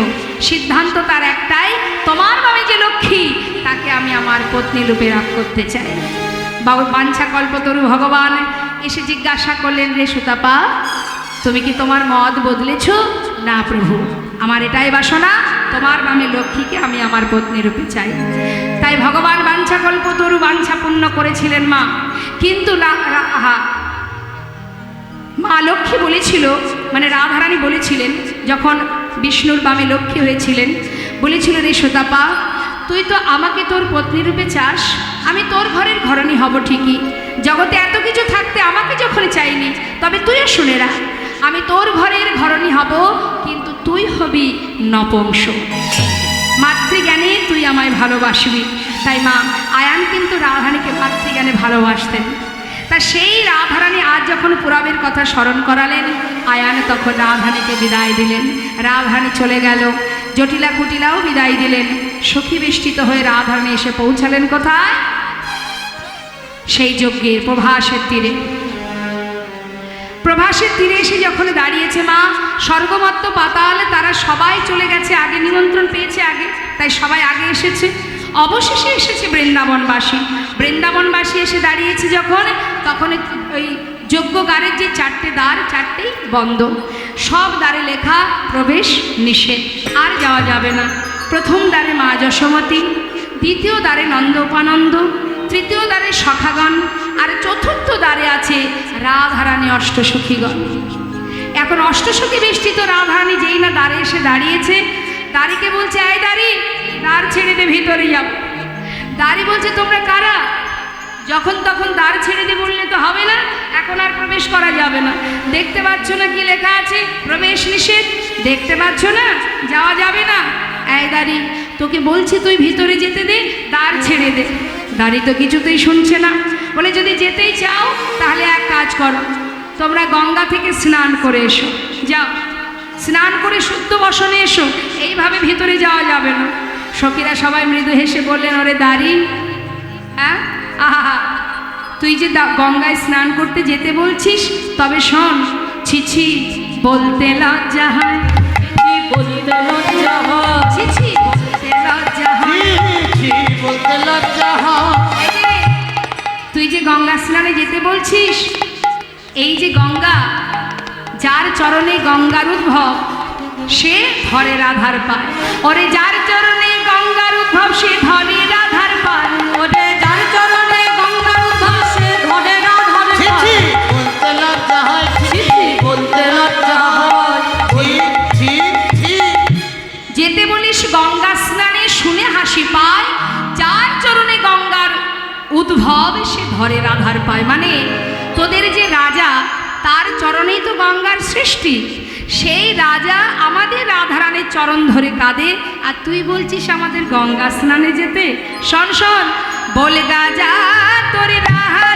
সিদ্ধান্ত তার একটাই, তোমার বামে যে লক্ষ্মী, তাকে আমি আমার পত্নী রূপে লাভ করতে চাই। বাবু বাঞ্ছা কল্পতরু ভগবান এসে জিজ্ঞাসা করলেন, রে সুতাপা, তুমি কি তোমার মত বদলেছ? না প্রভু, আমার এটাই বাসনা, তোমার বামে লক্ষ্মীকে আমি আমার পত্নী রূপে চাই। তাই ভগবান বাঞ্ছা কল্পতরু বাঞ্ছা পূর্ণ করেছিলেন মা। কিন্তু মা লক্ষ্মী বলেছিল, মানে রাধারানী বলেছিলেন, যখন বিষ্ণুর বামে লক্ষ্মী হয়েছিলেন, বলেছিল, রে সুতাপা, তুই তো আমাকে তোর পত্নী রূপে চাস, আমি তোর ঘরের ঘরণী হব ঠিকই, জগতে এত কিছু থাকতে আমাকে যখন চাইনি, তবে তুইও শুনে রাখ, আমি তোর ঘরের ঘরণী হব, কিন্তু তুই হবি নপুংস। মাতৃজ্ঞানে তুই আমায় ভালোবাসবি। তাই মা আয়ান কিন্তু রাধারানীকে মাতৃজ্ঞানে ভালোবাসতেন। তা সেই রাধারানী আজ যখন পুরাবের কথা স্মরণ করালেন, আয়ান তখন রাধারানীকে বিদায় দিলেন। রাধারানী চলে গেল, জটিলা কুটিলাও বিদায় দিলেন। সখী বেষ্টিত হয়ে রাধারানী এসে পৌঁছালেন কোথায়? সেই যজ্ঞের প্রভাসের তীরে। প্রভাসের তীরে এসে যখন দাঁড়িয়েছে মা, স্বর্গমত্ত পাতাল তারা সবাই চলে গেছে, আগে নিমন্ত্রণ পেয়েছে আগে, তাই সবাই আগে এসেছে। অবশেষে এসেছে বৃন্দাবনবাসী। বৃন্দাবনবাসী এসে দাঁড়িয়েছে যখন, তখন ওই যজ্ঞগারের যে চারটে দ্বার, চারটেই বন্ধ। সব দ্বারে লেখা প্রবেশ নিষেধ, আর যাওয়া যাবে না। প্রথম দ্বারে মা যশোমতী, দ্বিতীয় দ্বারে নন্দ উপানন্দ, তৃতীয় দ্বারে সখাগণ, আর চতুর্থ দ্বারে আছে রাধারানী অষ্টসখীগণ। এখন অষ্টসখী বেষ্টিত রাধারানী যেই না দ্বারে এসে দাঁড়িয়েছে, দাঁড়িকে বলছে, আয় দাঁড়ি, দ্বার ছেড়ে দে, ভিতরে যাব। দাঁড়ি বলছে, তোমরা কারা? যখন তখন দ্বার ছেড়ে দে বললে তো হবে না, এখন আর প্রবেশ করা যাবে না। দেখতে পাচ্ছ না কি লেখা আছে? প্রবেশ নিষেধ। দেখতে পাচ্ছ না যাওয়া যাবে না? এই দাঁড়ি, তোকে বলছি তুই ভিতরে যেতে দে, দ্বার ছেড়ে দে। দাঁড়ি তো কিছুতেই শুনছে না। বলে, যদি যেতেই চাও তাহলে এক কাজ করো, তোমরা গঙ্গা থেকে স্নান করে এসো, যাও স্নান করে শুদ্ধ বসনে এসো, এইভাবে ভিতরে যাওয়া যাবে না। সখীরা সবাই মৃদু হেসে বললেন, ওরে দাঁড়ি, হ্যাঁ আহা, তুই যে গঙ্গায় স্নান করতে যেতে বলছিস, তবে শোন, ছিছি বলতে লজ্জা হয়, বলতে লজ্জা হয়, ছিছি বলতে লজ্জা হয়, বলতে লজ্জা হয়। এই যে, তুই যে গঙ্গা স্নানে যেতে বলছিস, এই যে গঙ্গা, যার চরণে গঙ্গার উদ্ভব, সে ধরে রাধার পায়। ওরে যার চরণে গঙ্গার উদ্ভব, সে ধরে রাধার পায়। ওরে যার চরণে গঙ্গার উদ্ভব, সে ধরে রাধার পায়। বলতে লজ্জা হয়, বলতে লজ্জা হয়। যেতে বলিস গঙ্গা স্নানে, শুনে হাসি পায়। যার চরণে গঙ্গার উদ্ভব, সে ধরে রাধার পায়। মানে তোদের যে রাজা, তার চরণেই তো গঙ্গার সৃষ্টি। সেই রাজা আমাদের রাধারানীর চরণ ধরে কাঁদে, আর তুই বলছিস আমাদের গঙ্গা স্নানে যেতে। শোন শোন, বলে গাজা তোর রাহা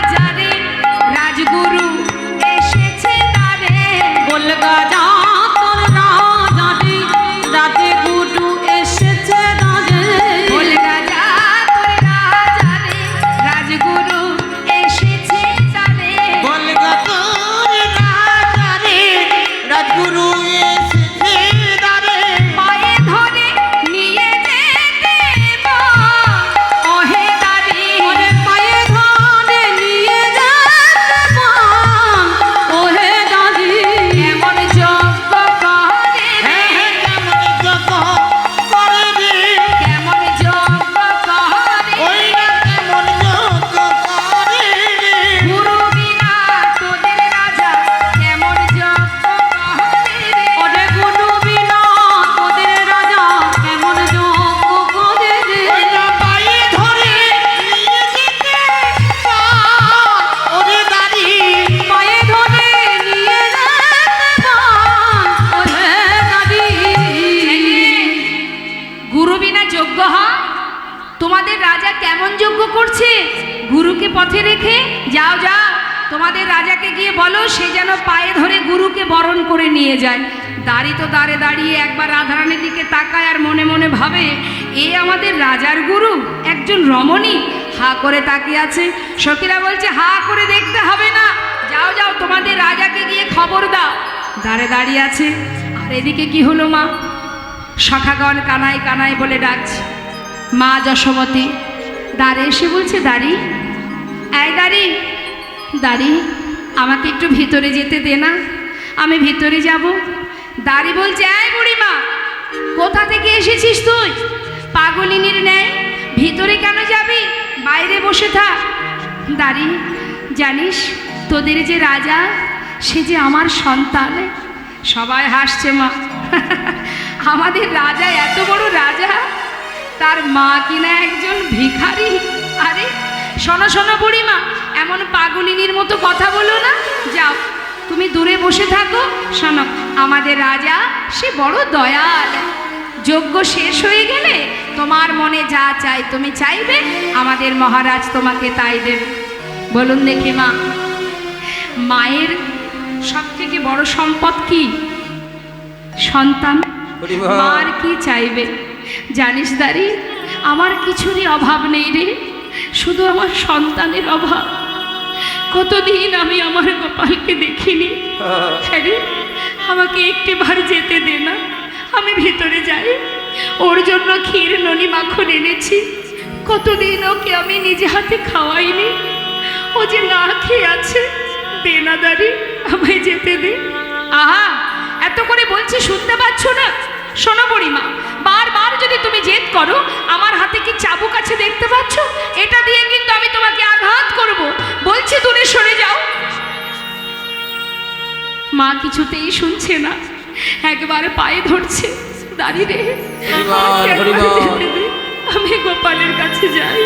তোমাদের রাজাকে গিয়ে বলো সে যেন পায়ে ধরে গুরুকে বরণ করে নিয়ে যায়। দাঁড়ি তো দাঁড়ে দাঁড়িয়ে একবার রাধারানীর দিকে তাকায় আর মনে মনে ভাবে, এ আমাদের রাজার গুরু, একজন রমণী হা করে তাকিয়ে আছে। সখীরা বলছে, হা করে দেখতে হবে না, যাও যাও তোমাদের রাজাকে গিয়ে খবর দাও। দাঁড়ে দাঁড়িয়ে আছে। আর এদিকে কি হলো মা? সখাগণ কানাই কানাই বলে ডাকছে। মা যশোমতী দাঁড়ে এসে বলছে, দাঁড়ি, এই দাঁড়ি, দাঁড়ি, আমাকে একটু ভিতরে যেতে দে না, আমি ভিতরে যাব। দাঁড়ি বলছে, এই বুড়িমা, কোথা থেকে এসেছিস তুই? পাগলিনীর ন্যায় ভিতরে কেন যাবি? বাইরে বসে থাক। দাঁড়ি, জানিস তোদের যে রাজা, সে যে আমার সন্তান। সবাই হাসছে মা। আমাদের রাজা এত বড় রাজা, তার মা কিনা একজন ভিখারি। আরে শোনো শোনো বুড়িমা, এমন পাগলিনীর মতো কথা বলো না, যাও তুমি দূরে বসে থাকো। শোনো, আমাদের রাজা সে বড় দয়াল, যজ্ঞ শেষ হয়ে গেলে তোমার মনে যা চাই তুমি চাইবে, আমাদের মহারাজ তোমাকে তাই দেবে। বলুন দেখি মা, মায়ের সব থেকে বড় সম্পদ কি? সন্তান। মার কি চাইবে? জানিস দাঁড়ি, আমার কিছুরই অভাব নেই রে, শুধু আমার সন্তানের অভাব। কতদিন আমি আমার গোপালকে দেখিনি। হ্যাঁ রে, আমাকে একটিবার যেতে দে না, আমি ভিতরে যাই। ওর জন্য ক্ষীর ননি মাখন এনেছি, কতদিন ওকে আমি নিজে হাতে খাওয়াইনি, ও যে না খেয়ে আছে। দে না দাঁড়ি, আমায় যেতে দে। আহা, এত করে বলছি শুনতে পাচ্ছ না? শোনো বুড়িমা, বারবার যদি তুমি জেদ করো, আমার হাতে কি চাবুক আছে দেখতে পাচ্ছ? এটা দিয়ে কিন্তু আমি তোমাকে আঘাত করব। বলছি দূরে সরে যাও। মা কিছুতেই শুনছে না, একবার পায়ে ধরছে। দাঁড়িয়ে রে, আমি গোপালের কাছে যাই।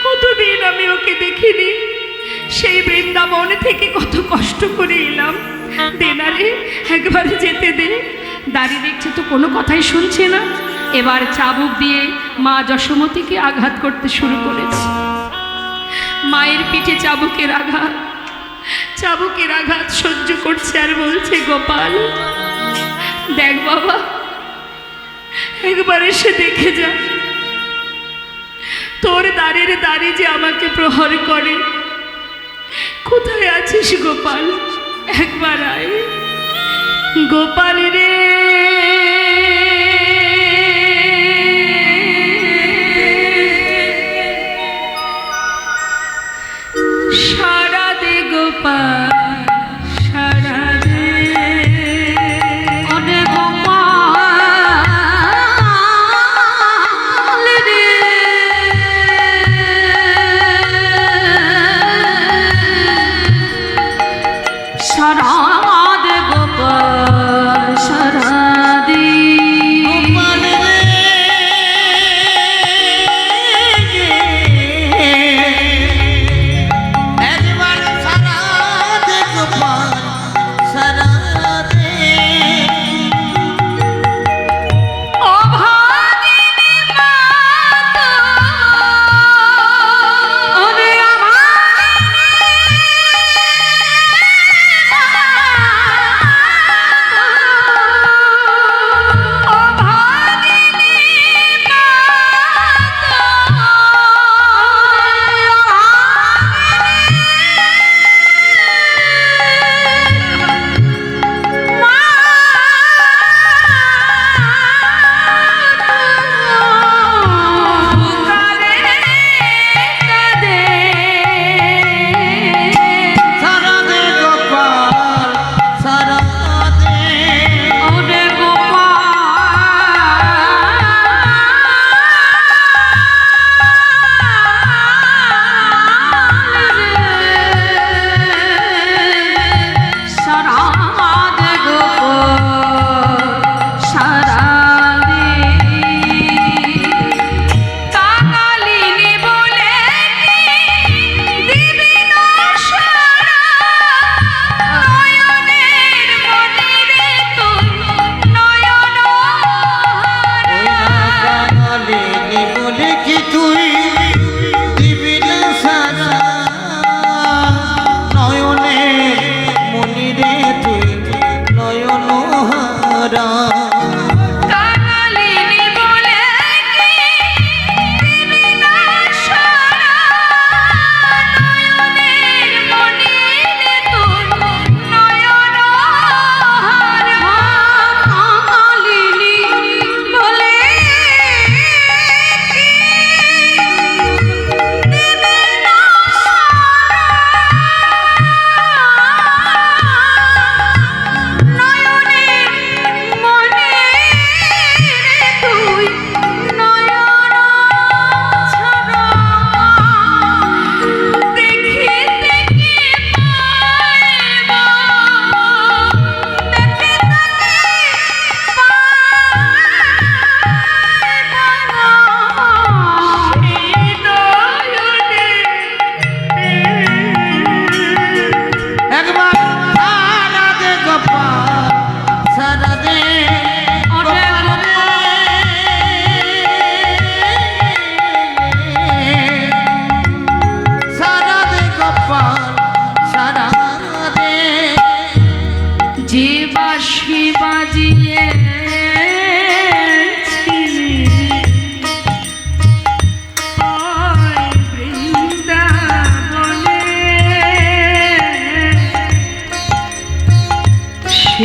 কতদিন আমি ওকে দেখিনি, সেই বৃন্দাবন থেকে কত কষ্ট করে এলাম। দে না রে, একবার যেতে দে। দাঁড়িয়ে দেখছে তো কোনো কথাই শুনছে না। এবার চাবুক দিয়ে মা যশোমতীকে আঘাত করতে শুরু করেছে। মায়ের পিঠে চাবুকের আঘাত, চাবুকের আঘাত সহ্য করছে আর বলছে, গোপাল দেখ বাবা, একবার এসে দেখে যা, তোর দাঁড়ের দাঁড়ি যে আমাকে প্রহর করে। কোথায় আছিস গোপাল? একবার আয়। গোপাল রে, সারা দে গোপাল, সারা দে। ওরে গোপাল রে, সারা দে গোপাল, সারা দে।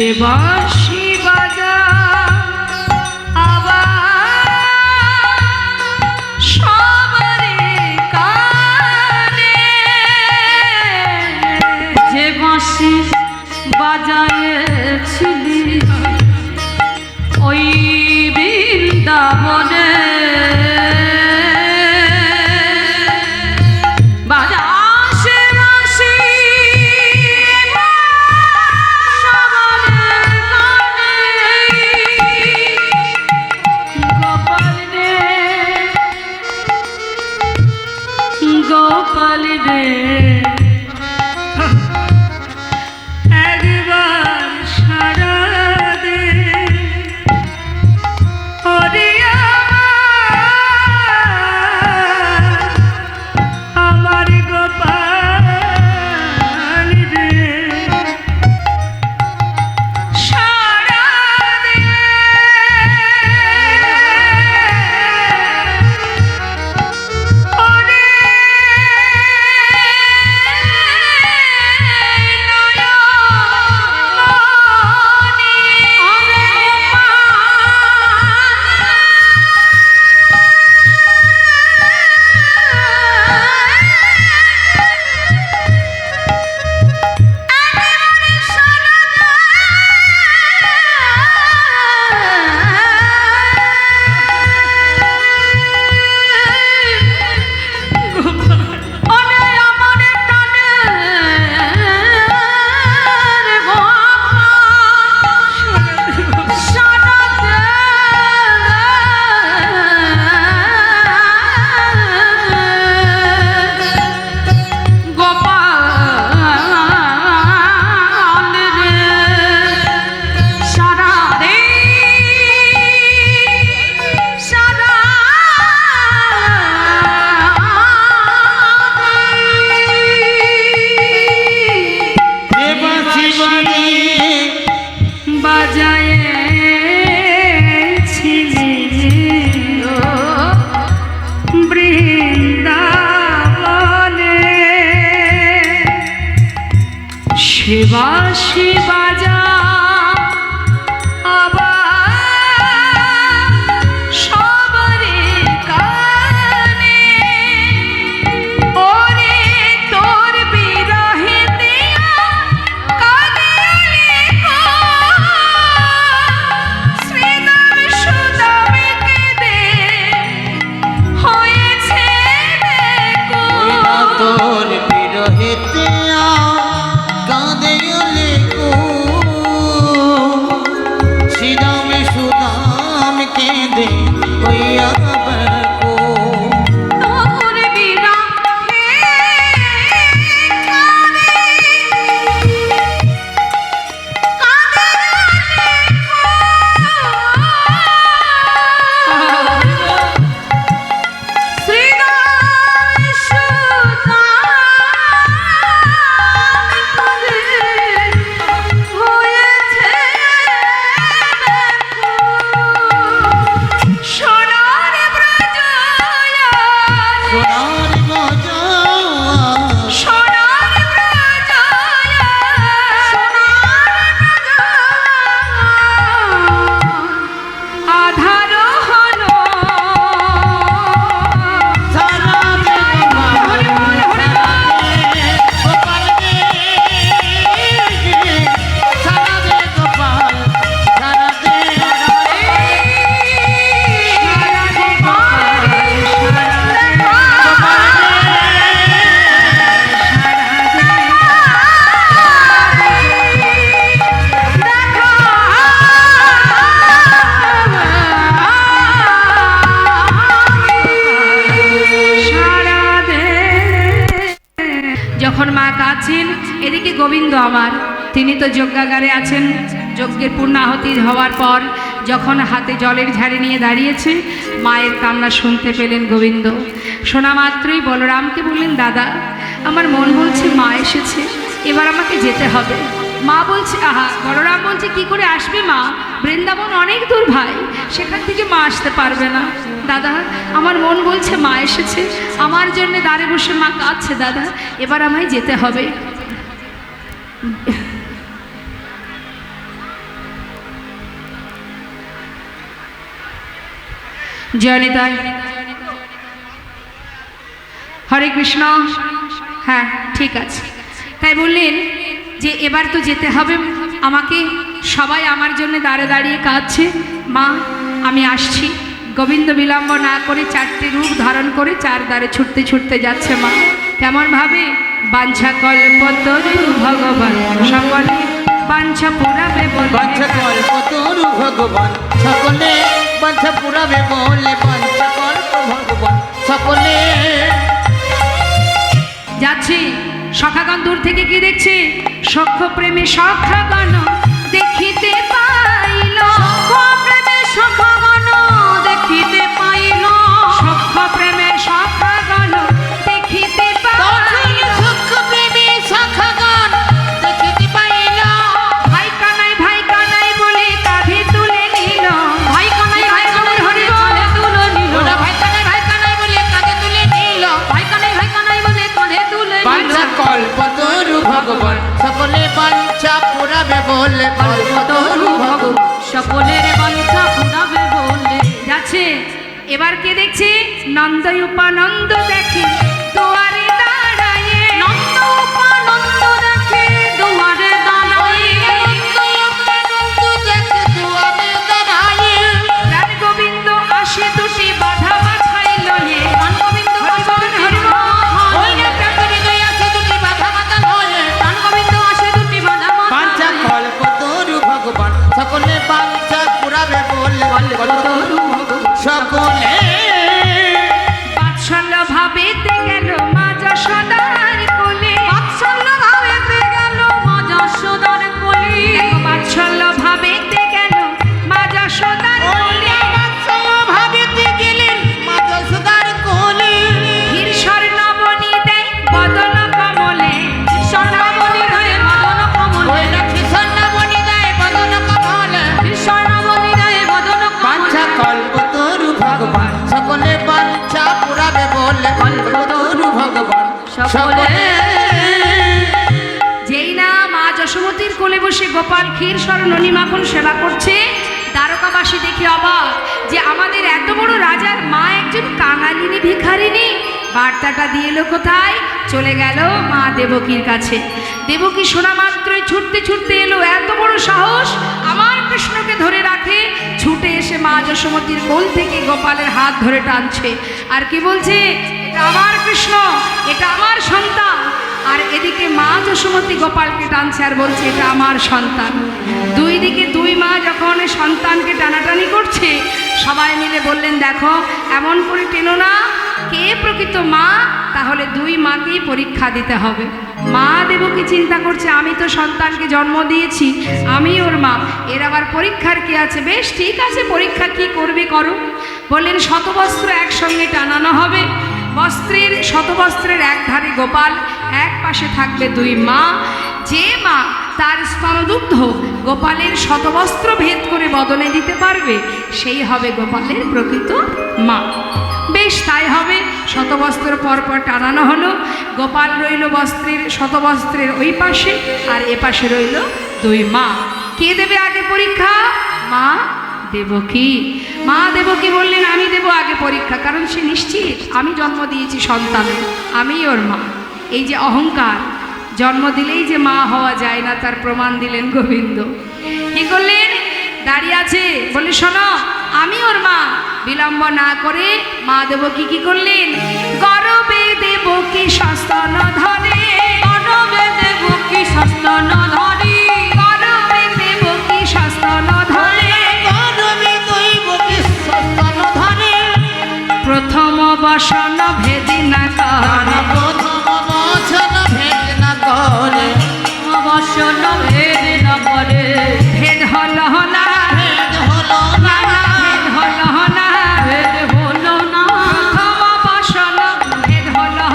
সে বাঁশি বাজা আবার সবারে কানে, যে বাঁশি বাজায়েছিলি ওই বৃন্দাবনে, বাজা সে বাঁশি সবারে কানে। গোপাল রে, গোপাল রে, একবার সারা দে ওরে আমার গোপাল রে, সারা দে ওরে বাজায়েছিলি বৃন্দাবনে, সে বাঁশি বাজা আবার সবারে কানে, ওরে তোর বিরহেতে কাঁদিলে গো, শ্রীদাম সুদামে কেঁদে হয়েছে দেখো। তোর বিরহেতে কাঁদে গেলে গো, শ্রীরাম সুদাম কেঁদে হইয়া বেকো। তোর বিরহে কাঁদে, কাঁদে শ্রীরাম সুদাম হয়েছে সোনার ব্রজয়া, সোনার গজা সোনার ব্রজয়া, আধার হলো সারা দে গোপাল, গোপাল রে, সারা দে গোপাল, সারা দে। যখন মা কাঁদছেন, এদিকে গোবিন্দ আমার, তিনি তো যজ্ঞাগারে আছেন। যজ্ঞের পূর্ণাহতি হওয়ার পর যখন হাতে জলের ঝাড়ি নিয়ে দাঁড়িয়েছে, মায়ের কান্না শুনতে পেলেন গোবিন্দ। শোনা মাত্রই বলরামকে বললেন, দাদা আমার মন বলছে মা এসেছে, এবার আমাকে যেতে হবে। মা বলছে, আহা, বলরাম বলছে কি করে আসবে মা, বৃন্দাবন অনেক দূর ভাই, সেখান থেকে মা আসতে পারবে না। দাদা আমার মন বলছে মা এসেছে, আমার জন্য দাঁড়ে বসে মা কাঁদছে, দাদা এবার আমায় যেতে হবে। জয়নিতাই হরে কৃষ্ণ। হ্যাঁ ঠিক আছে। তাই বললেন যে এবার তো যেতে হবে আমাকে, সবাই আমার জন্য দাঁড়ে দাঁড়িয়ে কাঁদছে, মা আমি আসছি। গোবিন্দ বিলম্ব না করে 4টে রূপ ধারণ করে 4 দ্বারে ছুটতে ছুটতে যাচ্ছে মা। কেমন ভাবে? বাঞ্ছা কল্পতরু ভগবান সকলে বাঞ্ছা পুরাবে বলে, বাঞ্ছা কল্পতরু ভগবান সকলে বাঞ্ছা পুরাবে বলে, বাঞ্ছা কল্প ভগবান সকলে। যাচ্ছে সখাগণ দূর থেকে কি দেখছে? সখ্য প্রেমে সখাগণ দেখিতে পাইল, প্রেমে সখাগণ দেখিতে পাইল, সখ্য প্রেমে সখাগণ দেখিতে পাইল। সখ্য প্রেমী সখাগণ দেখিতে পাইল, ভাই কানাই বলে কাঁধে তুলে নিল, ভাই কানাই বলে কাঁধে তুলে নিল, ওরা ভাই কানাই বলে কাঁধে তুলে নিল। ভাই কানাই বলে কাঁধে তুলে নিল। বাঞ্ছা কল্পতরু ভগবান সকলে বাঞ্ছা পুরাবে বলে, কল্পতরু ভগবান সকলের বাঞ্ছা পুরাবে বলে। যাচ্ছে এবার কে দেখছে? নন্দ উপানন্দ দেখে দুয়ারে দাঁড়ায়ে, নন্দ উপানন্দ দেখে দুয়ারে দাঁড়ায়ে, রাধ গোবিন্দ আসে দুটি বাধা মাথায় লয়ে, গান গোবিন্দ আসে দুটি গান গোবিন্দ আসে দুটি বাধা বাঞ্ছা কল্পতরু ভগবান সকলে বাঞ্ছা পুরাবে বলে, কল্পতরু সকলে। বাৎসল্য ভাবেতে গেল মা যশোদার কোলে, বাৎসল্য ভাবেতে গেল মা যশোদার কোলে, দেখো বাৎসল্য ভাবেতে গেল মা যশোদার কোলে, ভাবিতে গেলেন মা যশোদার কোলে, ধীর স্বর্ণবনি দেয় বদন কমলে, স্বর্ণাবলী হয়ে মদন কমলে, ওই লক্ষ্মী স্বর্ণাবনী দেয় বদন কমলে। স্বর্ণাবলী হয়ে মদন বাঞ্ছা কমলে, কল্পতরু ভগবান সকলে বাঞ্ছা পুরাবে বলে, কল্পতরু ভগবান সকলে। যেই না মা যশোমতীর কোলে বসে গোপাল ক্ষীর স্বর্ণ নিমাখন সেবা করছে, দ্বারকাবাসী দেখে অবাক যে আমাদের এত বড় রাজার মা একজন কাঙালিনী ভিখারিনী। বার্তাটা দিয়ে এলো কোথায়? চলে গেল মা দেবকীর কাছে। দেবকী শোনা মাত্রই ছুটতে ছুটতে এলো, এত বড় সাহস আমার কৃষ্ণকে ধরে রাখে। ছুটে এসে মা যশোমতীর কোল থেকে গোপালের হাত ধরে টানছে আর কি বলছে? এটা আমার কৃষ্ণ, এটা আমার সন্তান। আর এদিকে মা যশোমতী গোপালকে টানছে আর বলছে এটা আমার সন্তান। দুই দিকে দুই মা যখন সন্তানকে টানাটানি করছে, সবাই মিলে বললেন দেখো এমন করে টেনো না, কে প্রকৃত মা? তাহলে দুই মাকেই পরীক্ষা দিতে হবে। মা দেবকী চিন্তা করছে আমি তো সন্তানকে জন্ম দিয়েছি, আমি ওর মা, এর আবার পরীক্ষার কি আছে? বেশ ঠিক আছে, পরীক্ষা কি করবে করো। বললেন শতবস্ত্র একসঙ্গে টানানো হবে, বস্ত্রের শতবস্ত্রের এক ধারে গোপাল, এক পাশে থাকবে দুই মা। যে মা তার স্তনদুগ্ধ গোপালের শতবস্ত্র ভেদ করে বদনে দিতে পারবে, সেই হবে গোপালের প্রকৃত মা। বেশ তাই হবে। শতবস্ত্র পরপর টানানো হলো, গোপাল রইল বস্ত্রের শতবস্ত্রের ওই পাশে আর এ পাশে রইল দুই মা। কে দেবে আগে পরীক্ষা? মা দেবকী। মা দেবকী বললেন আমি দেব আগে পরীক্ষা, কারণ সে নিশ্চিত আমি জন্ম দিয়েছি সন্তান, আমি ওর মা। এই যে অহংকার, জন্ম দিলেই যে মা হওয়া যায় না তার প্রমাণ দিলেন গোবিন্দ। কি করলেন? দাঁড়িয়ে আছে, বলে শোনো আমি ওর মা। বিলম্ব না করে মা দেবকী কি করলেন? গর্বে দেবকী সস্তন ধরে, গর্বে দেবকী সস্তন ধরে, গর্বে দেবকী সস্তন ধরে, প্রথম বসন ভেদি না করে, অবসন ভেদ না করে, ভেদ হল না, ভেদ হল না, ভেদ হলো না, প্রথম বসন ভেদ হল না,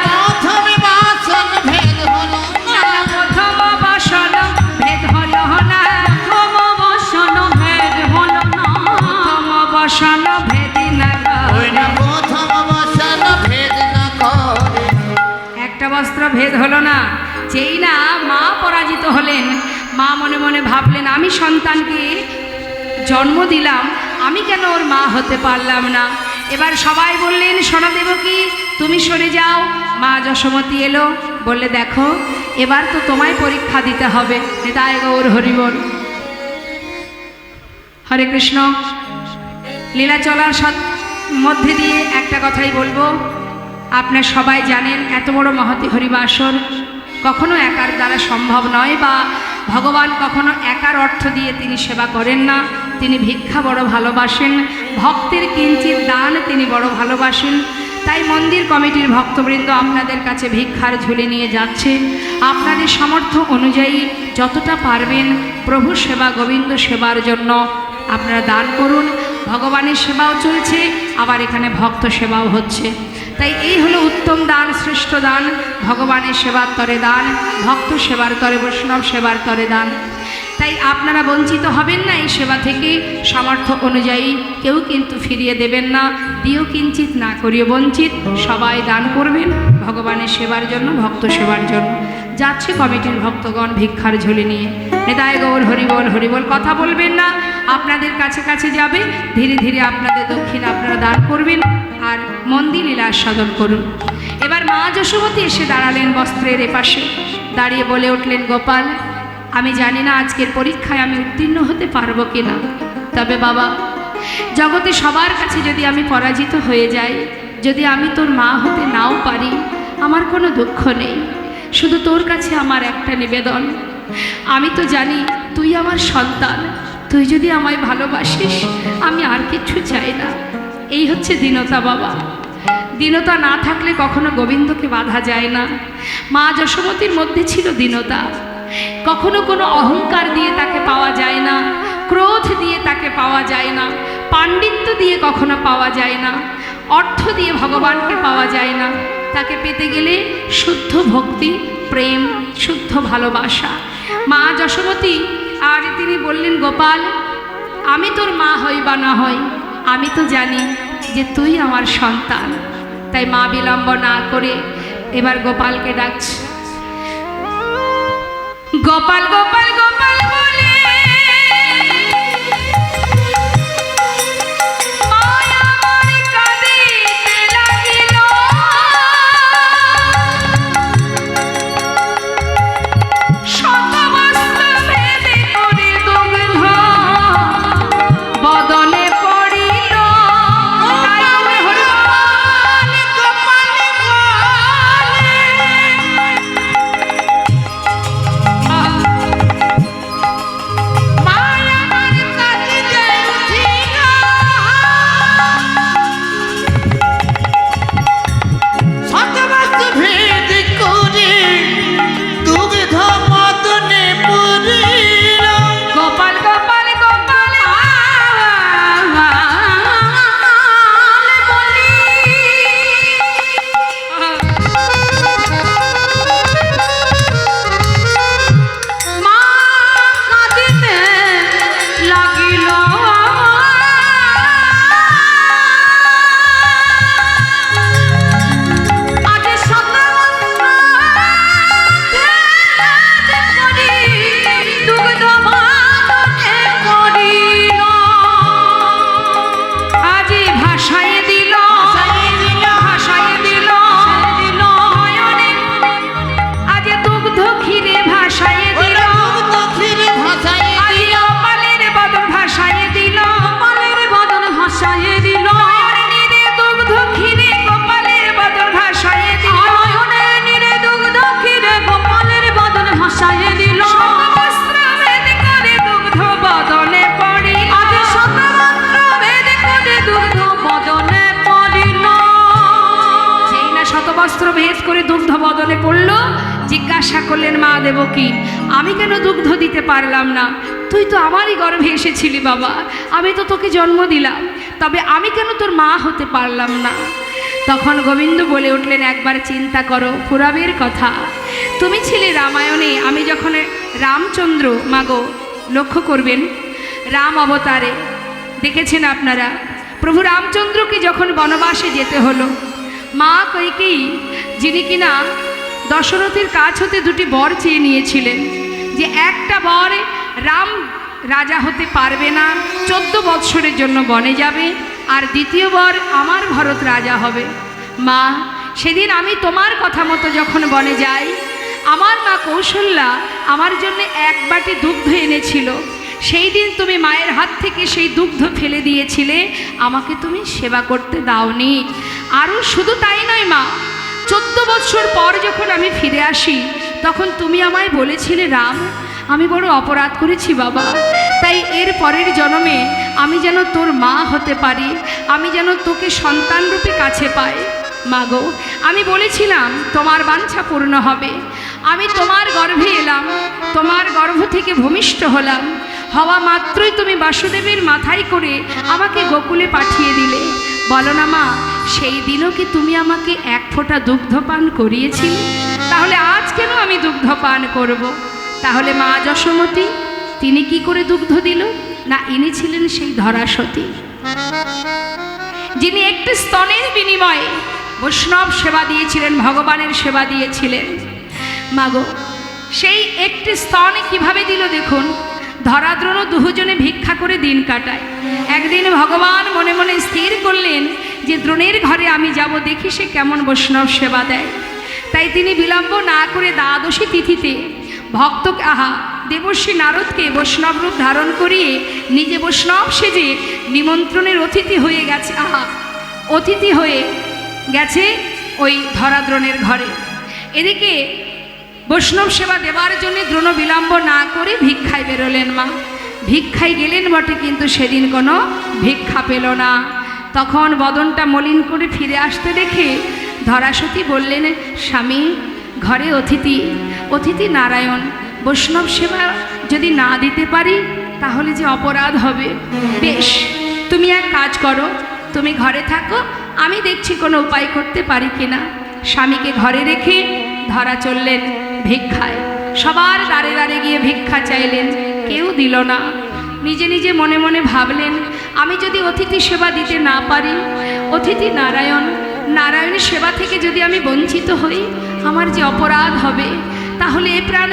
প্রথম বসন ভেদ হল না, প্রথম বসন ভেদ হলো না, প্রথম বসন ভেদি না করে। একটা বস্ত্র ভেদ হলো না। যেই না মা পরাজিত হলেন, মা মনে মনে ভাবলেন আমি সন্তানকে জন্ম দিলাম, আমি কেন ওর মা হতে পারলাম না? এবার সবাই বললেন, সোনা দেবকী তুমি সরে যাও। মা যশোমতী এলো, বললে দেখো এবার তো তোমায় পরীক্ষা দিতে হবে। নিতাই গৌর হরিবল। হরে কৃষ্ণ। লীলা চলার মধ্যে দিয়ে একটা কথাই বলবো, আপনার সবাই জানেন এত বড় মহতি হরিবাসর কখনো একার দ্বারা সম্ভব নয়, বা ভগবান কখনো একার অর্থ দিয়ে তিনি সেবা করেন না। তিনি ভিক্ষা বড় ভালোবাসেন, ভক্তের কিঞ্চিত দান তিনি বড় ভালোবাসেন। তাই মন্দির কমিটির ভক্তবৃন্দ আপনাদের কাছে ভিক্ষার ঝুলি নিয়ে যাচ্ছে। আপনাদের সামর্থ্য অনুযায়ী যতটা পারবেন প্রভু সেবা গোবিন্দ সেবার জন্য আপনারা দান করুন। ভগবানের সেবাও চলছে, আবার এখানে ভক্ত সেবাও হচ্ছে। তাই এই হলো উত্তম দান, শ্রেষ্ঠ দান। ভগবানের সেবার তরে দান, ভক্ত সেবার তরে, বৈষ্ণব সেবার তরে দান। তাই আপনারা বঞ্চিত হবেন না এই সেবা থেকে। সামর্থ্য অনুযায়ী কেউ কিন্তু ফিরিয়ে দেবেন না, দিও কিঞ্চিত না করিও বঞ্চিত। সবাই দান করবেন ভগবানের সেবার জন্য, ভক্ত সেবার জন্য। যাচ্ছে কমিটির ভক্তগণ ভিক্ষার ঝুলি নিয়ে। নিতাই গৌর হরিবল হরিবল। কথা বলবেন না, আপনাদের কাছে কাছে যাবে। ধীরে ধীরে আপনাদের দক্ষিণ আপনারা দান করবেন আর মন্দির লীলা আস্বাদন করুন। এবার মা যশোমতী এসে দাঁড়ালেন বস্ত্রের এপাশে, দাঁড়িয়ে বলে উঠলেন, গোপাল আমি জানি না আজকের পরীক্ষায় আমি উত্তীর্ণ হতে পারবো কিনা, তবে বাবা জগতে সবার কাছে যদি আমি পরাজিত হয়ে যাই, যদি আমি তোর মা হতে নাও পারি, আমার কোনো দুঃখ নেই। শুধু তোর কাছে আমার একটা নিবেদন, আমি তো জানি তুই আমার সন্তান, তুই যদি আমায় ভালোবাসিস আমি আর কিছু চাই না। এই হচ্ছে দীনতা বাবা। দীনতা না থাকলে কখনো গোবিন্দকে বাধা যায় না। মা যশোমতীর মধ্যে ছিল দীনতা। কখনো কোনো অহংকার দিয়ে তাকে পাওয়া যায় না, ক্রোধ দিয়ে তাকে পাওয়া যায় না, পাণ্ডিত্য দিয়ে কখনো পাওয়া যায় না, অর্থ দিয়ে ভগবানকে পাওয়া যায় না। তাকে পেতে গেলে শুদ্ধ ভক্তি, প্রেম, শুদ্ধ ভালোবাসা। মা যশোমতী আর তিনি বললেন, গোপাল আমি তোর মা হই বা না হই, আমি তো জানি যে তুই আমার সন্তান। তাই মা বিলম্ব না করে এবার গোপালকে ডাকছে। গোপাল গোপাল গোপাল বলে ভেদ করে দুগ্ধ বদনে পড়ল। জিজ্ঞাসা করলেন মা দেবকী, আমি কেন দুগ্ধ দিতে পারলাম না? তুই তো আমারই গর্ভে এসেছিলি বাবা, আমি তো তোকে জন্ম দিলাম, তবে আমি কেন তোর মা হতে পারলাম না? তখন গোবিন্দ বলে উঠলেন, একবার চিন্তা করো পুরাবের কথা। তুমি ছিলে রামায়ণে, আমি যখন রামচন্দ্র, মাগো লক্ষ্য করবেন রাম অবতারে দেখেছেন আপনারা, প্রভু রামচন্দ্রকে যখন বনবাসে যেতে হলো, মা কইকেয়ী যিনি কিনা দশরথের কাছ হতে দুটি বর চেয়ে নিয়েছিলেন, যে একটা বর রাম রাজা হতে পারবে না, 14 বৎসরের জন্য বনে যাবে, আর দ্বিতীয়বার আমার ভরত রাজা হবে। মা, সেদিন আমি তোমার কথা মতো যখন বনে যাই, আমার মা কৌশল্যা আমার জন্য 1 বাটি দুগ্ধ এনেছিল। সেই দিন তুমি মায়ের হাত থেকে সেই দুগ্ধ ফেলে দিয়েছিলে, আমাকে তুমি সেবা করতে দাওনি। আরও শুধু তাই নয় মা, 14 বৎসর পর যখন আমি ফিরে আসি, তখন তুমি আমায় বলেছিলে, রাম, আমি বড় অপরাধ করেছি বাবা, তাই এর পরের জন্মে আমি যেন তোর মা হতে পারি, আমি যেন তোকে সন্তানরূপে কাছে পাই। মাগো, আমি বলেছিলাম তোমার বাঞ্ছা পূর্ণ হবে। আমি তোমার গর্ভে এলাম, তোমার গর্ভ থেকে ভূমিষ্ঠ হলাম, হওয়া মাত্রই তুমি বাসুদেবের মাথায় করে আমাকে গোকুলে পাঠিয়ে দিলে। বলো না মা, সেই দিনও কি তুমি আমাকে 1 ফোঁটা দুগ্ধ পান করিয়েছিলে? তাহলে আজ কেন আমি দুগ্ধ পান করব? তাহলে মা যশোমতী, তিনি কি করে দুগ্ধ দিল? না, ইনি ছিলেন সেই ধরাসতী, যিনি একটি স্তনের বিনিময়ে বৈষ্ণব সেবা দিয়েছিলেন, ভগবানের সেবা দিয়েছিলেন। মাগো, সেই একটি স্তনে কিভাবে দিল দেখুন। ধরাদ্রোণ দুজনে ভিক্ষা করে দিন কাটায়। একদিন ভগবান মনে মনে স্থির করলেন যে দ্রোণের ঘরে আমি যাব, দেখি সে কেমন বৈষ্ণব সেবা দেয়। তাই তিনি বিলম্ব না করে দ্বাদশী তিথিতে ভক্ত দেবর্ষী নারদকে বৈষ্ণব রূপ ধারণ করিয়ে নিজে বৈষ্ণব সেজে নিমন্ত্রণের অতিথি হয়ে গেছে, অতিথি হয়ে গেছে ওই ধরাদ্রোণের ঘরে। এদিকে বৈষ্ণব সেবা দেওয়ার জন্য দ্রোণ বিলম্ব না করে ভিক্ষায় বেরোলেন। মা ভিক্ষায় গেলেন বটে, কিন্তু সেদিন কোনো ভিক্ষা পেল না। তখন বদনটা মলিন করে ফিরে আসতে দেখে ধরাসতী বললেন, স্বামী, ঘরে অতিথি, অতিথি নারায়ণ, বৈষ্ণব সেবা যদি না দিতে পারি তাহলে যে অপরাধ হবে। বেশ, তুমি এক কাজ করো, তুমি ঘরে থাকো, আমি দেখছি কোনো উপায় করতে পারি কিনা। স্বামীকে ঘরে রেখে ধরা চললেন ভিক্ষায়। সবার দ্বারে দ্বারে গিয়ে ভিক্ষা চাইলেন, কেউ দিল না। নিজে নিজে মনে মনে ভাবলেন, আমি যদি অতিথি সেবা দিতে না পারি, অতিথি নারায়ণ, নারায়ণের সেবা থেকে যদি আমি বঞ্চিত হই, আমার যে অপরাধ হবে, তাহলে এ প্রাণ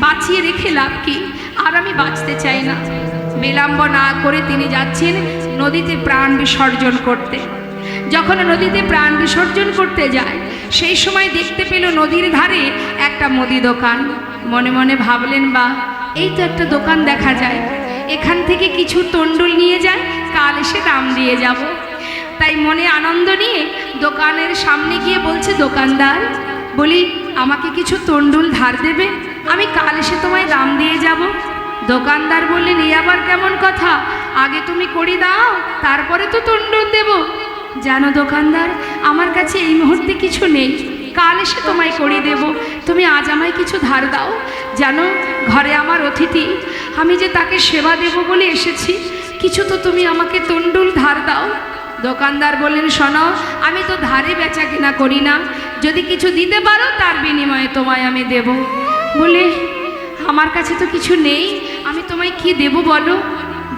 বাঁচিয়ে রেখে লাভ কি? আর আমি বাঁচতে চাই না। বিলম্ব না করে তিনি যাচ্ছেন নদীতে প্রাণ বিসর্জন করতে। যখন নদীতে প্রাণ বিসর্জন করতে যায়, সেই সময় দেখতে পেল নদীর ধারে একটা মুদি দোকান। মনে মনে ভাবলেন, বা এই তো একটা দোকান দেখা যায়, এখান থেকে কিছু তণ্ডুল নিয়ে যায়, কাল এসে দাম দিয়ে যাব। তাই মনে আনন্দ নিয়ে দোকানের সামনে গিয়ে বলছে, দোকানদার, বলি আমাকে কিছু তণ্ডুল ধার দেবে, আমি কাল এসে তোমায় দাম দিয়ে যাব। দোকানদার বললেন, এই আবার কেমন কথা? আগে তুমি কড়ি দাও, তারপরে তো তণ্ডুল দেব। জানো দোকানদার, আমার কাছে এই মুহূর্তে কিছু নেই, কাল এসে তোমায় কড়ি দেব, তুমি আজ আমায় কিছু ধার দাও। জানো, ঘরে আমার অতিথি, আমি যে তাকে সেবা দেব বলে এসেছি, কিছু তো তুমি আমাকে তণ্ডুল ধার দাও। দোকানদার বললেন, শোনো, আমি তো ধারে বেচা কেনা করি না, যদি কিছু দিতে পারো তার বিনিময়ে তোমায় আমি দেব। বলে, আমার কাছে তো কিছু নেই, আমি তোমায় কি দেব বলো?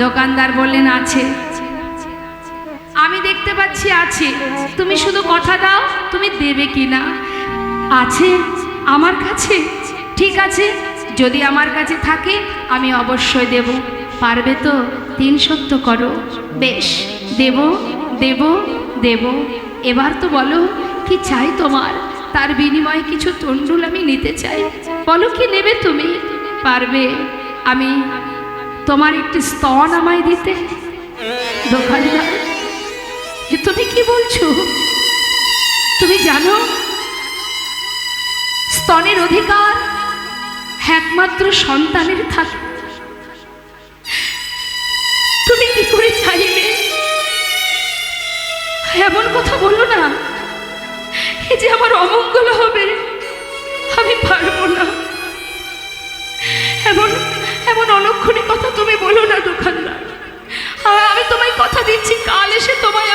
দোকানদার বললেন, আছে, আমি দেখতে পাচ্ছি আছে, তুমি শুধু কথা দাও তুমি দেবে কি না। আছে আমার কাছে? ঠিক আছে, যদি আমার কাছে থাকে আমি অবশ্যই দেব, পারবে তো? 3 সত্য করো। বেশ, দেব দেব দেব। এবার তো বলো কি চাই তোমার, তার বিনিময়ে কিছু তণ্ডুল আমি নিতে চাই, বলো কি নেবে তুমি? পারবে আমি তোমার একটি স্তন আমায় দিতে? দোকানদার, তুমি কি বলছো? তুমি জানো স্তনের অধিকার একমাত্র সন্তানের থাকে, তুমি কি করে চাইলে? এমন কথা বলো না, এই যে আমার অমঙ্গল হবে, আমি পারবো না। এমন এমন অলক্ষণী কথা তুমি বলো না দোকানদার। আমি তোমায় কথা দিচ্ছি, কাল এসে তোমায়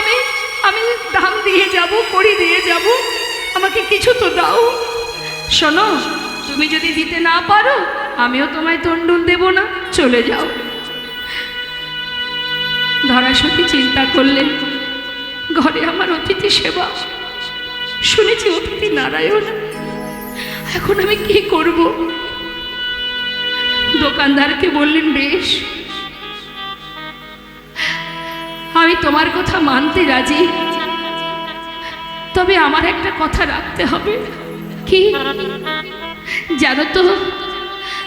আমি দাম দিয়ে যাব, কড়ি দিয়ে যাব, আমাকে কিছু তো দাও। শোনো, তুমি যদি দিতে না পারো আমিও তোমায় তণ্ডুল দেব না, চলে যাও। ধরাসতী চিন্তা করলেন, ঘরে আমার অতিথি সেবা, শুনেছি অতিথি নারায়ণ, এখন আমি কি করব? দোকানদারকে বললেন, বেশ তোমার কথা মানতে রাজি, তবে আমার একটা কথা রাখতে হবে। কি জানো তো,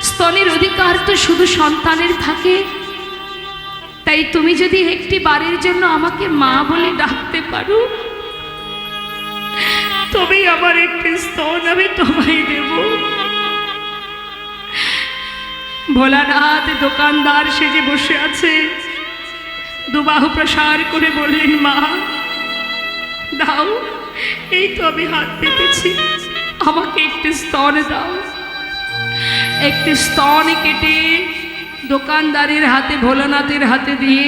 স্তনের অধিকার তো শুধু সন্তানের থাকে। তাই তুমি যদি একটি বারের জন্য আমাকে মা বলে ডাকতে পারো, তবেই আমার একটি স্তন আমি তোমায় দেব। ভোলানাথ দোকানদার সেজে বসে আছে, দুবাহু প্রসার করে বললেন, মা দাও, এই তো আমি হাত পেতেছি, আমাকে একটি স্তন দাও। একটি স্তন কেটে দোকানদারের হাতে, ভোলানাথের হাতে দিয়ে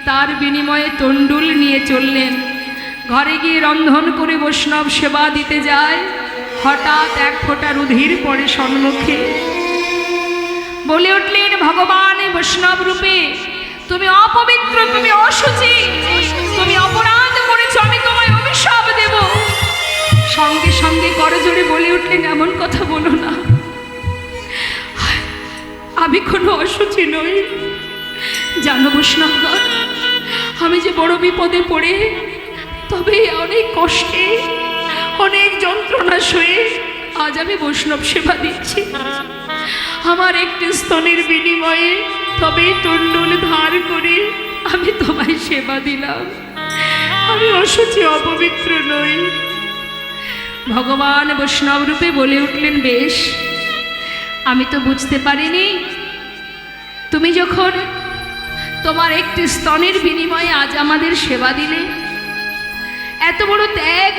তার বিনিময়ে তণ্ডুল নিয়ে চললেন। ঘরে গিয়ে রন্ধন করে বৈষ্ণব সেবা দিতে যায়। হঠাৎ এক ফোঁটা রুধির পড়ে সম্মুখে। বলে উঠলেন, ভগবান বৈষ্ণব রূপে তুমি অপবিত্র, তুমি অশুচি, তুমি অপরাধ করেছো, আমি তোমায় অভিশাপ দেব। সঙ্গে সঙ্গে করজোড়ে বলে উঠলেন, এমন কথা বলো না, আমি কোনো অশুচি নই। জানো বৈষ্ণবগণ, আমি যে বড় বিপদে পড়ে, তবে অনেক কষ্টে, অনেক যন্ত্রণা সয়ে আজ আমি বৈষ্ণব সেবা দিচ্ছি। আমার একটি স্তনের বিনিময়ে তবে তণ্ডুল ধার করে আমি তোমায় সেবা দিলাম। আমি অশুচি, অপবিত্র নই। ভগবান বৈষ্ণব রূপে বলে উঠলেন, বেশ, আমি তো বুঝতে পারিনি, তুমি যখন তোমার একটি স্তনের বিনিময়ে আজ আমাদের সেবা দিলে, এত বড় ত্যাগ,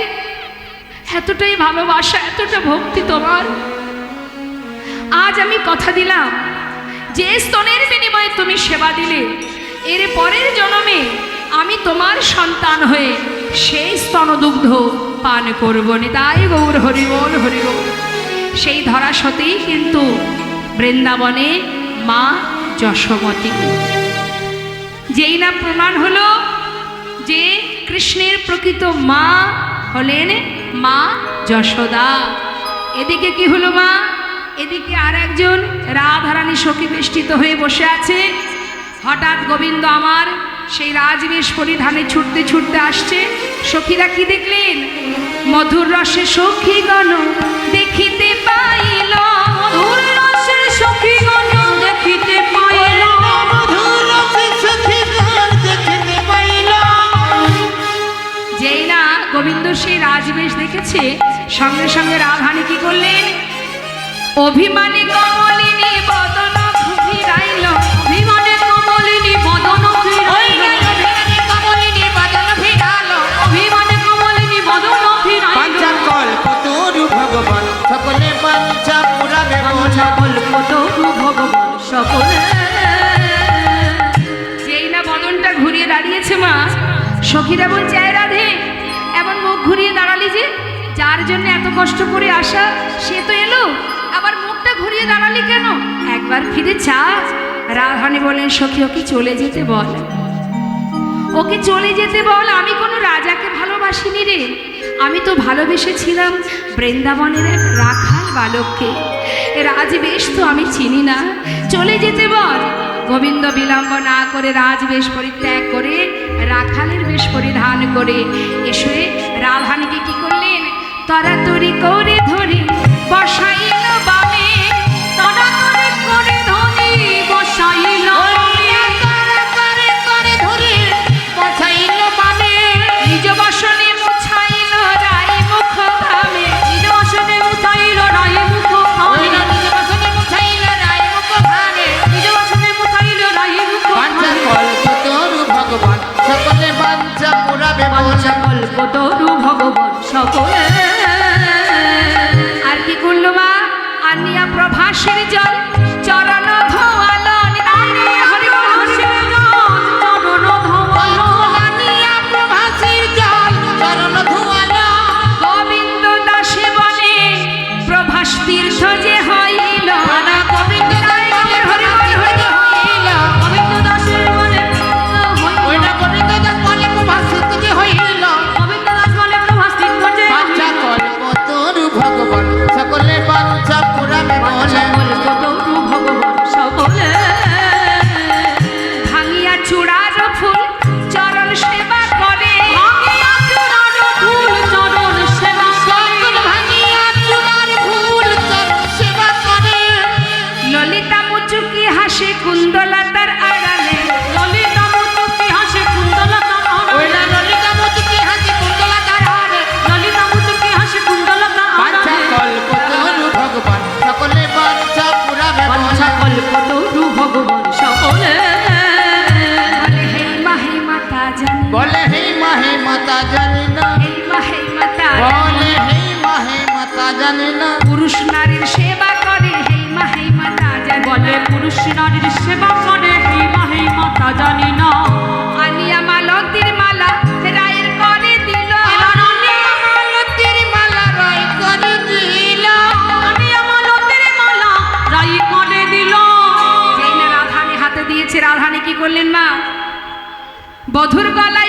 এতটাই ভালোবাসা, এতটা ভক্তি তোমার, আজ আমি কথা দিলাম যে স্তনের বিনিময়ে তুমি সেবা দিলে, এর পরের জন্মে আমি তোমার সন্তান হয়ে সেই স্তনদুগ্ধ পান করব। নিতাই গৌর হরিবোল হরিবোল। সেই ধরা সতেই কিন্তু বৃন্দাবনে মা যশোমতী, যেই না প্রমাণ হলো যে কৃষ্ণের প্রকৃত মা হলেন মা যশোদা। এদিকে কি হলো মা, এদিকে আর একজন রাধারানী সখী বেষ্টিত হয়ে বসে আছে। হঠাৎ গোবিন্দ আমার সেই রাজবেশ পরিধানে ছুটতে ছুটতে আসছে। সখীরা কি দেখলেন, মধুর রসে সখীগণ দেখিতে পাইল, মধুর রসে সখীগণ দেখিতে পাইল, মধুর রসে সখীগণ দেখিতে পাইল। যেই না গোবিন্দ সেই রাজবেশ দেখেছে, সঙ্গে সঙ্গে রাধারানী কি করলেন, অভিমানী কমলিনী বদন ফিরাইল, অভিমানী কমলিনী বদন ফিরাইল, কমলিনী বদন ফিরাল, অভিমানী কমলিনী বদন ফিরাইল। পাঞ্চা কল্পতরু ভগবান সকলে পাঞ্চা পুরাবে বলে, কল্পতরু ভগবান সকলে। যেই না বদনটা ঘুরিয়ে দাঁড়িয়েছে মা, সখীরা বলছে, আয় রাধে, এমন মুখ ঘুরিয়ে দাঁড়ালি যে, যার জন্য এত কষ্ট করে আসা সে তো এলো, আবার মুখটা ঘুরিয়ে দাঁড়ালি কেন, একবার ফিরে চা। রাধারানী বলেন, সখী ওকে চলে যেতে বল, ওকে চলে যেতে বল, আমি কোনো রাজাকে ভালোবাসিনি রে, আমি তো ভালোবেসেছিলাম বৃন্দাবনের এক রাখাল বালককে, রাজবেশ তো আমি চিনি না, চলে যেতে বল। গোবিন্দ বিলম্ব না করে রাজবেশ পরিত্যাগ করে রাখালের বেশ পরিধান করে এসে রাধারানীকে কি করলেন, তরাতরি করে ধরে বসাইল বামে, তরাতরি করে ধরে বসাইল বসাইল বামে, নিজ বসনে মুছাইল রাই মুখ ঘামে, নিজ বসনে মুছাইল রাই মুখ ঘামে, নিজ বসনে মুছাইল রাই মুখ ঘামে, নিজ বসনে মুছাইল রাই মুখ পাঞ্চা ঘামে। কল্পতরু ভগবান সকলে পাঞ্চা পুরাবে বলে, কল্পতরু ভগবান সকলে। আর কি করলো মা, আনিয়া প্রভাসের জল চরণ ধোয়াল, নিতাই হরিবল হরিবল, চরণ ধোয়াল, আনিয়া প্রভাসের জল চরণ ধুয়াল, গোবিন্দ দাসে বনে প্রভাস তীর্থ যে হইল, গোবিন্দ দাসের হরিবল হরিবল, হইল, গোবিন্দ দাসের বনে ওইটা গোবিন্দ দাস বলে প্রভাসিত যে হইল, গোবিন্দ দাস বলে প্রভাস তীর্থ যে পাঞ্চা কল্পতরু ভগবান সকলে পাঞ্চা পুরাবে বলে, কল্পতরু জানি না পুরুষ নারীর সেবা করে হেই মা তা জানি বলে পুরুষ নারীর সেবা করে হেই মা তা জানি না আলিয়া মালতির মালা রায়ের করে দিল মালতীর মালা রায় করে দিল আমি আমালতের মালা রাই করে দিল যেই না রাধানী হাতে দিয়েছে রাধানী কি করলেন মা বধুর গলায়